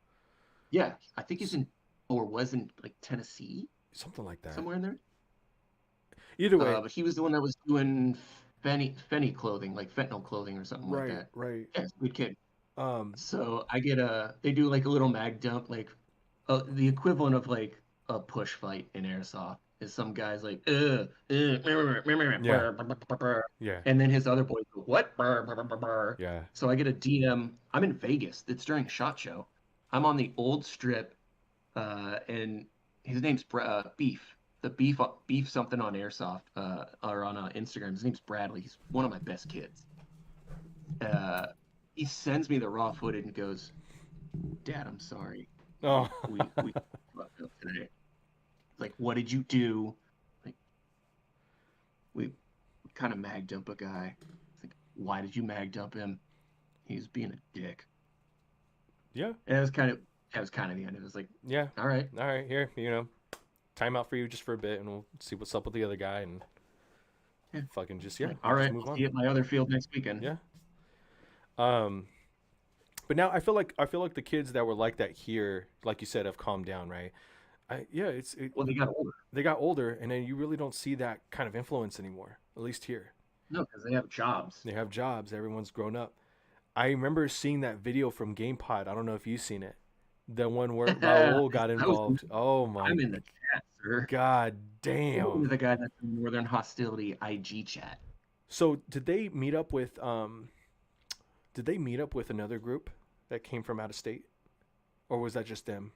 Yeah, I think he's in or was in like Tennessee, Something like that. somewhere in there. Either way, But he was the one that was doing Fenny clothing, like fentanyl clothing or something like right, that. right. Yeah, it's a good kid. Um, So I get they do like a little mag dump, like the equivalent of like a push fight in airsoft. is some guy's like, Yeah. Yeah. and then his other boys go, what? Yeah. So I get a DM. I'm in Vegas. It's during SHOT Show. I'm on the old strip, and his name's Beef. The Beef something on Airsoft, or on Instagram. His name's Bradley. He's one of my best kids. Uh, he sends me the raw footage and goes, "Dad, I'm sorry. Oh. We fucked up today. Like, what did you do? Like, we kind of mag dump a guy. It's like, why did you mag dump him? He's being a dick." Yeah. And that was kind of the end. It was like, Yeah. all right, Here, time out for you just for a bit, and we'll see what's up with the other guy, and yeah. fucking just Like, all right, move I'll on. see you at my other field next weekend. Yeah. But now I feel like the kids that were like that here, like you said, have calmed down, right? Well, they got older. They got older, and then you really don't see that kind of influence anymore, at least here. No, because they have jobs. They have jobs. Everyone's grown up. I remember seeing that video from GamePod. I don't know if you've seen it. The one where Raul got involved. Oh my! I'm in the chat, sir. God damn. I'm the guy that's in Northern Hostility IG chat. So did they meet up with another group that came from out of state, or was that just them?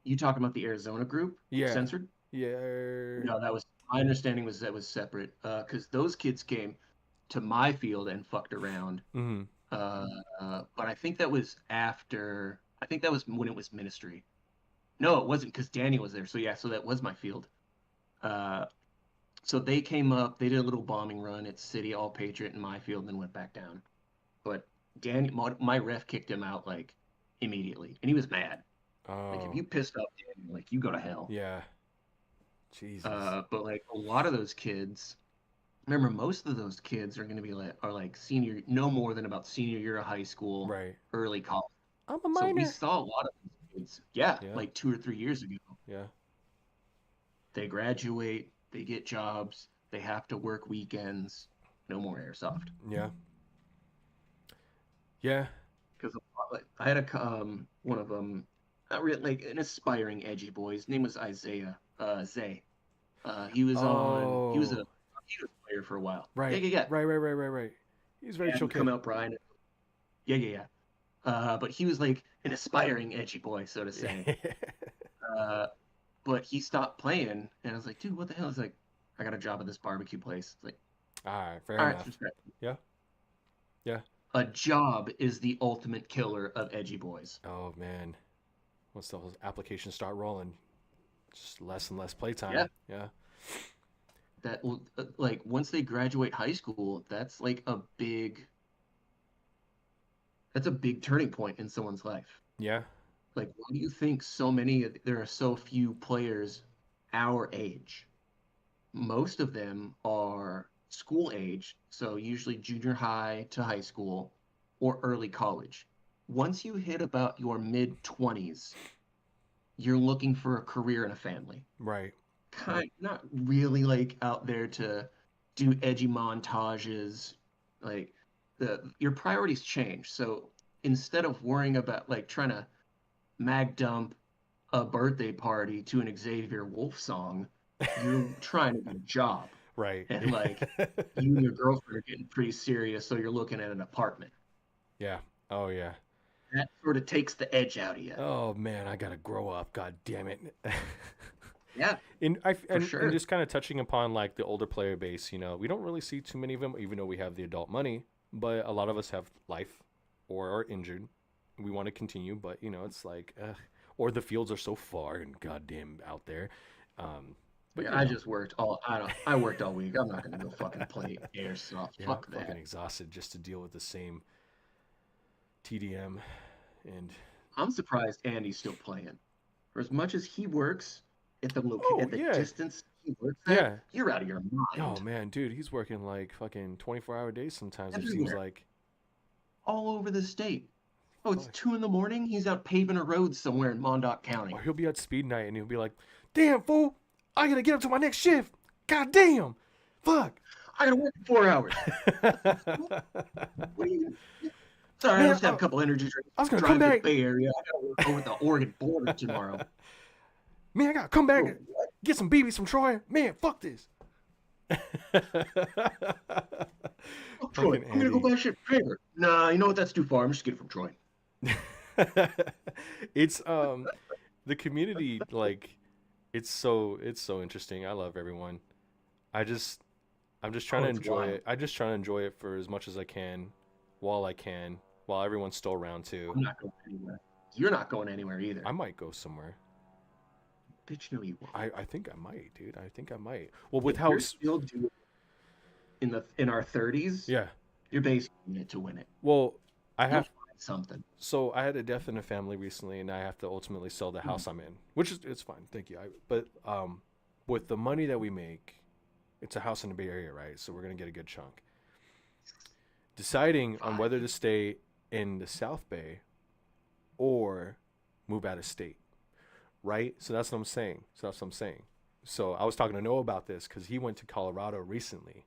You talking about the Arizona group? Yeah. Censored? Yeah. No, that was my understanding was that was separate. Because those kids came to my field and fucked around. Mm-hmm. But I think that was after. I think that was when it was ministry. No, it wasn't because Daniel was there. So yeah, so that was my field. So they came up. They did a little bombing run at City All Patriot in my field, and then went back down. But Daniel, my ref kicked him out like immediately, and he was mad. Like, if you pissed off Daniel, like, you go to hell. Yeah. Jesus. But like a lot of those kids, remember, most of those kids are going to be like senior, no more than about senior year of high school, right. early college. I'm a So we minor. saw a lot of these kids, like 2 or 3 years ago. Yeah. They graduate, they get jobs, they have to work weekends. No more airsoft. Yeah. Yeah. Because I had one of them, not really, like an aspiring edgy boy. His name was Isaiah Zay. He was he was a player for a while. Right. Yeah. Right. He's very chill kid. Come out, Brian. Yeah. But he was like an aspiring edgy boy, so to say. But he stopped playing, and I was like, dude, what the hell? He's like, I got a job at this barbecue place. It's like, all right, fair enough. Respect. Yeah. A job is the ultimate killer of edgy boys. Oh man, once those applications start rolling, just less and less playtime. Yeah. That like once they graduate high school, that's a big turning point in someone's life. Yeah. Like, why do you think there are so few players our age? Most of them are school age, so usually junior high to high school or early college. Once you hit about your mid-20s, you're looking for a career and a family. Right. Not really like out there to do edgy montages. Like, your priorities change. So instead of worrying about like trying to mag dump a birthday party to an Xavier Wolf song, you're trying to get a job. Right. And like you and your girlfriend are getting pretty serious, so you're looking at an apartment. Yeah. Oh yeah. That sort of takes the edge out of you. Oh man, I gotta grow up. God damn it. Yeah. And just kind of touching upon like the older player base, we don't really see too many of them, even though we have the adult money. But a lot of us have life or are injured. We want to continue, but it's like, or the fields are so far and goddamn out there. But I just worked I worked all week. I'm not gonna go fucking play airsoft. Yeah, Fuck that. Fucking exhausted just to deal with the same TDM. And I'm surprised Andy's still playing. For as much as he works at the distance he works at, you're out of your mind. Oh man, dude, he's working like fucking 24-hour days sometimes. Everywhere. It seems like all over the state. Oh, it's 2 a.m. He's out paving a road somewhere in Mondock County. Or he'll be at speed night and he'll be like, "Damn fool, I gotta get up to my next shift. God damn, fuck, I gotta work 4 hours." What are you? Sorry, man, I just have a couple energy drinks. I was gonna come back. Bay Area. I gotta work over the Oregon border tomorrow. Man, I gotta come back. Get some BBs from Troy. Man, fuck this. Oh, Troy, Fucking I'm gonna go Andy. buy shit from Traeger. Nah, you know what? That's too far. I'm just getting it from Troy. It's the community, like, it's so interesting. I love everyone. I just I'm just trying Oh, to it's enjoy wild. it. I just trying to enjoy it for as much as I can, while everyone's still around too. I'm not going anywhere. You're not going anywhere either. I might go somewhere. Bitch, no, you won't. I think I might, dude. I think I might. Well, with If how you're still doing in our 30s, yeah. you're basically in it to win it. Well, I You'll have find something. so I had a death in the family recently, and I have to ultimately sell the Mhm. house I'm in, which is it's fine. Thank you. But with the money that we make, it's a house in the Bay Area, right? So we're gonna get a good chunk. Deciding on whether Fine. to stay in the South Bay or move out of state, right? So that's what I'm saying. So I was talking to Noah about this because he went to Colorado recently,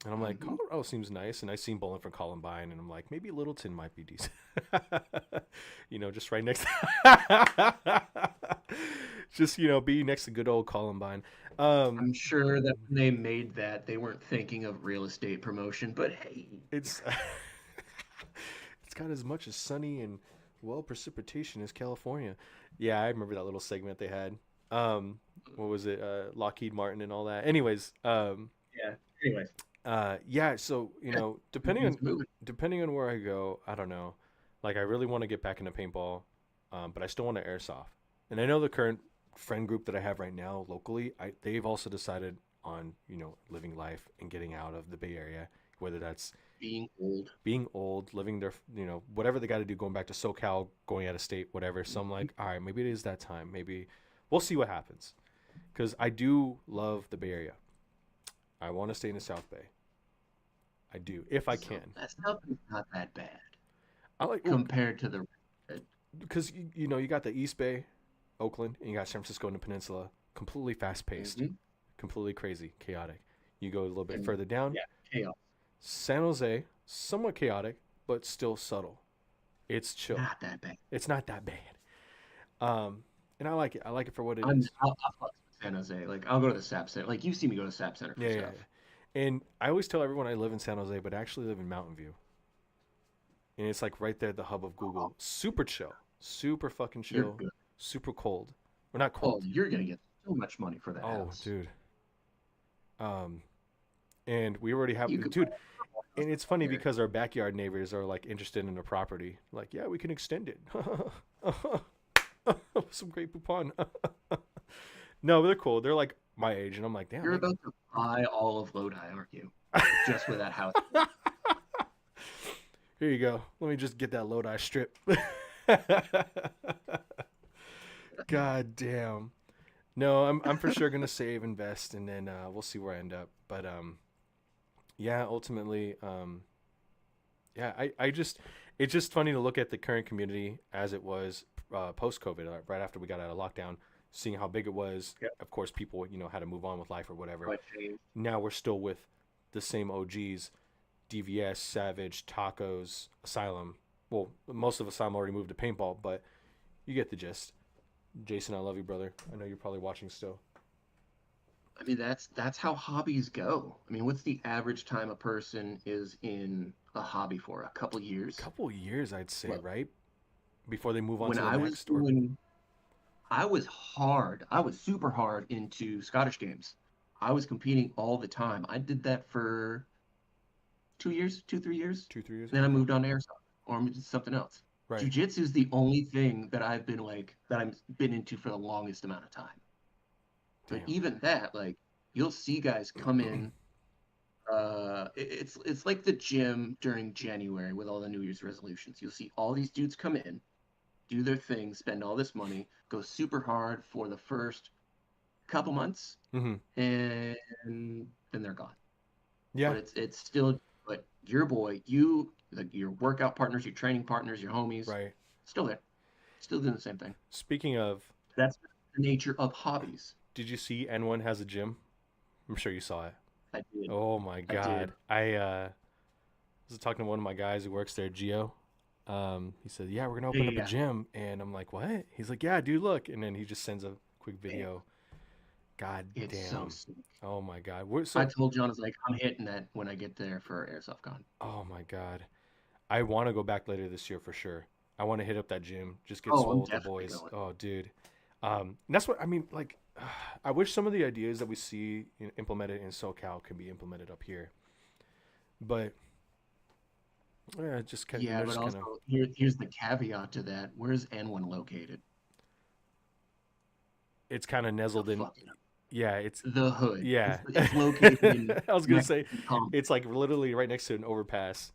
and I'm like, Mhm. Colorado seems nice, and I seen Bowling for Columbine, and I'm like, maybe Littleton might be decent, just right next, just be next to good old Columbine. Um, I'm sure that when they made that, they weren't thinking of real estate promotion, but hey, it's it's got as much as sunny and well precipitation as California. Yeah, I remember that little segment they had. What was it? Lockheed Martin and all that. Anyways, yeah. Anyways, yeah. So yeah, depending it's on moving. where I go, I don't know. Like I really want to get back into paintball, but I still want to airsoft. And I know the current friend group that I have right now locally, they've also decided on living life and getting out of the Bay Area, whether that's Being old. being old, living their, whatever they got to do, going back to SoCal, going out of state, whatever. So I'm like, all right, maybe it is that time. Maybe we'll see what happens. Because I do love the Bay Area. I want to stay in the South Bay. I do, if I So can. that stuff is not that bad I like, well, compared to the. because you got the East Bay, Oakland, and you got San Francisco and the Peninsula, completely fast paced, Mhm. completely crazy, chaotic. You go a little bit And further down, yeah, chaos. San Jose, somewhat chaotic, but still subtle. It's chill. Not that bad. It's not that bad. And I like it. I like it for what it I'm is. I'll flex with San Jose. Like I'll go to the SAP Center. Like you see me go to SAP Center for Yeah, yeah, stuff. yeah. And I always tell everyone I live in San Jose, but I actually live in Mountain View. And it's like right there at the hub of Google. Super chill. Super fucking You're chill. good. Super cold. Or not Oh, cold. you're gonna get so much money for that Oh, house. dude. Um, and we already have, You could buy dude. a house And it's out funny there. because our backyard neighbors are like interested in the property. Like, yeah, we can extend it. Some great poupon. No, they're cool. They're like my age, and I'm like, damn. You're about to buy all of Lodi, aren't you? Just with that house. Here you go. Let me just get that Lodi strip. God damn. No, I'm for sure gonna save, invest, and then we'll see where I end up. But yeah, ultimately, yeah, I just it's just funny to look at the current community as it was post COVID, right after we got out of lockdown, seeing how big it was. Yep. Of course, people had to move on with life or whatever. What changed? Now we're still with the same OGs, DVS, Savage, Tacos, Asylum. Well, most of Asylum already moved to paintball, but you get the gist. Jason, I love you, brother. I know you're probably watching still. I mean, that's how hobbies go. I mean, what's the average time a person is in a hobby for? A couple years? Couple years, I'd say, Well, right? Before they move on when to the I was next, or doing, I was hard. I was super hard into Scottish games. I was competing all the time. I did that for 2 years, 3 years. 2, 3 years. Then I Okay, moved on to airsoft or something else. right. Jiu-jitsu is the only thing that I've been like that I've been into for the longest amount of time. But Damn. even that, like, you'll see guys come in. It's like the gym during January with all the New Year's resolutions. You'll see all these dudes come in, do their thing, spend all this money, go super hard for the first couple months, Mm-hmm. and then they're gone. Yeah. But it's still, but your boy, like your workout partners, your training partners, your homies, Right. still there, still doing the same thing. Speaking of, That's the nature of hobbies. did you see N1 has a gym? I'm sure you saw it. I did. Oh my I did. God. I was talking to one of my guys who works there, Gio. He said, "Yeah, we're gonna Yeah, open yeah, up a yeah. gym," and I'm like, "What?" He's like, "Yeah, dude, look," and then he just sends a quick Man, video. God It's so damn. sick. Oh my God. We're I so. told John, I was like, I'm hitting that when I get there for Airsoft Con. Oh my God. I want to go back later this year for sure. I want to hit up that gym, just get Oh, I'm swole with the definitely boys. going. Oh, dude. And that's what I mean. Like, I wish some of the ideas that we see implemented in SoCal can be implemented up here. But yeah, just kind. Yeah, They're but just also kind of. here's the caveat to that. Where's N1 located? It's kind of The nestled in. fucking Yeah, it's the hood. yeah. It's located in I was gonna say, Mexican Complex. it's like literally right next to an overpass.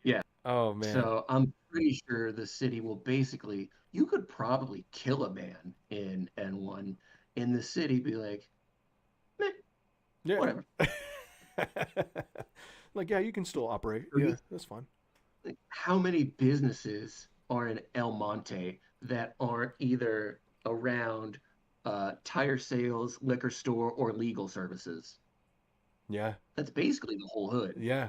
Yeah. Oh man. So I'm pretty sure the city will basically, you could probably kill a man in N1 in the city, be like, meh, Yeah. whatever. Like, yeah, you can still operate. So Yeah, these, that's fine. like, how many businesses are in El Monte that aren't either around tire sales, liquor store, or legal services? Yeah. That's basically the whole hood. Yeah.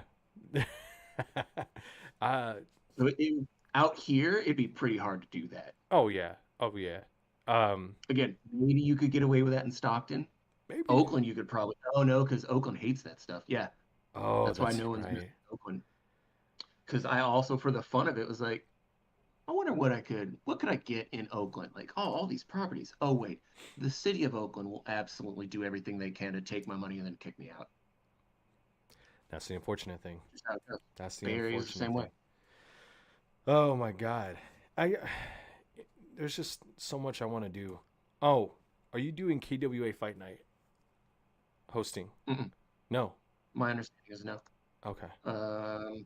uh So out here, it'd be pretty hard to do that. oh yeah. Oh yeah. Um Again, maybe you could get away with that in Stockton. maybe. Oakland, you could probably. Oh no, because Oakland hates that stuff. Yeah, Oh, that's why that's no one's visiting right. Oakland. Because I also, for the fun of it, was like, I wonder what could I get in Oakland? Like, oh, all these properties. Oh wait, the city of Oakland will absolutely do everything they can to take my money and then kick me out. That's the unfortunate thing. Just how it goes. That's the Bay Area is the unfortunate same way. thing. Oh my god. I there's just so much I want to do. Oh, are you doing KWA Fight Night hosting? Mm-mm. No. My understanding is no. Okay. Um,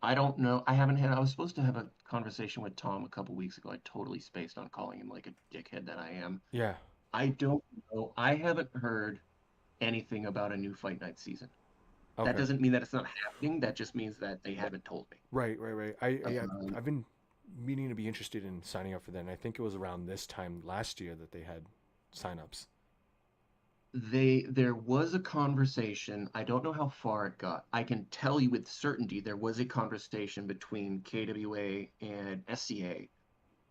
I don't know. I haven't had. I was supposed to have a conversation with Tom a couple weeks ago. I totally spaced on calling him like a dickhead that I am. Yeah. I don't know. I haven't heard anything about a new Fight Night season. That Okay. doesn't mean that it's not happening. That just means that they haven't told me. Right, right, right. Um, I've been meaning to be interested in signing up for that. And I think it was around this time last year that they had signups. there was a conversation. I don't know how far it got. I can tell you with certainty there was a conversation between KWA and SCA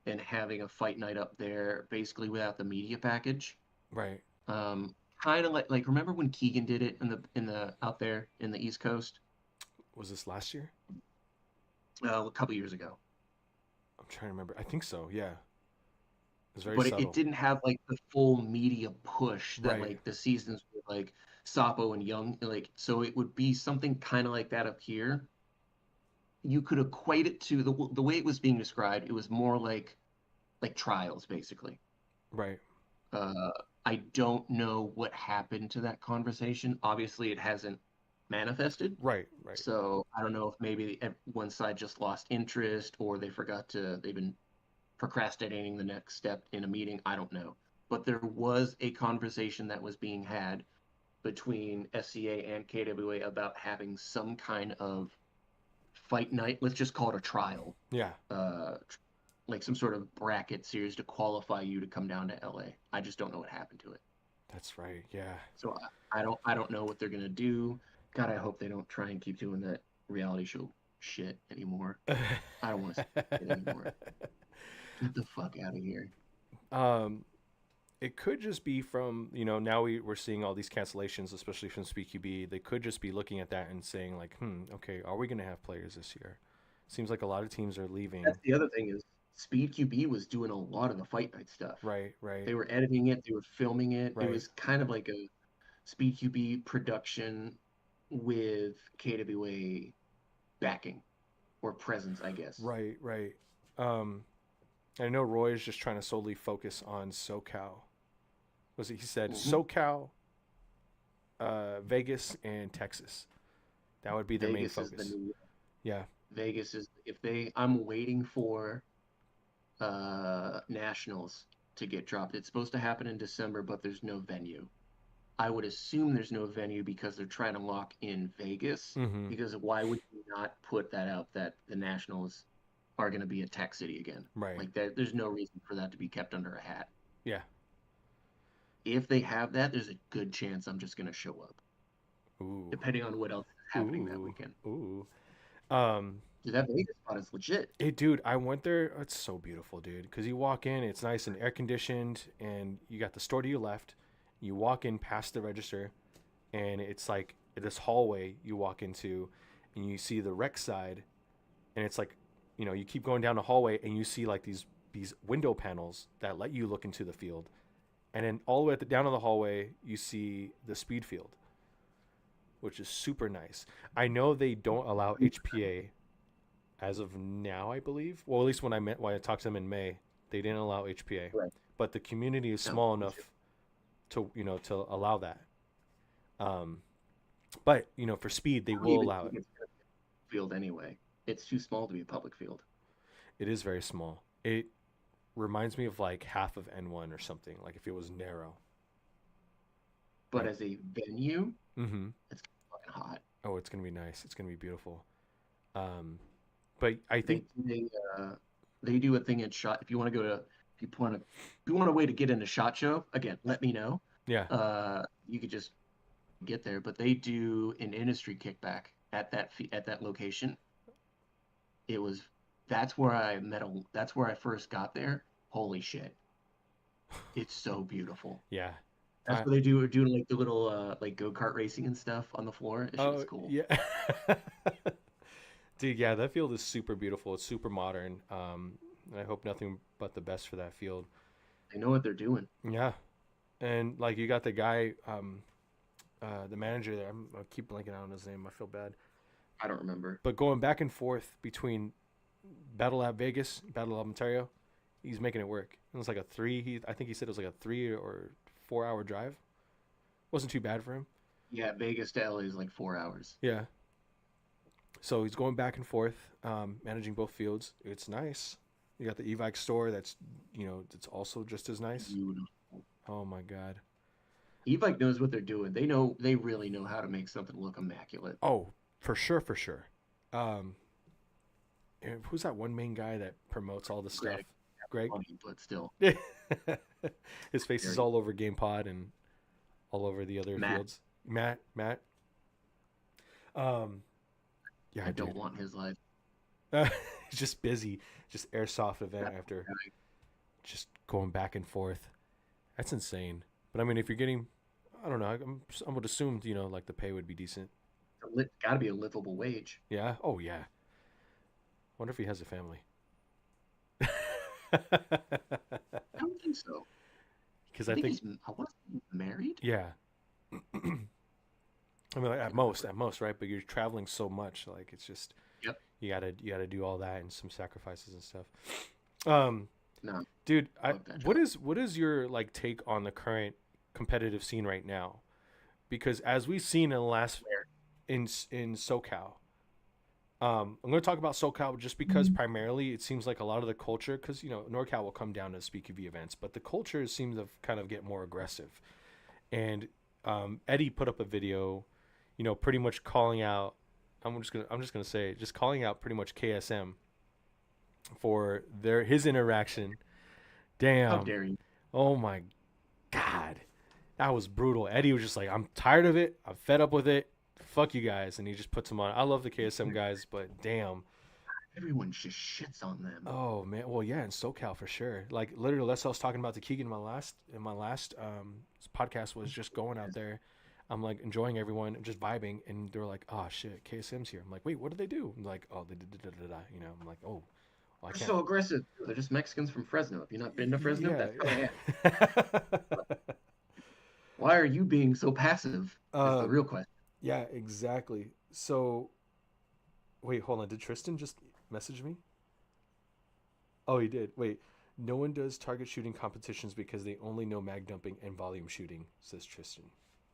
and having a fight night up there, basically without the media package. Right. Kind of like remember when Keegan did it in the out there in the East Coast Was this last year? a couple years ago. I'm trying to remember. I think so. Yeah. It was very But it subtle. didn't have like the full media push that Right. like the seasons with like Sapo and Young, like so it would be something kind of like that up here. You could equate it to the way it was being described. It was more like trials basically. Right. Uh, I don't know what happened to that conversation. Obviously, it hasn't manifested. Right. Right. So I don't know if maybe one side just lost interest or they've been procrastinating the next step in a meeting. I don't know. But there was a conversation that was being had between SCA and KWA about having some kind of fight night. Let's just call it a trial, Yeah. uh, like some sort of bracket series to qualify you to come down to LA. I just don't know what happened to it. That's right. Yeah. So I don't know what they're gonna do. God, I hope they don't try and keep doing that reality show shit anymore. I don't want to see it anymore. Get the fuck out of here. um, it could just be from now we're seeing all these cancellations, especially from SpeedQB. They could just be looking at that and saying like, okay, are we going to have players this year? Seems like a lot of teams are leaving. That's the other thing is Speed QB was doing a lot of the fight night stuff. Right. Right. They were editing it, they were filming it. It Right. was kind of like a Speed QB production with KWA backing or presence, I guess. Right. Right. Um, I know Roy is just trying to solely focus on SoCal. Was it? He said Hmm. SoCal, Vegas, and Texas. That would be their main Vegas is the focus. new Yeah. Vegas is if they I'm waiting for nationals to get dropped. It's supposed to happen in December, but there's no venue. I would assume there's no venue because they're trying to lock in Vegas. Mm-hmm. Because why would you not put that out that the Nationals are going to be at Tech City again? Right. Like there's no reason for that to be kept under a hat. Yeah. If they have that, there's a good chance I'm just going to show up, Ooh. depending on what else is happening that Ooh. weekend. Ooh. Um. Dude, that Vegas spot is legit. Hey, dude, I went there. It's so beautiful, dude. Because you walk in, it's nice and air conditioned, and you got the store to your left. You walk in past the register, and it's like this hallway you walk into, and you see the rec side, and it's like, you keep going down the hallway, and you see like these window panels that let you look into the field, and then all the way at the down of the hallway, you see the speed field, which is super nice. I know they don't allow HPA as of now, I believe. Well, at least when I talked to them in May, they didn't allow HPA, Right. but the community is No, small me too. enough to allow that. Um, but for speed, they I don't will even allow think it. it's a field anyway. It's too small to be a public field. It is very small. It reminds me of like half of N1 or something, like if it was narrow. But Right. as a venue, Mm-hmm. it's fucking hot. Oh, it's gonna be nice. It's gonna be beautiful. Um, but I They think, they uh they do a thing at shot. If you want to go to, if you want a way to get into Shot Show again, let me know. yeah. You could just get there, but they do an industry kickback at at that location. It was that's where that's where I first got there. Holy shit, it's so beautiful. Yeah. That's I, what they do. Doing like the little like go-kart racing and stuff on the floor. This shit is oh cool. yeah. Dude, yeah, that field is super beautiful. It's super modern. And I hope nothing but the best for that field. They know what they're doing. Yeah, and like you got the guy, the manager there. I keep blanking out on his name. I feel bad. I don't remember. But going back and forth between Battle Lab Vegas, Battle Lab Ontario, he's making it work. It was like a three. I think he said it was like a 3 or 4 hour drive. Wasn't too bad for him. Yeah, Vegas to LA is like 4 hours. Yeah. So he's going back and forth, managing both fields. It's nice. You got the e-bike store it's also just as nice. Beautiful. Oh my god. E-bike knows what they're doing. They really know how to make something look immaculate. Oh, for sure, for sure. Um, and who's that one main guy that promotes all the stuff? Greg, Greg. funny, but still, His face is very all over GamePod and all over the other Matt. fields. Matt. Um, yeah, I dude. don't want his life. He's just busy, just airsoft event after just going back and forth. That's insane. But I mean, if you're getting, I don't know, I would assume like the pay would be decent. Got to be a livable wage. Yeah. Oh yeah. Wonder if he has a family. I don't think so. Because I I think think, I want to say he's married. yeah. I mean, like, at most, right? But you're traveling so much, like it's just Yep. you gotta do all that and some sacrifices and stuff. Um, No, dude, fuck that what job. is your like take on the current competitive scene right now? Because as we've seen in the last Where? in SoCal, I'm going to talk about SoCal just because primarily it seems like a lot of the culture, because NorCal will come down to speakeasy events, but the culture seems to kind of get more aggressive. And Eddie put up a video, pretty much calling out. I'm just gonna say just calling out pretty much KSM for his interaction. How Damn. dare you? Oh my god. That was brutal. Eddie was just like, I'm tired of it. I'm fed up with it. Fuck you guys. And he just puts them on. I love the KSM guys, but damn. Everyone just shits on them. Oh man. Well, yeah, in SoCal for sure. Like literally, that's what I was talking about to Keegan in my last podcast was just going out there. I'm like enjoying everyone and just vibing, and they're like, "Oh shit, KSM's here." I'm like, "Wait, what did they do?" I'm like, "Oh, they did da, da, da, da." I'm like, "Oh, well, I They're can't." so aggressive. They're just Mexicans from Fresno. Have you not been to Fresno? That's how I am. Yeah. Why are you being so passive? Is the um, real question. yeah, exactly. So, wait, hold on. Did Tristan just message me? Oh, he did. Wait, no one does target shooting competitions because they only know mag dumping and volume shooting, says Tristan.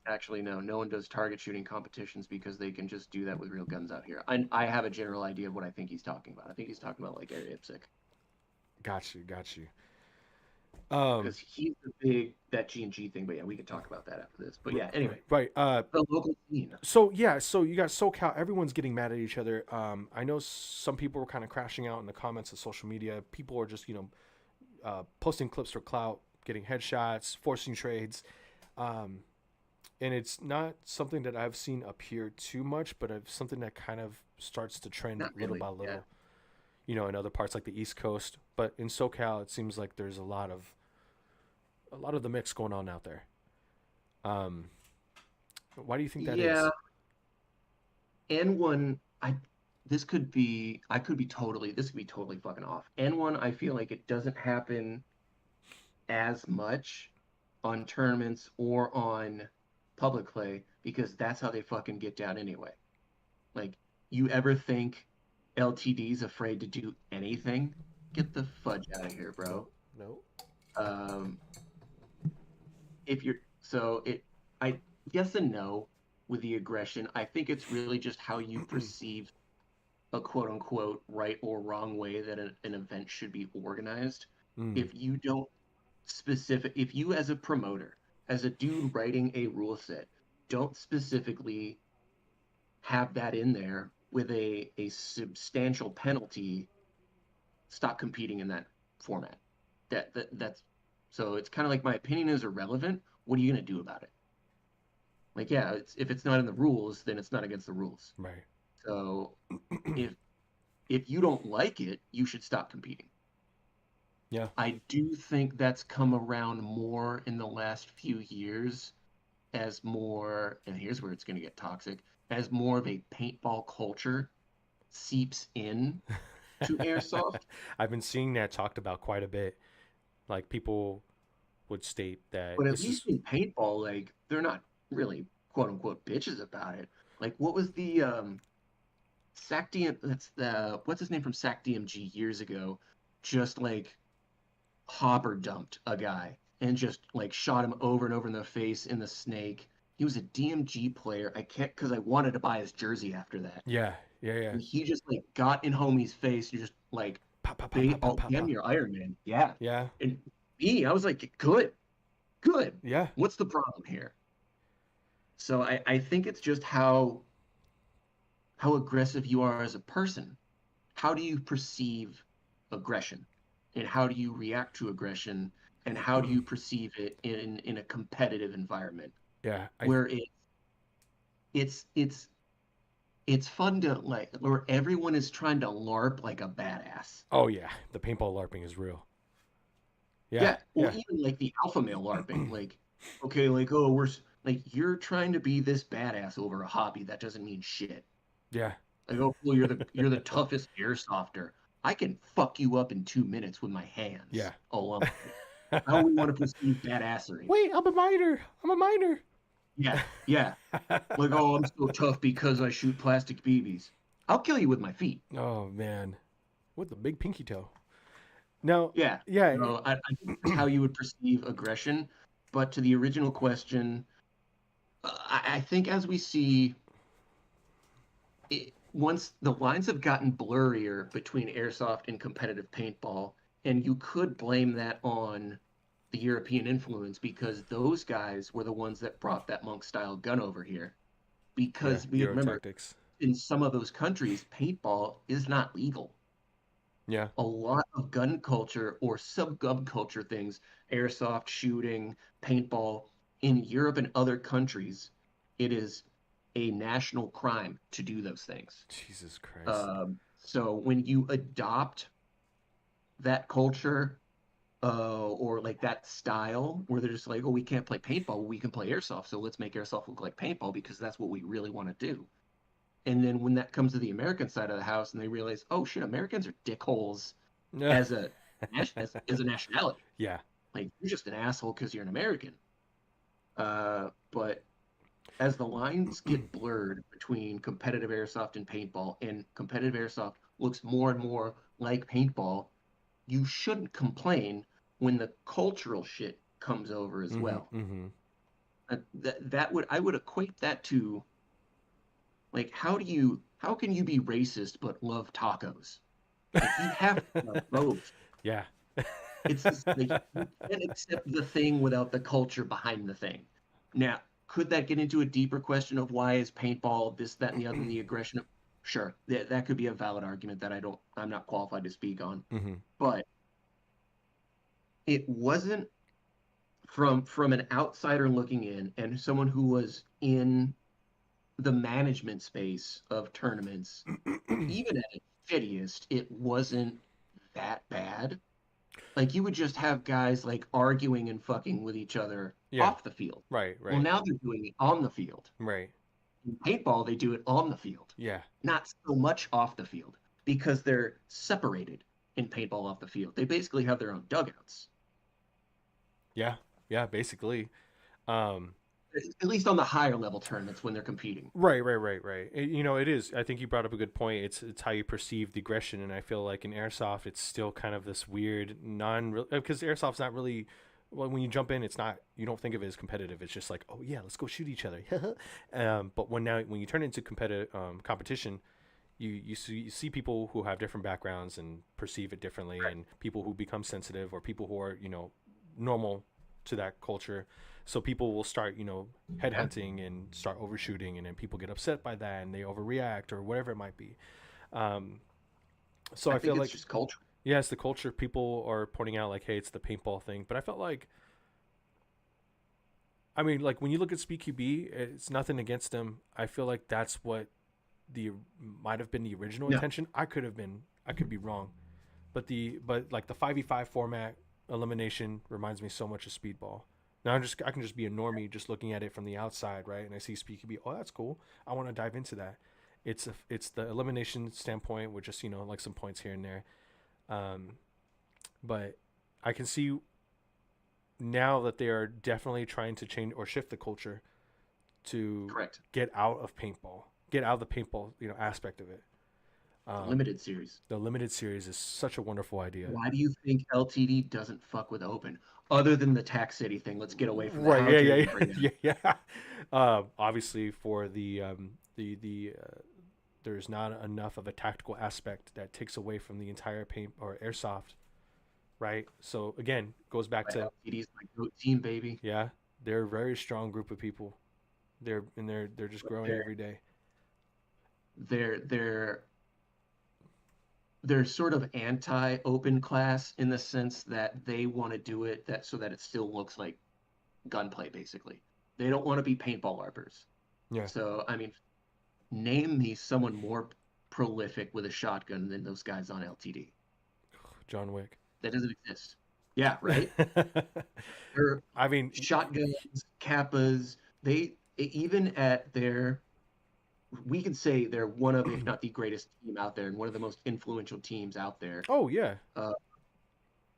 Actually, no. No one does target shooting competitions because they can just do that with real guns out here. I have a general idea of what I think he's talking about. I think he's talking about like area IPSC Got you, got you. because he's the big that G&G thing. But yeah, we can talk about that after this. But yeah, anyway, right. the local scene. So yeah, so you got SoCal. Everyone's getting mad at each other. I know some people were kind of crashing out in the comments of social media. People are just posting clips for clout, getting headshots, forcing trades. and it's not something that I've seen appear too much, but it's something that kind of starts to trend Not little really. by Yeah. little. In other parts like the East Coast, but in SoCal, it seems like there's a lot of the mix going on out there. Um, why do you think that Yeah. is? N1, this could be totally fucking off. N1, I feel like it doesn't happen as much on tournaments or on public play because that's how they fucking get down anyway. Like, you ever think LTD's afraid to do anything? Get the fudge out of here, No, bro. no. Um, if you're so it, I yes and no with the aggression. I think it's really just how you perceive a quote unquote right or wrong way that an event should be organized. Mm. If you don't if you as a promoter, as a dude writing a rule set, don't specifically have that in there with a substantial penalty, stop competing in that format. That's so it's kind of like my opinion is irrelevant. What are you gonna do about it? Like, yeah, if it's not in the rules, then it's not against the rules. Right. So if if you don't like it, you should stop competing. Yeah. I do think that's come around more in the last few years as more, and here's where it's going to get toxic, as more of a paintball culture seeps in to airsoft. I've been seeing that talked about quite a bit. Like people would state that But at this least is in paintball, like they're not really quote unquote bitches about it. Like what was the SAC DM, that's the what's his name from SAC DMG years ago, just like hopper dumped a guy and just like shot him over and over in the face in the snake. He was a DMG player. I can't because I wanted to buy his jersey after that. yeah, yeah, yeah. And he just like got in homie's face and just like Pop, pop, pop, they pop, pop, all pop, damn pop. near Iron Man. Yeah. Yeah, And me, I was like, good, good. yeah. What's the problem here? So I think it's just how aggressive you are as a person. How do you perceive aggression? And how do you react to aggression? And how do you perceive it in a competitive environment Yeah, where it's it's fun to like where everyone is trying to LARP like a badass. oh yeah, the paintball LARPing is real. Yeah, Yeah, well, yeah, even like the alpha male LARPing, like, okay, like, oh, like, you're trying to be this badass over a hobby that doesn't mean shit. yeah, Like, oh, well, you're the toughest airsofter. I can fuck you up in 2 minutes with my hands yeah. alone. How we want to perceive badassery? Wait, I'm a miner. I'm a miner. Yeah, yeah. Like, oh, I'm so tough because I shoot plastic BBs. I'll kill you with my feet. Oh man, with the big pinky toe. Now, Yeah. yeah, So I think that's how you would perceive aggression. But to the original question, I think as we see once the lines have gotten blurrier between airsoft and competitive paintball, and you could blame that on the European influence because those guys were the ones that brought that monk style gun over here. yeah, Because we Euro remember tactics. in some of those countries, paintball is not legal. Yeah, A lot of gun culture or sub gun culture things, airsoft shooting, paintball, in Europe and other countries, it is a national crime to do those things. Jesus Christ. So when you adopt that culture or like that style where they're just like, oh, we can't play paintball, well, we can play airsoft, so let's make airsoft look like paintball because that's what we really want to do. And then when that comes to the American side of the house and they realize, oh shit, Americans are dickholes Yeah, as as a nationality. yeah, Like you're just an asshole because you're an American. But as the lines get blurred between competitive airsoft and paintball, and competitive airsoft looks more and more like paintball, you shouldn't complain when the cultural shit comes over as mm-hmm, well. mm-hmm. That would I would equate that to like how can you be racist but love tacos? Like you have to love both. Yeah, It's just like you can't accept the thing without the culture behind the thing. Now, could that get into a deeper question of why is paintball this, that, and the other, and the aggression? Sure, that could be a valid argument that I'm not qualified to speak on. mm-hmm. But it wasn't from an outsider looking in and someone who was in the management space of tournaments, even at its shittiest, it wasn't that bad. Like you would just have guys like arguing and fucking with each other Yeah. off the field. Right. Well, Right. now they're doing it on the field. Right. In paintball, they do it on the field, Yeah. not so much off the field because they're separated in paintball off the field. They basically have their own dugouts, Yeah. Yeah. Basically. Um, at least on the higher level tournaments when they're competing. right. Right. Right. Right. You know, it is. I think you brought up a good point. It's how you perceive the aggression, and I feel like in airsoft, it's still kind of this weird non because airsoft's not really. Well, when you jump in, it's not. You don't think of it as competitive. It's just like, oh yeah, let's go shoot each other. But when you turn into competitive competition, you see people who have different backgrounds and perceive it differently, Right. and people who become sensitive or people who are normal to that culture. So people will start Yeah. headhunting and start overshooting, and then people get upset by that and they overreact or whatever it might be. Um, so I I think feel it's like just culture. yeah, it's the culture. People are pointing out like, hey, it's the paintball thing, but I felt like I mean, like when you look at SpeedQB, it's nothing against them. I feel like that's what the might have been the original No, intention. I could be wrong, but like the 5v5 format elimination reminds me so much of Speedball. Now I can just be a normie just looking at it from the outside, right? And I see SpeedQB, oh that's cool. I want to dive into that. It's the elimination standpoint with just like some points here and there. Um, but I can see now that they are definitely trying to change or shift the culture to correct. get out of paintball, get out of the paintball, aspect of it. The Um, limited series. the limited series is such a wonderful idea. Why do you think LTD doesn't fuck with open? Other than the tax city thing, let's get away from that. Right? How Yeah, dare yeah, you bring that yeah, up? yeah, yeah. Obviously, for the there's not enough of a tactical aspect that takes away from the entire paint or airsoft, right? So again, goes back But to LTD's my goat team, baby. yeah, they're a very strong group of people. They're just But growing every day. they're they're they're sort of anti-open class in the sense that they want to do it that so that it still looks like gunplay, basically. They don't want to be paintball arpers. Yeah, So, I mean, name me someone more prolific with a shotgun than those guys on LTD. John Wick. That doesn't exist. Yeah, right? They're I mean, shotguns, kappas. Even at their, we can say they're one of, if not the greatest team out there and one of the most influential teams out there. oh yeah, Uh,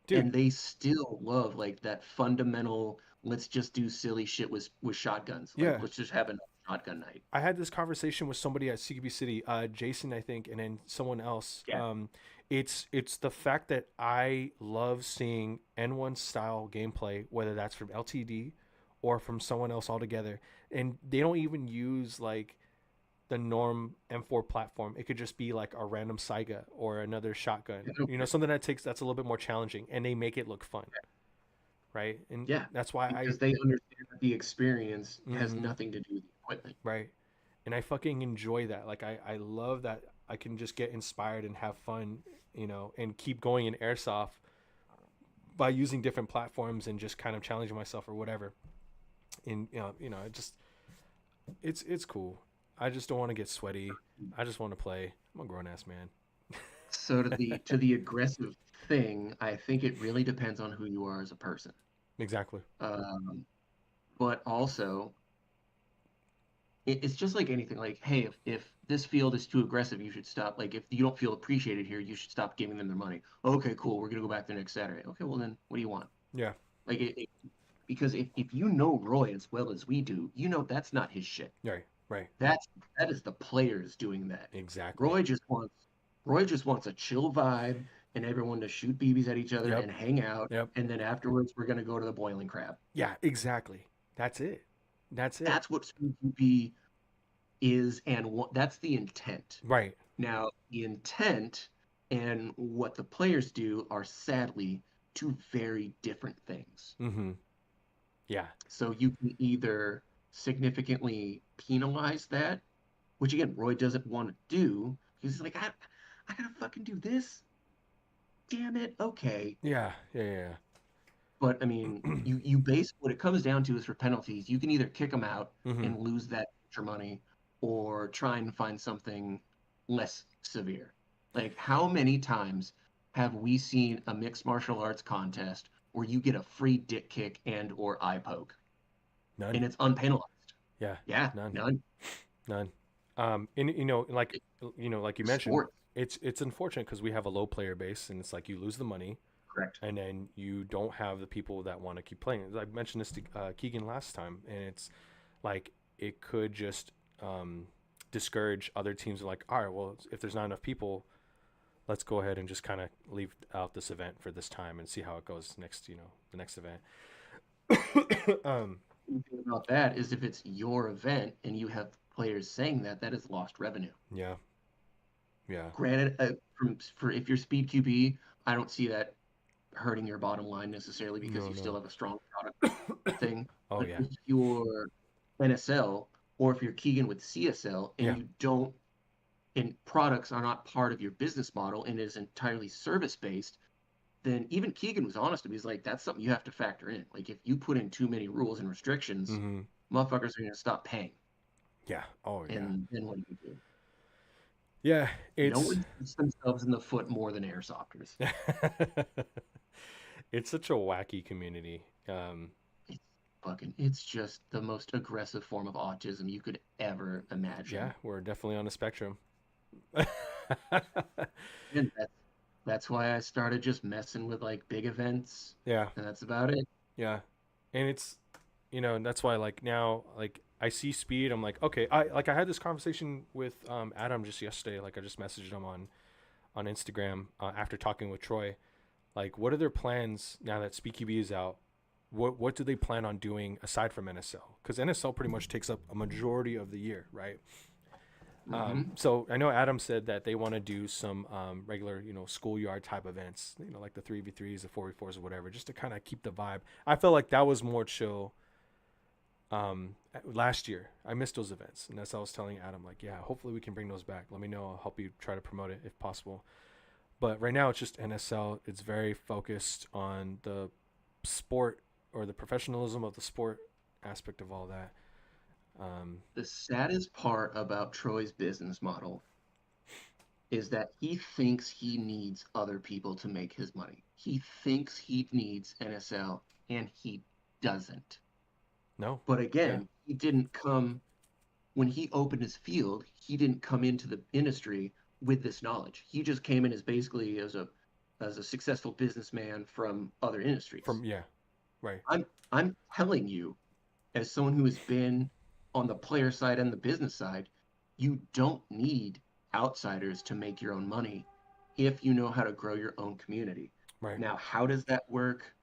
dude. and they still love like that fundamental, let's just do silly shit with shotguns. Like, Yeah, let's just have a shotgun night. I had this conversation with somebody at CQB City, Jason, I think, and then someone else. Yeah. It's the fact that I love seeing N1 style gameplay, whether that's from LTD or from someone else altogether, and they don't even use like the norm M4 platform. It could just be like a random Saiga or another shotgun, something that's a little bit more challenging, and they make it look fun, right? And Yeah, that's why I because they understand that the experience has mhm, nothing to do with the equipment. right. And I fucking enjoy that. Like I love that I can just get inspired and have fun, and keep going in airsoft by using different platforms and just kind of challenging myself or whatever. And it just it's cool. I just don't want to get sweaty. I just want to play. I'm a grown ass man. So to the aggressive thing, I think it really depends on who you are as a person. Exactly. Um, but also, it's just like anything. Like, hey, if this field is too aggressive, you should stop. Like, if you don't feel appreciated here, you should stop giving them their money. Okay, cool. We're gonna go back there next Saturday. Okay, well then, what do you want? Yeah. Like, because if you know Roy as well as we do, you know that's not his shit. Right. Right. That is the players doing that. Exactly. Roy just wants Roy just wants a chill vibe and everyone to shoot BBs at each other Yep. and hang out. Yep. And then afterwards, we're gonna go to the Boiling Crab. Yeah. Exactly. That's it. That's it. That's what SpookyB is, and that's the intent. Right. Now, the intent and what the players do are sadly two very different things. Mm-hmm. Yeah. So you can either significantly penalize that, which again Roy doesn't want to do. He's like, I gotta fucking do this. Damn it. Okay. Yeah. Yeah. Yeah. But I mean, you base what it comes down to is for penalties. You can either kick them out Mm-hmm. and lose that extra money, or try and find something less severe. Like, how many times have we seen a mixed martial arts contest where you get a free dick kick and or eye poke, None. and it's unpenalized? Yeah. Yeah, None. none. None. And like you mentioned, Sport, it's unfortunate because we have a low player base, and it's like you lose the money, correct. and then you don't have the people that want to keep playing. I mentioned this to Keegan last time, and it's like it could just discourage other teams. Like, all right, well, if there's not enough people, let's go ahead and just kind of leave out this event for this time and see how it goes next. The next event. The thing about that is if it's your event and you have players saying that, that is lost revenue. Yeah, yeah. Granted, for if you're speed QB, I don't see that hurting your bottom line necessarily because No, you still no. have a strong product thing. Oh But yeah, if you're NSL or if you're Keegan with CSL and yeah. you don't, and products are not part of your business model and is entirely service based, then even Keegan was honest with me. He's like, that's something you have to factor in. Like, if you put in too many rules and restrictions, Mm-hmm. motherfuckers are going to stop paying. Yeah. Oh yeah. And then what do you do? Yeah. No It's one shoots themselves in the foot more than airsofters. it's such a wacky community. It's it's just the most aggressive form of autism you could ever Yeah, imagine. we're definitely on the spectrum. And that's why I started just messing with like big events, Yeah, and that's about it. yeah, and it's and that's why like now like I see speed. I'm like, okay, I had this conversation with Adam just yesterday. Like I just messaged him on Instagram after talking with Troy. Like, what are their plans now that SpeakyB is out? What do they plan on doing aside from NSL? Because NSL pretty much takes up a majority of the year, right? Hmm. So I know Adam said that they want to do some regular, schoolyard type events, like the 3v3s, the 4v4s, or whatever, just to kind of keep the vibe. I felt like that was more chill last year. I missed those events, and that's what I was telling Adam, like, yeah, hopefully we can bring those back. Let me know. I'll help you try to promote it if possible. But right now it's just NSL. It's very focused on the sport or the professionalism of the sport aspect of all that. The saddest part about Troy's business model is that he thinks he needs other people to make his money. He thinks he needs NSL, and he doesn't. No, But yeah, again, he didn't come when he opened his field, he didn't come into the industry with this knowledge. He just came in as basically as a successful businessman from other industries. from yeah, right, I'm telling you, as someone who has been on the player side and the business side, you don't need outsiders to make your own money if you know how to grow your own community. right. Now, how does that work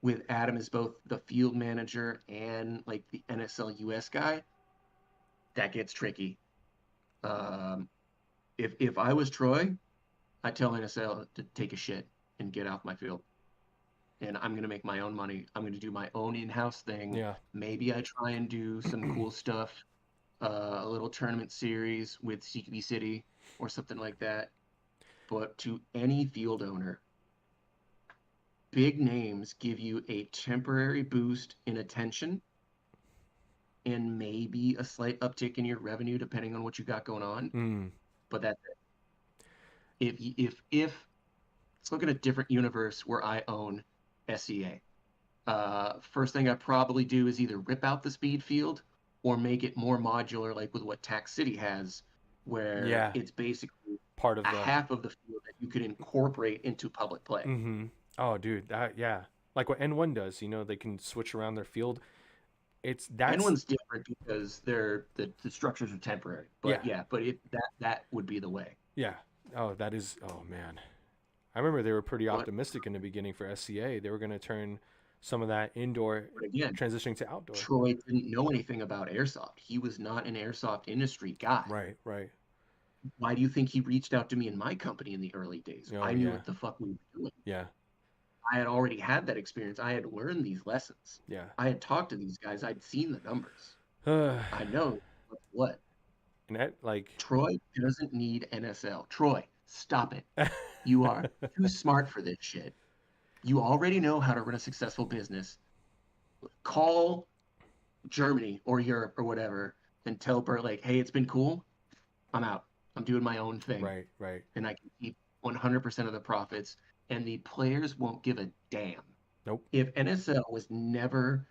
with Adam as both the field manager and like the NSL US guy? That gets tricky. Um, if I was Troy, I'd tell NSL to take a shit and get off my field. And I'm gonna make my own money. I'm gonna do my own in-house thing. Yeah. Maybe I try and do some cool stuff, a little tournament series with CQB City or something like that. But to any field owner, big names give you a temporary boost in attention and maybe a slight uptick in your revenue depending on what you got going on. Mm. But that's it. If let's look at a different universe where I own SEA. First thing I probably do is either rip out the speed field or make it more modular, like with what Tax City has, where Yeah. it's basically Part a of the. half of the field that you could incorporate into public play. Mm-hmm. Oh, dude, that yeah, like what N1 does. They can switch around their field. It's And that's one's different because the structures are temporary. yeah, But yeah, but that would be the way. yeah. Oh, that is. Oh man, I remember they were pretty But optimistic in the beginning for SCA. They were going to turn some of that indoor but again, transitioning to outdoor. Troy didn't know anything about airsoft. He was not an airsoft industry guy. Right, right. Why do you think he reached out to me in my company in the early days? Oh I knew yeah, what the fuck we were doing. yeah, I had already had that experience. I had learned these lessons. yeah. I had talked to these guys. I'd seen the numbers. and I know what. that like Troy doesn't need NSL. Troy, stop it. You are too smart for this shit. You already know how to run a successful business. Call Germany or Europe or whatever and tell Bert, like, hey, it's been cool. I'm out. I'm doing my own thing. Right, right. And I can keep 100% of the profits. And the players won't give a damn. Nope. If NSL was never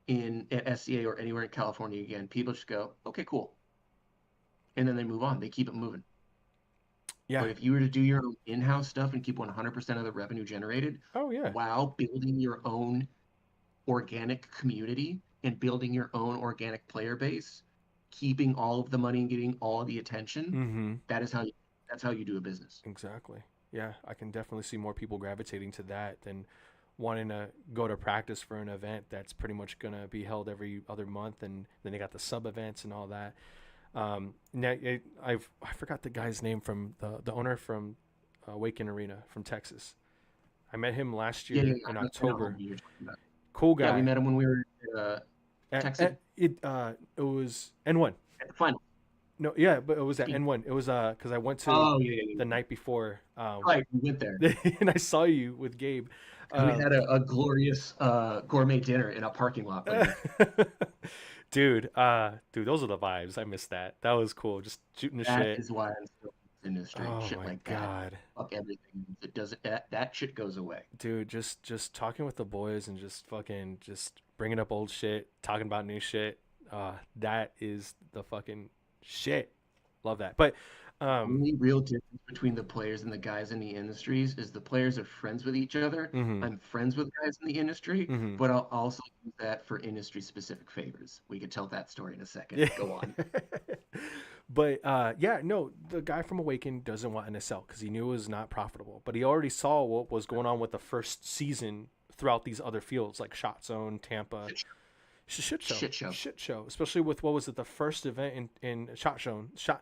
in at SCA or anywhere in California again, people just go, okay, cool. And then they move on. They keep it moving. Yeah. But if you were to do your own in-house stuff and keep 100% of the revenue generated Oh yeah. while building your own organic community and building your own organic player base, keeping all of the money and getting all of the attention, Mm-hmm. that's how you do a business. Exactly. Yeah, I can definitely see more people gravitating to that than wanting to go to practice for an event that's pretty much gonna be held every other month, and then they got the sub events and all that. Now I forgot the guy's name from the owner from Waken Arena from Texas. I met him last Yeah, year yeah, in I know October. who you're talking about. Cool Yeah, we guy. met him when we were texting It was N1. at the final. No, yeah, but it was at N1. It was because I went to Oh, yeah, yeah, the yeah. night before, Right, we went there. and I saw you with Gabe. And we Um, had a glorious gourmet dinner in a parking lot later. dude, those are the vibes. I missed that. That was cool. Just shooting the That shit. is why I'm still in this industry. Oh Shit my like that. god, Fuck everything. It doesn't that shit goes away. dude, just talking with the boys and just fucking just bringing up old shit, talking about new shit. That is the fucking shit. Love that. But Only real difference between the players and the guys in the industries is the players are friends with each other. mhm, I'm friends with guys in the industry, mhm. but I'll also use that for industry specific favors. We could tell that story in a second. Yeah. Go on. But yeah, no, the guy from Awaken doesn't want NSL because he knew it was not profitable. But he already saw what was going on with the first season throughout these other fields like Shot Zone, Tampa. Shit show. Shit show. Shit show. Especially with what was it, the first event in Shot Zone. Shot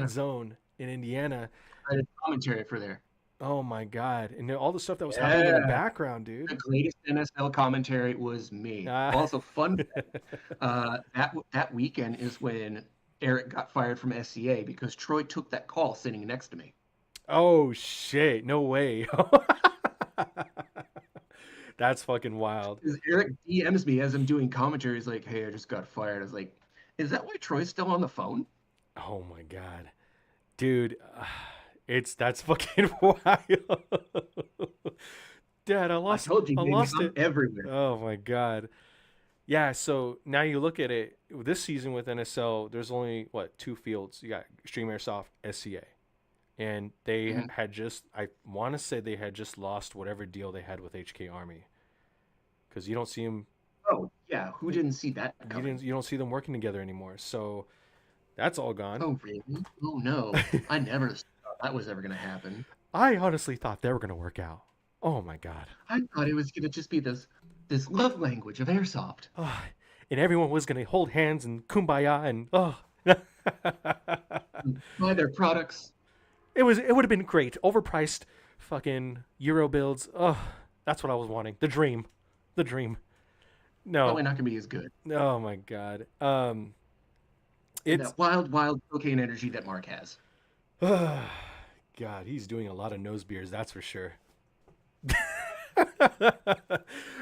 Zone in Indiana. I did commentary for there. Oh my god. And all the stuff that was happening in the background, dude. The greatest NSL commentary was me. Also, fun fact, that weekend is when Eric got fired from SCA because Troy took that call sitting next to me. Oh shit. No way. That's fucking wild. Eric DMs me as I'm doing commentary. He's like, hey, I just got fired. I was like, is that why Troy's still on the phone? Oh my god. Dude, that's fucking wild. Dad, I told you, baby, lost I'm it everywhere. Oh my god. Yeah, so now you look at it this season with NSL, there's only what, two fields. You got Extreme Airsoft, SCA. And they had just, I want to say they had just lost whatever deal they had with HK Army. Cuz you don't see them. Oh, yeah, who didn't see that coming? You don't see them working together anymore. So that's all gone. Oh, really? Oh, no. I never thought that was ever going to happen. I honestly thought they were going to work out. Oh my god. I thought it was going to just be this love language of airsoft. Oh, and everyone was going to hold hands and kumbaya and buy their products. It would have been great. Overpriced fucking Euro builds. Oh, that's what I was wanting. The dream. No. Probably not going to be as good. Oh my god. It's that wild cocaine energy that Mark has. God, he's doing a lot of nose beers, that's for sure.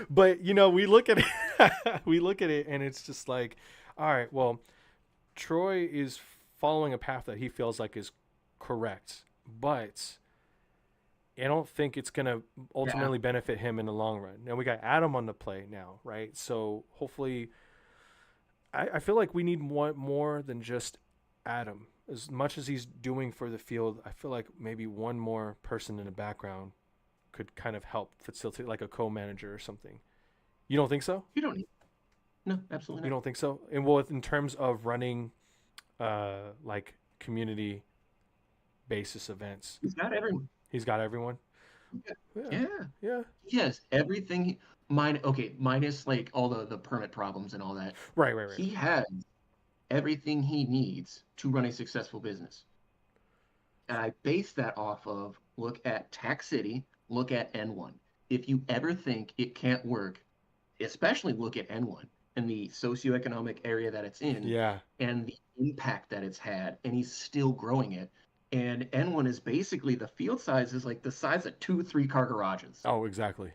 But we look at it and it's just like, all right, well, Troy is following a path that he feels like is correct, but I don't think it's gonna ultimately benefit him in the long run. Now we got Adam on the play now, right? So hopefully, I feel like we need more than just Adam. As much as he's doing for the field, I feel like maybe one more person in the background could kind of help facilitate, like a co-manager or something. You don't think so? You don't need. No, absolutely not. You don't think so? And well, in terms of running, like community basis events, He's got everyone. he's got everyone. Yeah. He has everything. Minus like all the permit problems and all that. Right. He has everything he needs to run a successful business. And I base that off of look at Tax City, look at N1. If you ever think it can't work, especially look at N1 and the socioeconomic area that it's in, and the impact that it's had, and he's still growing it. And N1 is basically the field size is like the size of 2-3 car garages. Oh, exactly.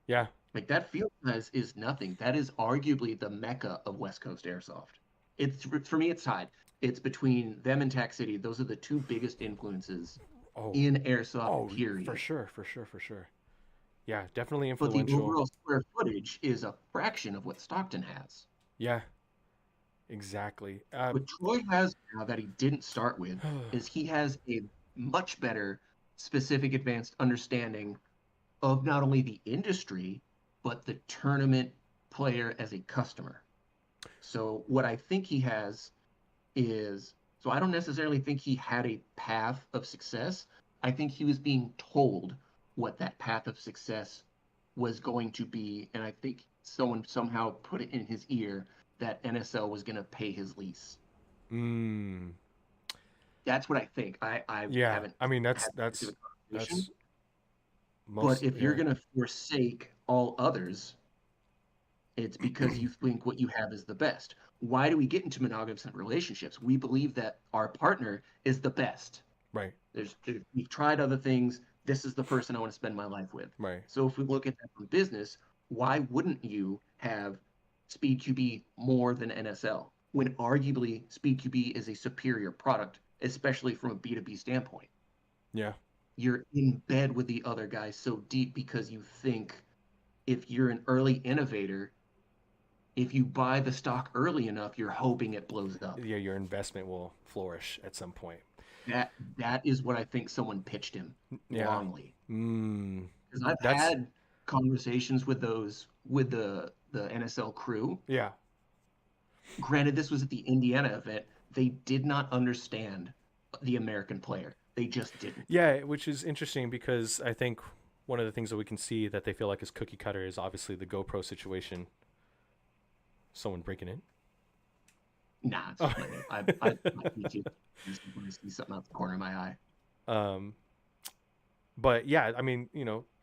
Yeah. Like that field size is nothing. That is arguably the mecca of West Coast airsoft. It's for me, it's tied. It's between them and Tac City. Those are the two biggest influences Oh. in airsoft, Oh, for period. sure, for sure, for sure. Yeah, definitely But the influential. overall square footage is a fraction of what Stockton has. Yeah, exactly. What Troy has now that he didn't start with is he has a much better specific advanced understanding of not only the industry, but the tournament player as a customer. So what I think he has is, so I don't necessarily think he had a path of success. I think he was being told what that path of success was going to be, and I think someone somehow put it in his ear that NSL was going to pay his lease. mm, That's what I think. I yeah, haven't I mean had a specific conversation, that's but most, if you're yeah. going to forsake all others, it's because you think what you have is the best. Why do we get into monogamous relationships? We believe that our partner is the best. Right, We've tried other things. This is the person I want to spend my life with. right. So if we look at that from business, why wouldn't you have Speed QB more than NSL when arguably Speed QB is a superior product, especially from a B2B standpoint? Yeah. You're in bed with the other guy so deep because you think if you're an early innovator, if you buy the stock early enough, you're hoping it blows up. Yeah, your investment will flourish at some point. That is what I think someone pitched him Yeah. wrongly. Mm, Because I've that's, had conversations with the NSL crew. yeah. Granted, this was at the Indiana event. They did not understand the American player. They just didn't. Yeah, which is interesting because I think one of the things that we can see that they feel like is cookie cutter is obviously the GoPro situation. Someone breaking in. Nah, it's Oh. just my PTSD when I see something out the corner of my eye. um, but yeah, I mean,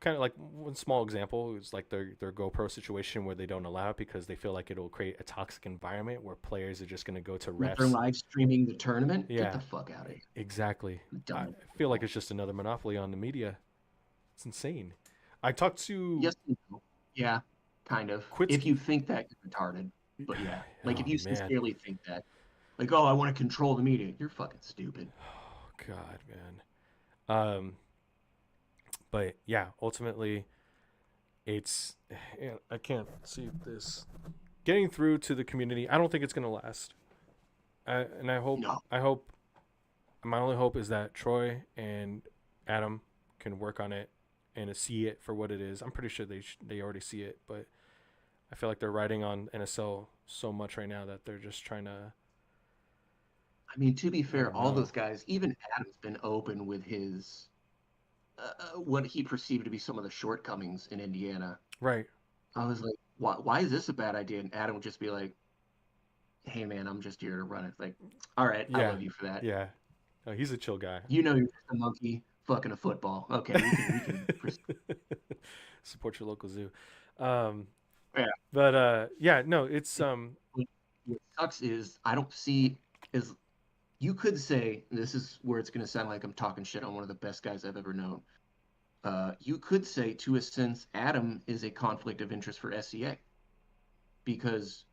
kind of like one small example is like their GoPro situation where they don't allow it because they feel like it'll create a toxic environment where players are just going to go to If they're refs. live streaming the tournament, get Yeah, the fuck out of here. exactly. I'm I done with feel like football. it's just another monopoly on the media. It's insane. I talked to Yes, no. Yeah, kind of. If Quitski. you think that, you're retarded. But yeah, like if Oh you man. sincerely think that, like, oh, I want to control the media, you're fucking stupid. Oh God, man. But yeah, ultimately, it's yeah, I can't see this getting through to the community. I don't think it's gonna last. And No, I hope. My only hope is that Troy and Adam can work on it and see it for what it is. I'm pretty sure they already see it, but I feel like they're riding on NSL so much right now that they're just trying to. I mean, to be I fair, don't all know. those guys, even Adam's been open with his what he perceived to be some of the shortcomings in Indiana. Right. I was like, why is this a bad idea? And Adam would just be like, hey, man, I'm just here to run it. Like, all right, I Yeah. love you for that. Yeah. No, he's a chill guy. You know, you're just a monkey fucking a football. Okay, we can proceed. Support your local zoo. Um, Yeah. but yeah, no, it's What sucks is I don't see is you could say and this is where it's going to sound like I'm talking shit on one of the best guys I've ever known. You could say to a sense Adam is a conflict of interest for SCA because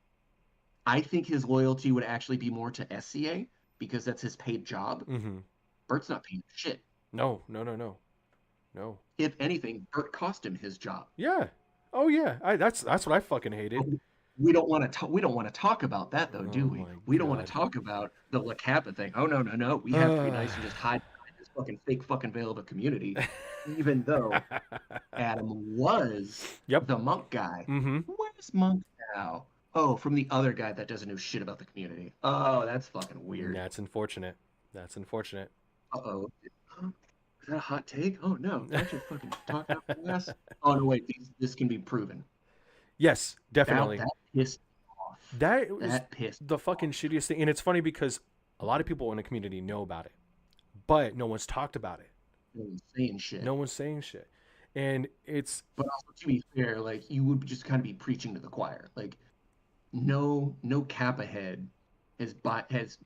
I think his loyalty would actually be more to SCA because that's his paid job. mm-hmm. Bert's not paying shit. No, no, no, no, no. If anything, Bert cost him his job. Yeah. Oh yeah. That's what I fucking hated. We don't want to we don't want to talk about that though, do Oh we? my We don't want to god. talk about the La Kappa thing. Oh no, no, no. We have to be nice and just hide behind this fucking fake fucking veil of a community, even though Adam was Yep. the monk guy. Mm-hmm. Where's Monk now? Oh, from the other guy that doesn't know shit about the community. Oh, that's fucking weird. That's unfortunate. That's unfortunate. Uh-oh. Is that a hot take? Oh no, don't you fucking talk out the ass. Oh no, wait, this can be proven. Yes, That definitely. that pissed me off. That was That pissed the me fucking off. shittiest thing, and it's funny because a lot of people in the community know about it, but no one's talked about it. No one's saying shit. No one's saying shit, and it's But also to be fair, like you would just kind of be preaching to the choir. Like no Kappa head has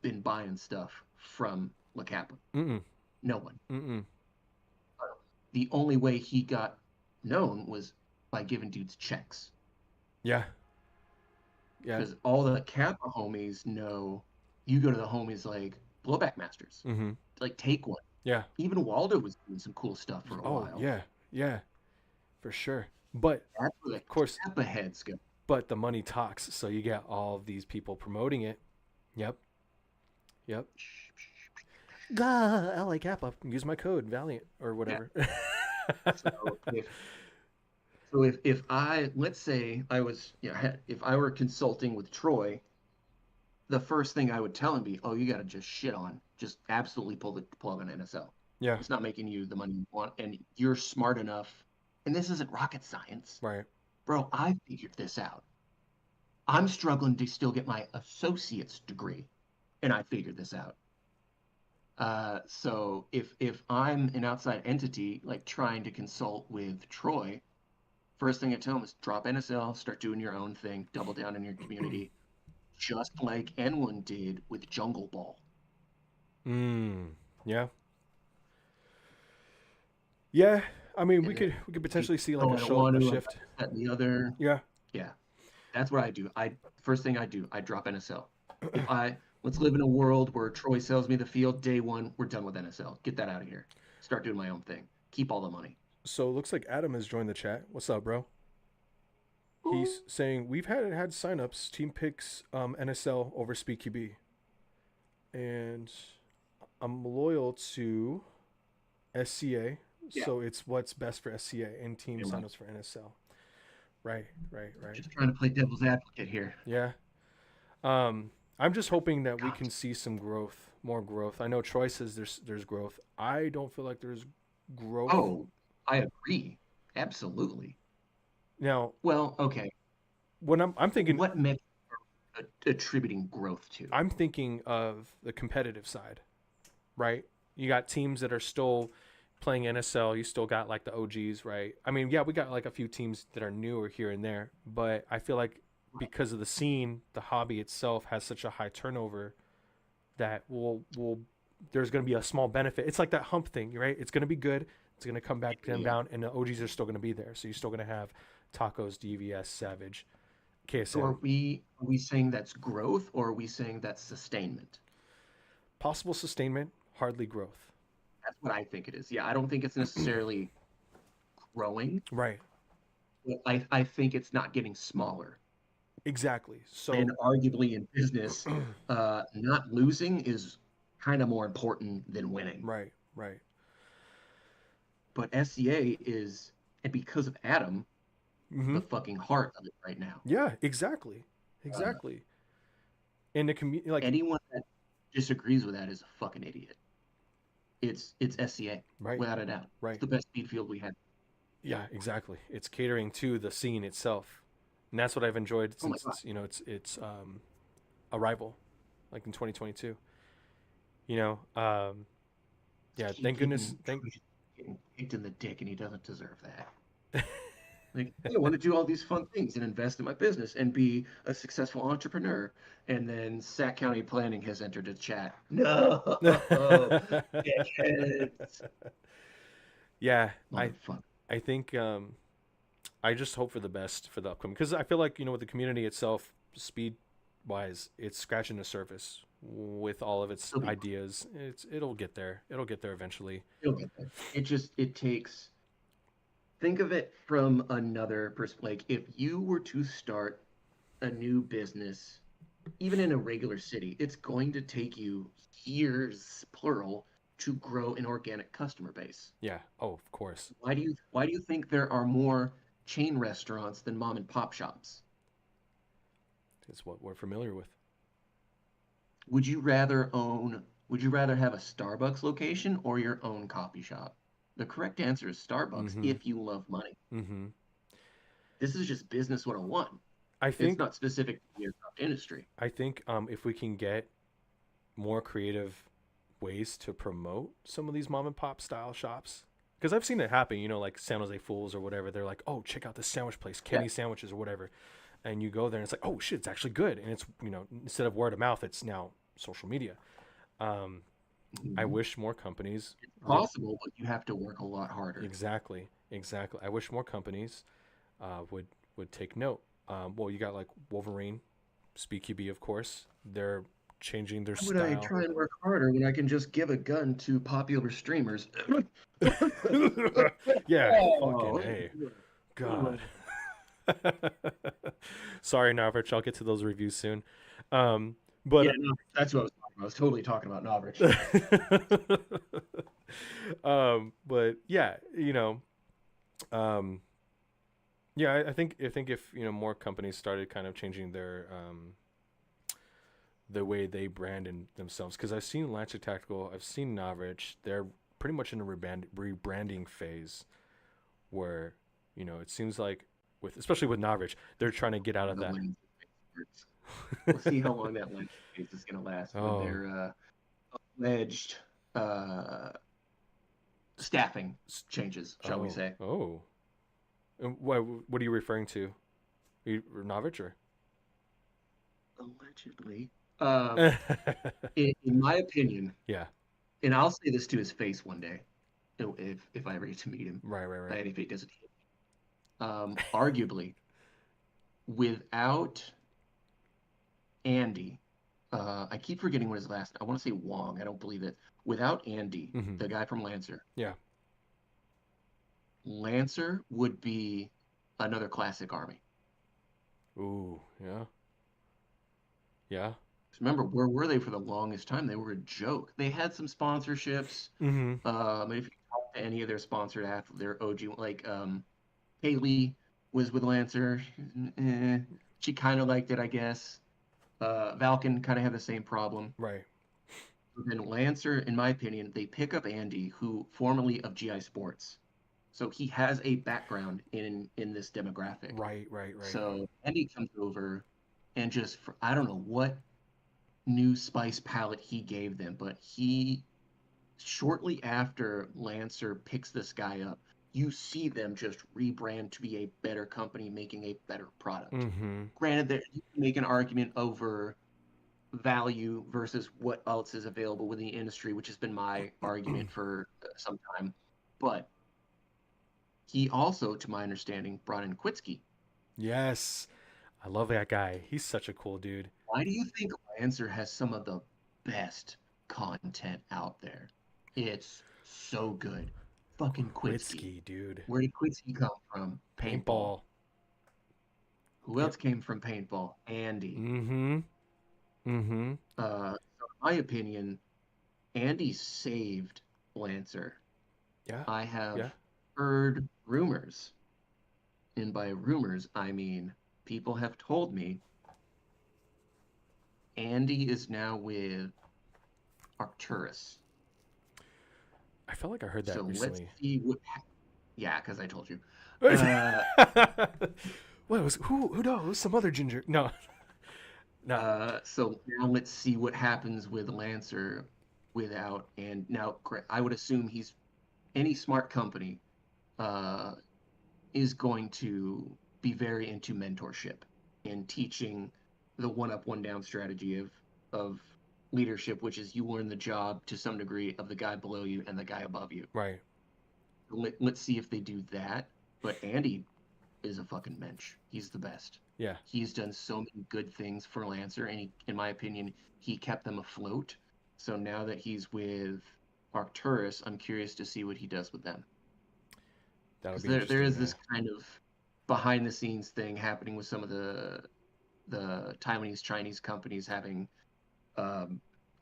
been buying stuff from La Kappa. mm-mm, No one. mm-mm. The only way he got known was by giving dudes checks. Yeah. Yeah. Because all the Kappa homies know you go to the homies like Blowback Masters, Mm-hmm. like Take One. Yeah. Even Waldo was doing some cool stuff for a Oh, while. yeah. Yeah. For sure. But That's where the of course, Kappa heads go. but the money talks. So you get all of these people promoting it. Yep. Yep. Gah, LA Kappa. Use my code Valiant or Yeah. whatever. So if I, let's say I was, if I were consulting with Troy, the first thing I would tell him be, oh, you got to just shit on, just absolutely pull the plug on NSL. Yeah. It's not making you the money you want, and you're smart enough. And this isn't rocket science, Right. bro. I figured this out. I'm struggling to still get my associate's degree, and I figured this out. So if I'm an outside entity, like trying to consult with Troy, first thing I tell him is drop NSL, start doing your own thing, double down in your community, just like N1 did with Jungle Ball. Yeah. Yeah. I mean, And we then, could potentially see like oh, a I don't want a to, shift. that and the other. Yeah. Yeah, that's what I do. First thing I do, I drop NSL. If I Let's live in a world where Troy sells me the field day one, we're done with NSL. Get that out of here. Start doing my own thing. Keep all the money. So it looks like Adam has joined the chat. What's up, bro? He's saying we've had signups. Team picks NSL over Speed QB, and I'm loyal to SCA, Yeah. so it's what's best for SCA and team Yeah, signups for NSL. Right. Just trying to play devil's advocate here. Yeah. I'm just hoping that we God. can see some growth, more growth. I know Troy says there's growth. I don't feel like there's growth. Oh, I agree. Absolutely. Now, Well, okay. when I'm thinking, What metric are attributing growth to? I'm thinking of the competitive side, right? You got teams that are still playing NSL. You still got like the OGs, right? I mean, yeah, we got like a few teams that are newer here and there, but I feel like because of the scene, the hobby itself has such a high turnover that there's going to be a small benefit. It's like that hump thing, right? It's going to be good. It's going to come back down, and the OGs are still going to be there. So you're still going to have Tacos, DVS, Savage, KSM. So are we saying that's growth, or are we saying that's sustainment? Possible sustainment, hardly growth. That's what I think it is. Yeah, I don't think it's necessarily growing. Right. But I think it's not getting smaller. Exactly. So, and arguably in business, not losing is kind of more important than winning. right. But SCA is, and because of Adam, Mm-hmm. the fucking heart of it right now. Yeah, exactly. In the community, like Anyone that disagrees with that is a fucking idiot. It's SCA, right, without a doubt. right. It's the best speed field we had. Yeah, exactly. It's catering to the scene itself, and that's what I've enjoyed since it's Arrival, like in 2022. Yeah. Thank goodness. Getting kicked in the dick, and he doesn't deserve that. Like, I want to do all these fun things and invest in my business and be a successful entrepreneur. And then Sac County Planning has entered the chat. No, dickheads. Yeah, I think I just hope for the best for the upcoming, because I feel like with the community itself, speed wise, it's scratching the surface with all of its ideas. It'll get there. It'll get there eventually. It'll get there. It takes. Think of it from another perspective. Like, if you were to start a new business, even in a regular city, it's going to take you years, plural, to grow an organic customer base. Yeah. Oh, of course. Why do you think there are more chain restaurants than mom and pop shops? It's what we're familiar with. Would you rather have a Starbucks location or your own coffee shop? The correct answer is Starbucks, if you love money. Mm-hmm. This is just business 101. I think it's not specific to the aircraft industry. I think if we can get more creative ways to promote some of these mom and pop style shops, because I've seen it happen, like San Jose Fools or whatever. They're like, oh, check out this sandwich place, Kenny Sandwiches or whatever. And you go there and it's like, oh shit, it's actually good. And it's, instead of word of mouth, it's now social media. I wish more companies. It's possible, but you have to work a lot harder. Exactly. I wish more companies would take note. Well, you got like Wolverine, Speed QB, of course. They're changing their Why would I style. try and work harder when I can just give a gun to popular streamers? Yeah, fucking Oh, A. God. Sorry, Navrich. I'll get to those reviews soon. yeah, But no, that's what I was talking about. I was totally talking about Novrich. but yeah, um, yeah, I think if more companies started kind of changing their the way they brand themselves, because I've seen Lancer Tactical, I've seen Navrich, they're pretty much in a rebranding phase where it seems like with especially with Navrich, they're trying to get out of The that. lens works. We'll see how long that lens phase is going to last with Oh, their alleged uh, staffing s- changes, shall we say. oh. And what are you referring to? Navrich or? Allegedly. Um, in my opinion, Yeah. and I'll say this to his face one day, if I ever get to meet him, Right. Right. Right. and if he doesn't hit me. Arguably, without Andy, I keep forgetting what his last. I want to say Wong. I don't believe it. Without Andy, Mm-hmm. the guy from Lancer, Yeah. Lancer would be another classic army. Ooh. Yeah. Yeah. Remember, where were they for the longest time? They were a joke. They had some sponsorships. Mm-hmm. If you talk to any of their sponsored athletes, their OG, like Haley was with Lancer. She kind of liked it, I guess. Valken kind of had the same problem. Right. Then Lancer, in my opinion, they pick up Andy, who formerly of GI Sports. So he has a background in this demographic. Right. Right. Right. So Andy comes over and just I don't know what new spice palette he gave them, but he shortly after Lancer picks this guy up, you see them just rebrand to be a better company making a better product. Mm-hmm. Granted, that you can make an argument over value versus what else is available within the industry, which has been my argument for some time. But he also, to my understanding, brought in Kwitsky. Yes. I love that guy. He's such a cool dude. Why do you think Lancer has some of the best content out there? It's so good. Fucking Kwitsky. Kwitsky, dude. Where did Kwitsky come from? Paintball. Paintball. Who Yep. else came from paintball? Andy. Mm-hmm. Mm-hmm. So in my opinion, Andy saved Lancer. Yeah. I have Yeah. heard rumors, and by rumors, I mean people have told me Andy is now with Arcturus. I felt like I heard that So let's recently. see what. Yeah, because I told you. What was who knows? Some other ginger. No. No. So now let's see what happens with Lancer without. And now I would assume any smart company uh, is going to be very into mentorship and teaching the one up, one down strategy of leadership, which is you learn the job to some degree of the guy below you and the guy above you. Right. Let's see if they do that. But Andy is a fucking mensch. He's the best. Yeah. He's done so many good things for Lancer, and in my opinion, he kept them afloat. So now that he's with Arcturus, I'm curious to see what he does with them. That'll Because be there interesting. is this kind of behind the scenes thing happening with some of the Taiwanese Chinese companies having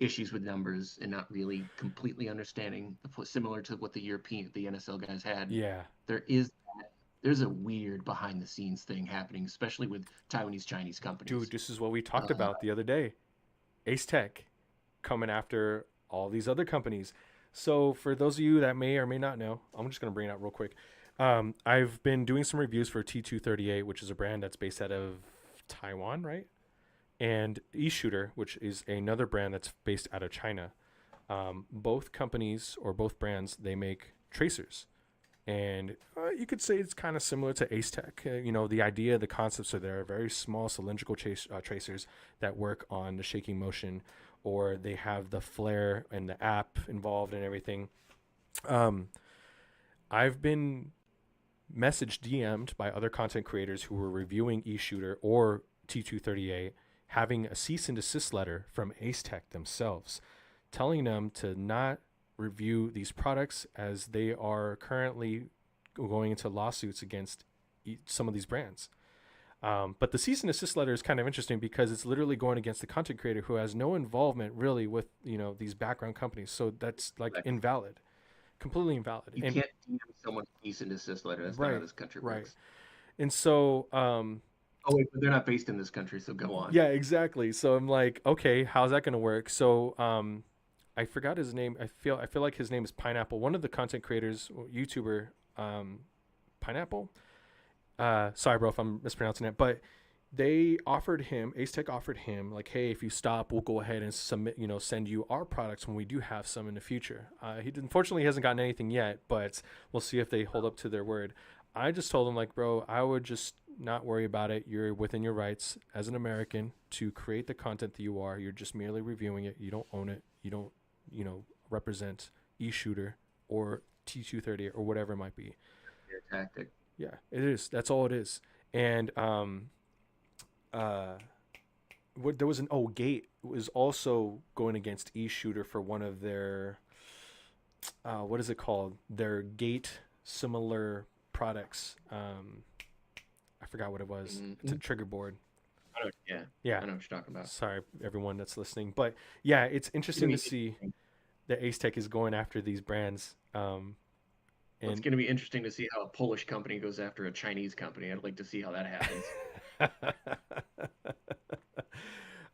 issues with numbers and not really completely understanding, similar to what the NSL guys had. Yeah. There's a weird behind the scenes thing happening, especially with Taiwanese Chinese companies. Dude, this is what we talked about the other day. Ace Tech coming after all these other companies. So for those of you that may or may not know, I'm just going to bring it out real quick. I've been doing some reviews for T238, which is a brand that's based out of Taiwan, right? And E-Shooter, which is another brand that's based out of China. Both companies or both brands, they make tracers. And you could say it's kind of similar to Ace Tech. The idea, the concepts are there. Very small cylindrical tracers that work on the shaking motion, or they have the flare and the app involved and everything. I've been messaged, DM'd by other content creators who were reviewing eShooter or T238, having a cease and desist letter from Ace Tech themselves, telling them to not review these products as they are currently going into lawsuits against some of these brands. But the cease and desist letter is kind of interesting because it's literally going against the content creator who has no involvement really with, these background companies. So that's like Right. invalid, completely invalid. You And can't DM someone cease and desist letter. That's not how right, this country right. works. And so, Oh wait, but they're not based in this country, so go on. yeah, exactly. So I'm like, okay, how's that going to work? So, I forgot his name. I feel like his name is Pineapple. One of the content creators, YouTuber, Pineapple. Sorry, bro, if I'm mispronouncing it, but Ace Tech offered him like, hey, if you stop, we'll go ahead and submit, send you our products when we do have some in the future. Unfortunately, he hasn't gotten anything yet, but we'll see if they hold up to their word. I just told him like, bro, I would just not worry about it. You're within your rights as an American to create the content that you are. You're just merely reviewing it. You don't own it. You don't, represent eShooter or T230 or whatever it might be. Your tactic. Yeah, it is. That's all it is. And there was Gate was also going against eShooter for one of their what is it called? Their Gate similar products. I forgot what it was. Mm-hmm. It's a trigger board. Yeah. Yeah. I know what you're talking about. Sorry, everyone that's listening, but yeah, it's interesting to see that Ace Tech is going after these brands. And it's going to be interesting to see how a Polish company goes after a Chinese company. I'd like to see how that happens.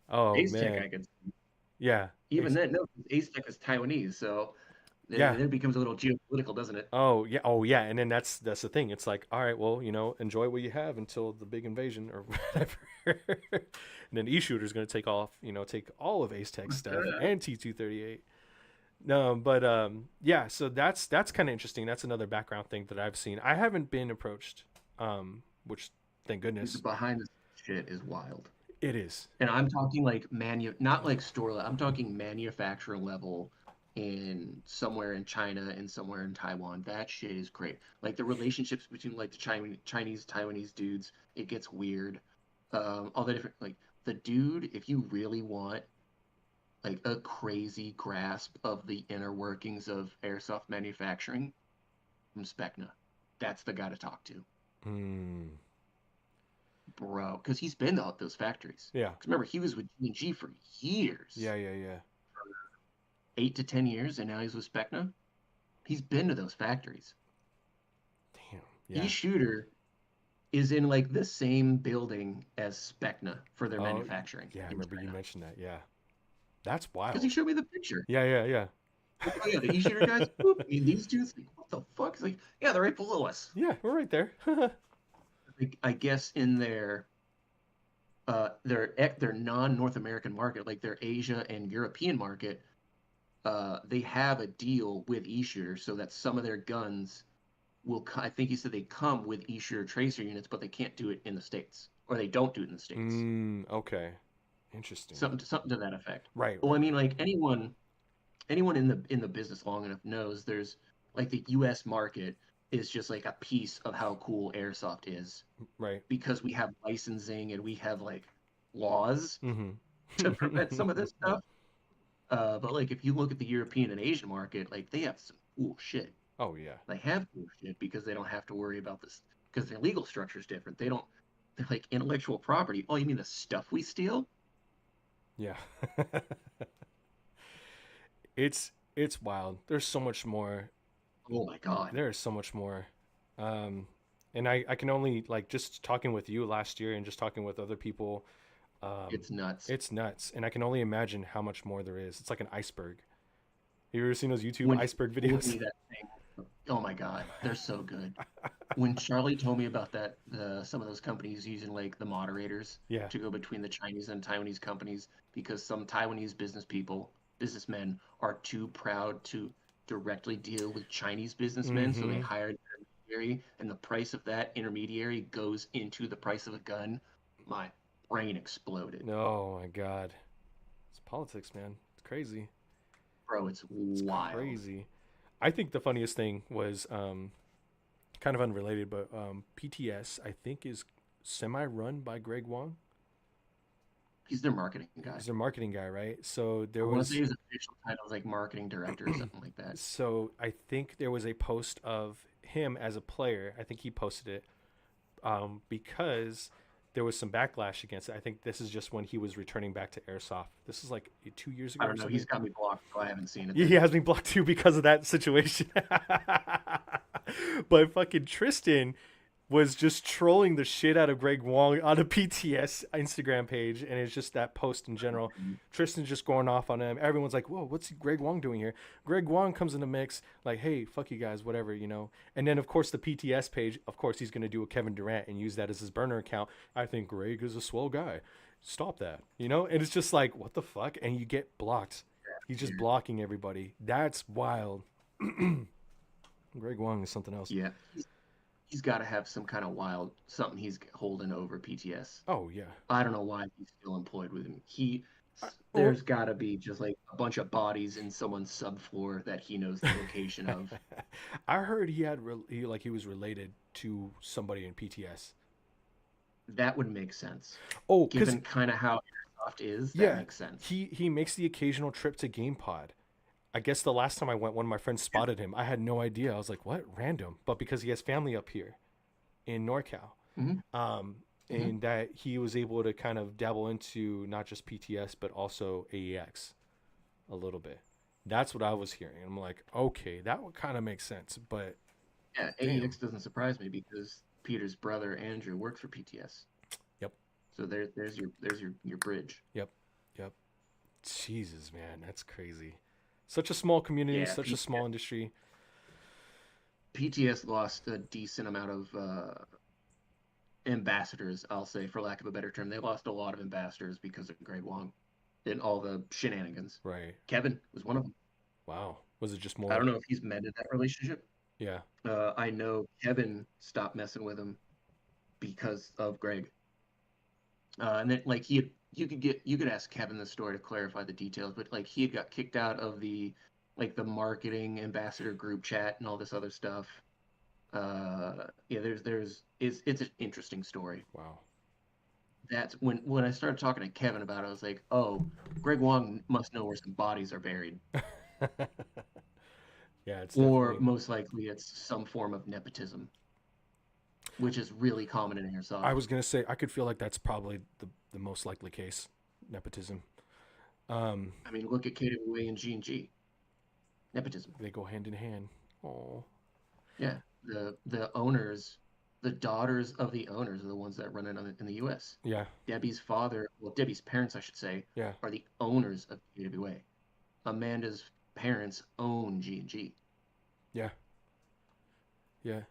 Oh Ace man, Tech, I could see. Yeah. Even then, no, Ace Tech is Taiwanese, so then it becomes a little geopolitical, doesn't it? Oh yeah, and then that's the thing. It's like, all right, well, enjoy what you have until the big invasion or whatever. And then eShooter's going to take all of Ace Tech stuff and T238. No, but yeah, so that's kind of interesting. That's another background thing that I've seen. I haven't been approached, which thank goodness. Behind the shit is wild. It is. And I'm talking like not like store level. I'm talking manufacturer level in somewhere in China and somewhere in Taiwan. That shit is great. Like the relationships between like the Chinese Taiwanese dudes, it gets weird. All the different like the dude, if you really want like a crazy grasp of the inner workings of airsoft manufacturing, from Specna. That's the guy to talk to. Bro, because he's been to those factories. Yeah. Because remember, he was with G&G for years. Yeah. 8 to 10 years, and now he's with Specna. He's been to those factories. Damn. Yeah. eShooter is in like the same building as Specna for their manufacturing. Yeah, I remember you mentioned that. Yeah. That's wild. Because he showed me the picture. Yeah. Oh yeah, the eShooter guys. Whoop, these dudes, like, what the fuck? He's like, yeah, they're right below us. Yeah, we're right there. I guess in their non-North American market, like their Asia and European market, they have a deal with eShooter so that some of their guns will. I think he said they come with eShooter tracer units, but they can't do it in the States, or they don't do it in the States. Okay, interesting. Something to that effect. Right. Well, I mean, like anyone in the business long enough knows there's like the U.S. market is just like a piece of how cool airsoft is, right? Because we have licensing and we have like laws to prevent some of this stuff. But like if you look at the European and Asian market, like they have some cool shit. Oh yeah, they have cool shit because they don't have to worry about this because their legal structure is different. They're like intellectual property. Oh, you mean the stuff we steal? Yeah. It's wild. There's so much more. Oh my god. There's so much more. And I can only like just talking with you last year and just talking with other people. It's nuts. It's nuts. And I can only imagine how much more there is. It's like an iceberg. Have you ever seen those YouTube iceberg videos? Oh my god, they're so good. When Charlie told me about that, some of those companies using like the moderators to go between the Chinese and Taiwanese companies because some Taiwanese businessmen are too proud to directly deal with Chinese businessmen, so they hire an intermediary, and the price of that intermediary goes into the price of a gun. My brain exploded. Oh my god, it's politics, man. It's crazy, bro. It's wild. Crazy. I think the funniest thing was kind of unrelated, but PTS I think is semi-run by Greg Wong. He's their marketing guy. He's their marketing guy, right? So I there want to say was, his official title is like marketing director or something like that. so I think there was a post of him as a player. I think he posted it because there was some backlash against it. I think this is just when he was returning back to airsoft. This is like 2 years I ago or don't know. He's something. got me blocked, so I haven't seen it He then. has me blocked too because of that situation. But fucking Tristan was just trolling the shit out of Greg Wong on a PTS Instagram page, and it's just that post in general. Tristan's just going off on him. Everyone's like, "Whoa, what's Greg Wong doing here?" Greg Wong comes in the mix, like, "Hey, fuck you guys, whatever, you know." And then of course the PTS page, of course he's gonna do a Kevin Durant and use that as his burner account. I think Greg is a swell guy. Stop that, you know. And it's just like, what the fuck? And you get blocked. He's just blocking everybody. That's wild. Greg Wong is something else. Yeah, he's got to have some kind of wild something he's holding over PTS. Oh yeah. I don't know why he's still employed with him. Or There's got to be just like a bunch of bodies in someone's subfloor that he knows the location of. I heard he had he was related to somebody in PTS. That would make sense. Oh, cause Given kind of how airsoft is, that yeah, makes sense. he makes the occasional trip to GamePod. I guess the last time I went, one of my friends spotted him. I had no idea. I was like, "What? Random?" But because he has family up here in NorCal, Hmm. um, Hmm. and that he was able to kind of dabble into not just PTS but also AEX a little bit. That's what I was hearing. I'm like, okay, that would kind of make sense. But Yeah, damn. AEX doesn't surprise me because Peter's brother Andrew works for PTS. Yep. So there's your bridge. Yep. Yep. Jesus, man, that's crazy. Such a small community, Yeah, such a small industry. PTS lost a decent amount of ambassadors, I'll say, for lack of a better term. They lost a lot of ambassadors because of Greg Wong and all the shenanigans. Right. Kevin was one of them. Wow. Was it just I more? don't know if he's mended that relationship. Yeah. I know Kevin stopped messing with him because of Greg. And then like you could ask Kevin the story to clarify the details, but like he had got kicked out of the marketing ambassador group chat and all this other stuff. Yeah, it's an interesting story. Wow. That's when I started talking to Kevin about it, I was like, oh, Greg Wong must know where some bodies are buried, Yeah, it's or definitely. most likely it's some form of nepotism, which is really common in I airsoft. was gonna say I could feel like that's probably the most likely case, nepotism. Um, I mean, look at KWA and G&G, nepotism. they go hand in hand. Oh, Yeah, the owners, the daughters of the owners are the ones that run it in the U.S. yeah, Debbie's father, well, Debbie's parents, I should say, yeah, are the owners of KWA. Amanda's parents own G&G. yeah, yeah.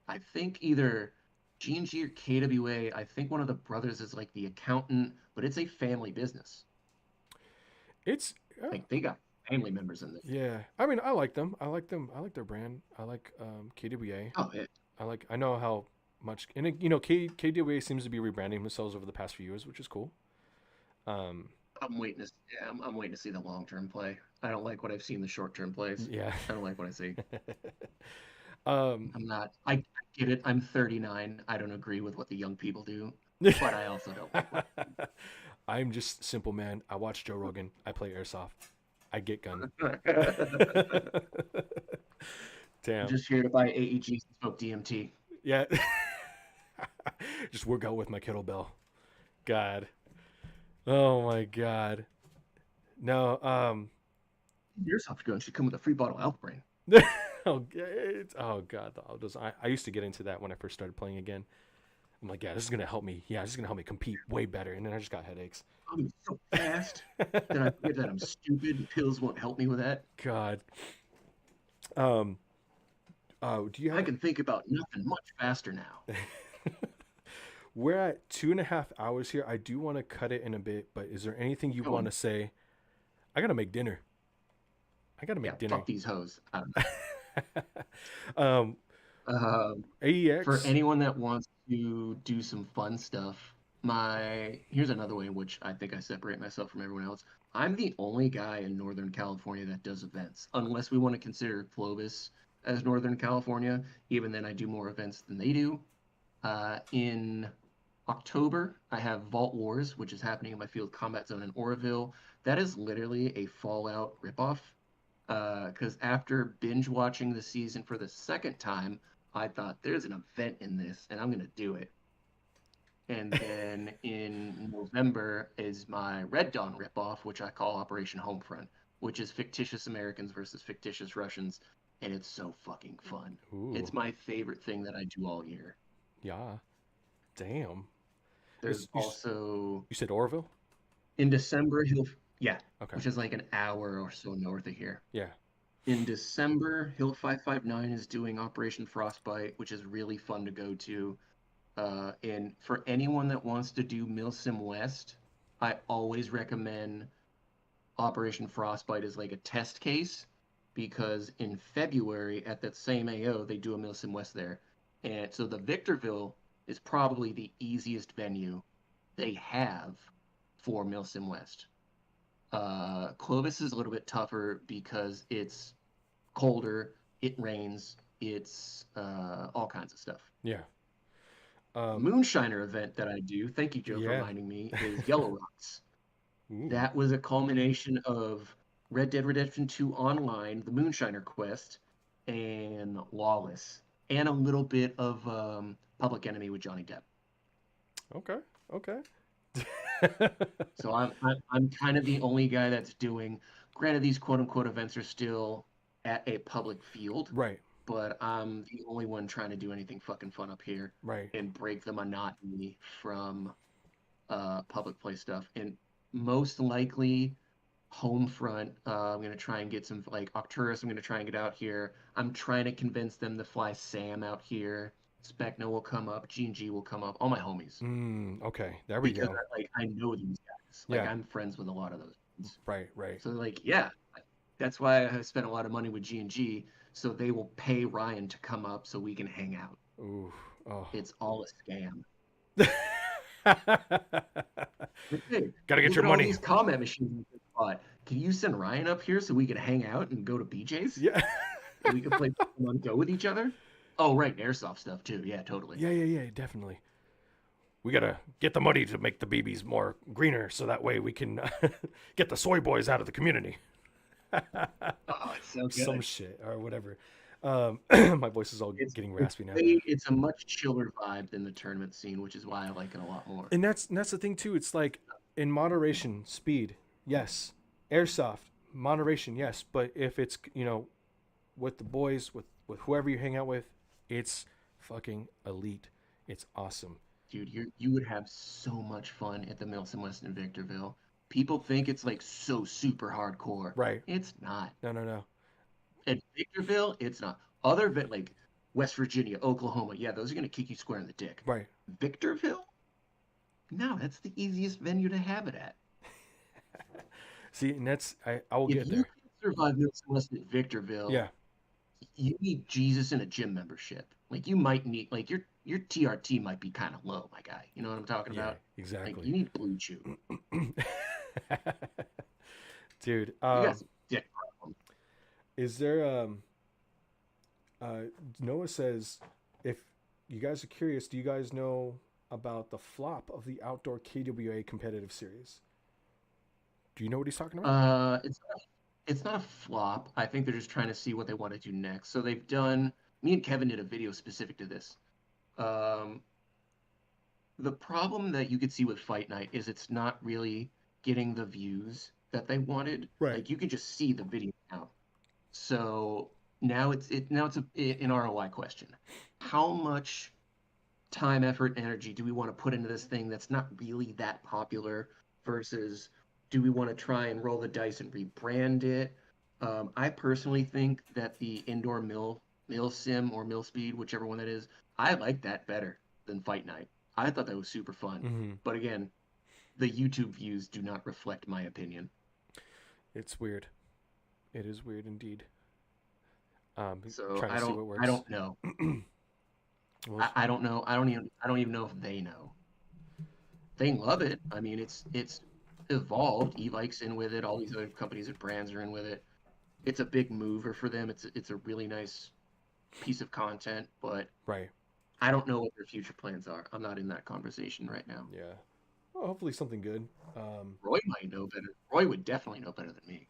I think either G&G or KWA. I think one of the brothers is like the accountant, but it's a family business. It's Like they got family members in there. yeah. I mean, I like them. I like them. I like their brand. I like KWA. Oh, yeah. I like. I know how much, and KWA seems to be rebranding themselves over the past few years, which is cool. Um, I'm waiting to see the long term play. I don't like what I've seen the short term plays. yeah. I don't like what I see. um, I'm not. I get it. I'm 39. I don't agree with what the young people do, but I also don't like what. I'm just simple man. I watch Joe Rogan. I play airsoft. I get gun. I'm Damn. just here to buy AEGs and smoke DMT. Yeah. Just work out with my kettlebell. God. Oh my God. No. Your soft gun should come with a free bottle of Alpha Brain. Oh God. I used to get into that when I first started playing again. I'm like, yeah, this is gonna help me. Yeah, this is gonna help me compete way better. And then I just got headaches. I'm so fast that I forget that I'm stupid. Pills won't help me with that. God. Um. Oh, do you I have? can think about nothing much faster now. We're at 2.5 hours here. I do want to cut it in a bit, but is there anything you Go want on. to say? I gotta make dinner. I gotta Yeah, make dinner. fuck these hoes. I don't um, know. For AEX. anyone that wants to do some fun stuff, here's another way in which I think I separate myself from everyone else. I'm the only guy in Northern California that does events, unless we want to consider Clovis as Northern California. Even then, I do more events than they do. In October, I have Vault Wars, which is happening in my field combat zone in Oroville. That is literally a Fallout ripoff. Because after binge watching the season for the second time, I thought there's an event in this, and I'm gonna do it. And then in November is my Red Dawn ripoff, which I call Operation Homefront, which is fictitious Americans versus fictitious Russians, and it's so fucking fun. Ooh. It's my favorite thing that I do all year. Yeah. Damn. There's Is also you said Orville? in December yeah, Okay. which is like an hour or so north of here. Yeah. In December, Hill 559 is doing Operation Frostbite, which is really fun to go to. And for anyone that wants to do Milsim West, I always recommend Operation Frostbite as like a test case because in February at that same AO they do a Milsim West there, and so the Victorville is probably the easiest venue they have for Milsim West. Clovis is a little bit tougher because it's colder, it rains, it's all kinds of stuff. Yeah. Moonshiner event that I do, thank you, Joe, for Yeah. reminding me, is Yellow Rocks. Ooh. That was a culmination of Red Dead Redemption 2 Online, the Moonshiner quest, and Lawless, and a little bit of Public Enemy with Johnny Depp. Okay. Okay. So I'm kind of the only guy that's doing. Granted, these quote unquote events are still at a public field, Right. but I'm the only one trying to do anything fucking fun up here Right. and break the monotony from public play stuff. And most likely, Homefront, I'm going to try and get some, like, Octurus, I'm going to try and get out here. I'm trying to convince them to fly Sam out here. Specno will come up, G&G will come up, all my homies. Okay. There we Because go. I know these guys. Like, Yeah. I'm friends with a lot of those dudes. Right. Right. So, like, yeah, that's why I spent a lot of money with G&G. So they will pay Ryan to come up so we can hang out. Ooh. Oh. It's all a scam. Gotta Hey, get look your at all money. these comment machines we just bought. Can you send Ryan up here so we can hang out and go to BJ's? Yeah. And we can play Pokemon Go with each other? Oh, right, and airsoft stuff too. Yeah, totally. Yeah. Yeah. Yeah. Definitely. We gotta get the money to make the BBs more greener, so that way we can get the soy boys out of the community. Oh, it's so Some good. shit or whatever. My voice is all It's getting it's raspy now. it's a much chiller vibe than the tournament scene, which is why I like it a lot more. And that's the thing too. It's like in moderation, speed, yes. Airsoft, moderation, yes. But if it's with the boys, with whoever you hang out with, it's fucking elite. It's awesome. Dude, you would have so much fun at the Milsim West in Victorville. People think it's like so super hardcore. Right. It's not. No, no, no. At Victorville, it's not. Other than like West Virginia, Oklahoma, yeah, those are gonna kick you square in the dick. Right. Victorville? No, that's the easiest venue to have it at. See, and I will If get you there. can survive Milsim West at Victorville, Yeah. you need Jesus and a gym membership. Like you might need like your TRT might be kind of low, my guy. You know what I'm talking Yeah. about? Like Exactly. you need Blue Chew. Dude, You got some dick problems. is there Noah says, if you guys are curious, do you guys know about the flop of the outdoor KWA competitive series? Do you know what he's talking about? It's not a flop. I think they're just trying to see what they want to do next. So they've done. Me and Kevin did a video specific to this. Um, the problem that you could see with Fight Night is it's not really getting the views that they wanted. Right. Like you can just see the video now. So now it's an ROI question. How much time, effort, energy do we want to put into this thing that's not really that popular versus do we want to try and roll the dice and rebrand it? I personally think that the indoor mill sim or mill speed, whichever one that is, I like that better than Fight Night. I thought that was super fun. Mm-hmm. But again, the YouTube views do not reflect my opinion. It's weird. It is weird indeed. So Trying to see what I works. don't know. Well, I don't know. I don't even know if they know. They love it. I mean, it's evolved. E-Bike's in with it. All these other companies and brands are in with it. It's a big mover for them. It's a really nice piece of content, but Right. I don't know what their future plans are. I'm not in that conversation right now. Yeah. Well, hopefully something good. Roy might know better. Roy would definitely know better than me.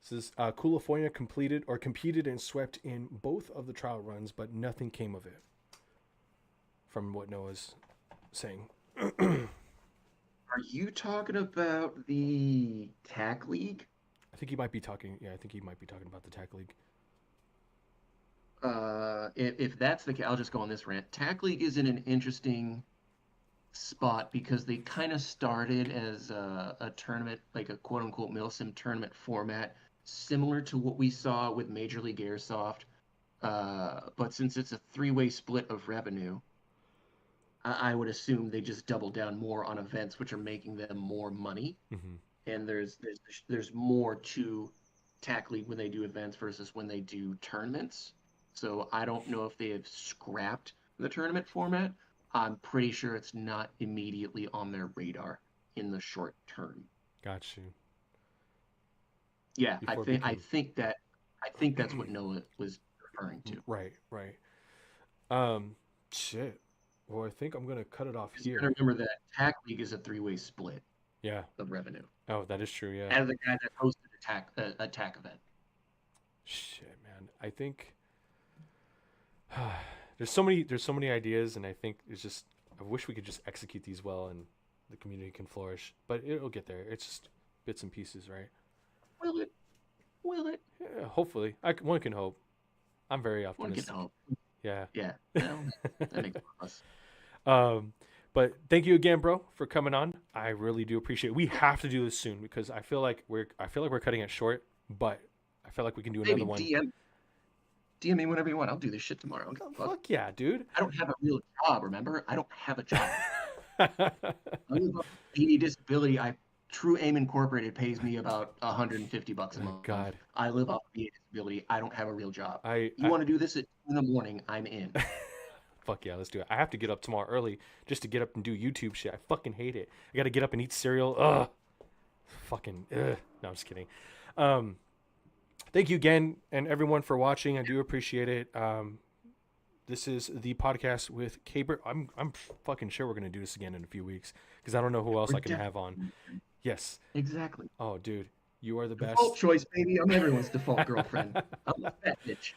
Says California completed or competed and swept in both of the trial runs, but nothing came of it. From what Noah's saying. Are you talking about the TAC League? I think he might be talking. Yeah, I think he might be talking about the TAC League. If that's the case, I'll just go on this rant. TAC League is in an interesting spot because they kind of started as a tournament, like a quote unquote Milsim tournament format, similar to what we saw with Major League Airsoft. But since it's a three-way split of revenue, I would assume they just double down more on events, which are making them more money. Mm-hmm. And there's more to TAC League when they do events versus when they do tournaments. So I don't know if they have scrapped the tournament format. I'm pretty sure it's not immediately on their radar in the short term. Got you. Yeah, Before I think that's what Noah was referring to. Right, right. Shit. Well, I think I'm gonna cut it off You here. gotta remember that TAC League is a three-way split Yeah. of revenue. Oh, that is true. Yeah. As the guy that hosted a TAC event. Shit, man. I think there's so many ideas, and I think it's just I wish we could just execute these well, and the community can flourish. But it'll get there. It's just bits and pieces, right? Will it? Will it? Yeah, hopefully. One can hope. I'm very One can optimistic. hope. Yeah. Yeah. Well, that makes sense. But thank you again, bro, for coming on. I really do appreciate it. We have to do this soon because I feel like we're cutting it short, but I feel like we can do another Maybe one. DM me whenever you want. I'll do this shit tomorrow. Oh, fuck yeah, dude. I don't have a real job, remember? I don't have a job. I live off any disability. True Aim Incorporated pays me about $150 a month. God. I live off VA disability. I don't have a real job. You want to do this at 2 in the morning? I'm in. Fuck yeah, let's do it. I have to get up tomorrow early just to get up and do YouTube shit. I fucking hate it. I got to get up and eat cereal. Ugh. Fucking. Ugh. No, I'm just kidding. Thank you again and everyone for watching. I do appreciate it. This is the podcast with Caber. I'm fucking sure we're gonna do this again in a few weeks because I don't know who else I can have on. Yes. Exactly. Oh, dude, you are the best. Default choice, baby. I'm everyone's default girlfriend. I'm a fat bitch.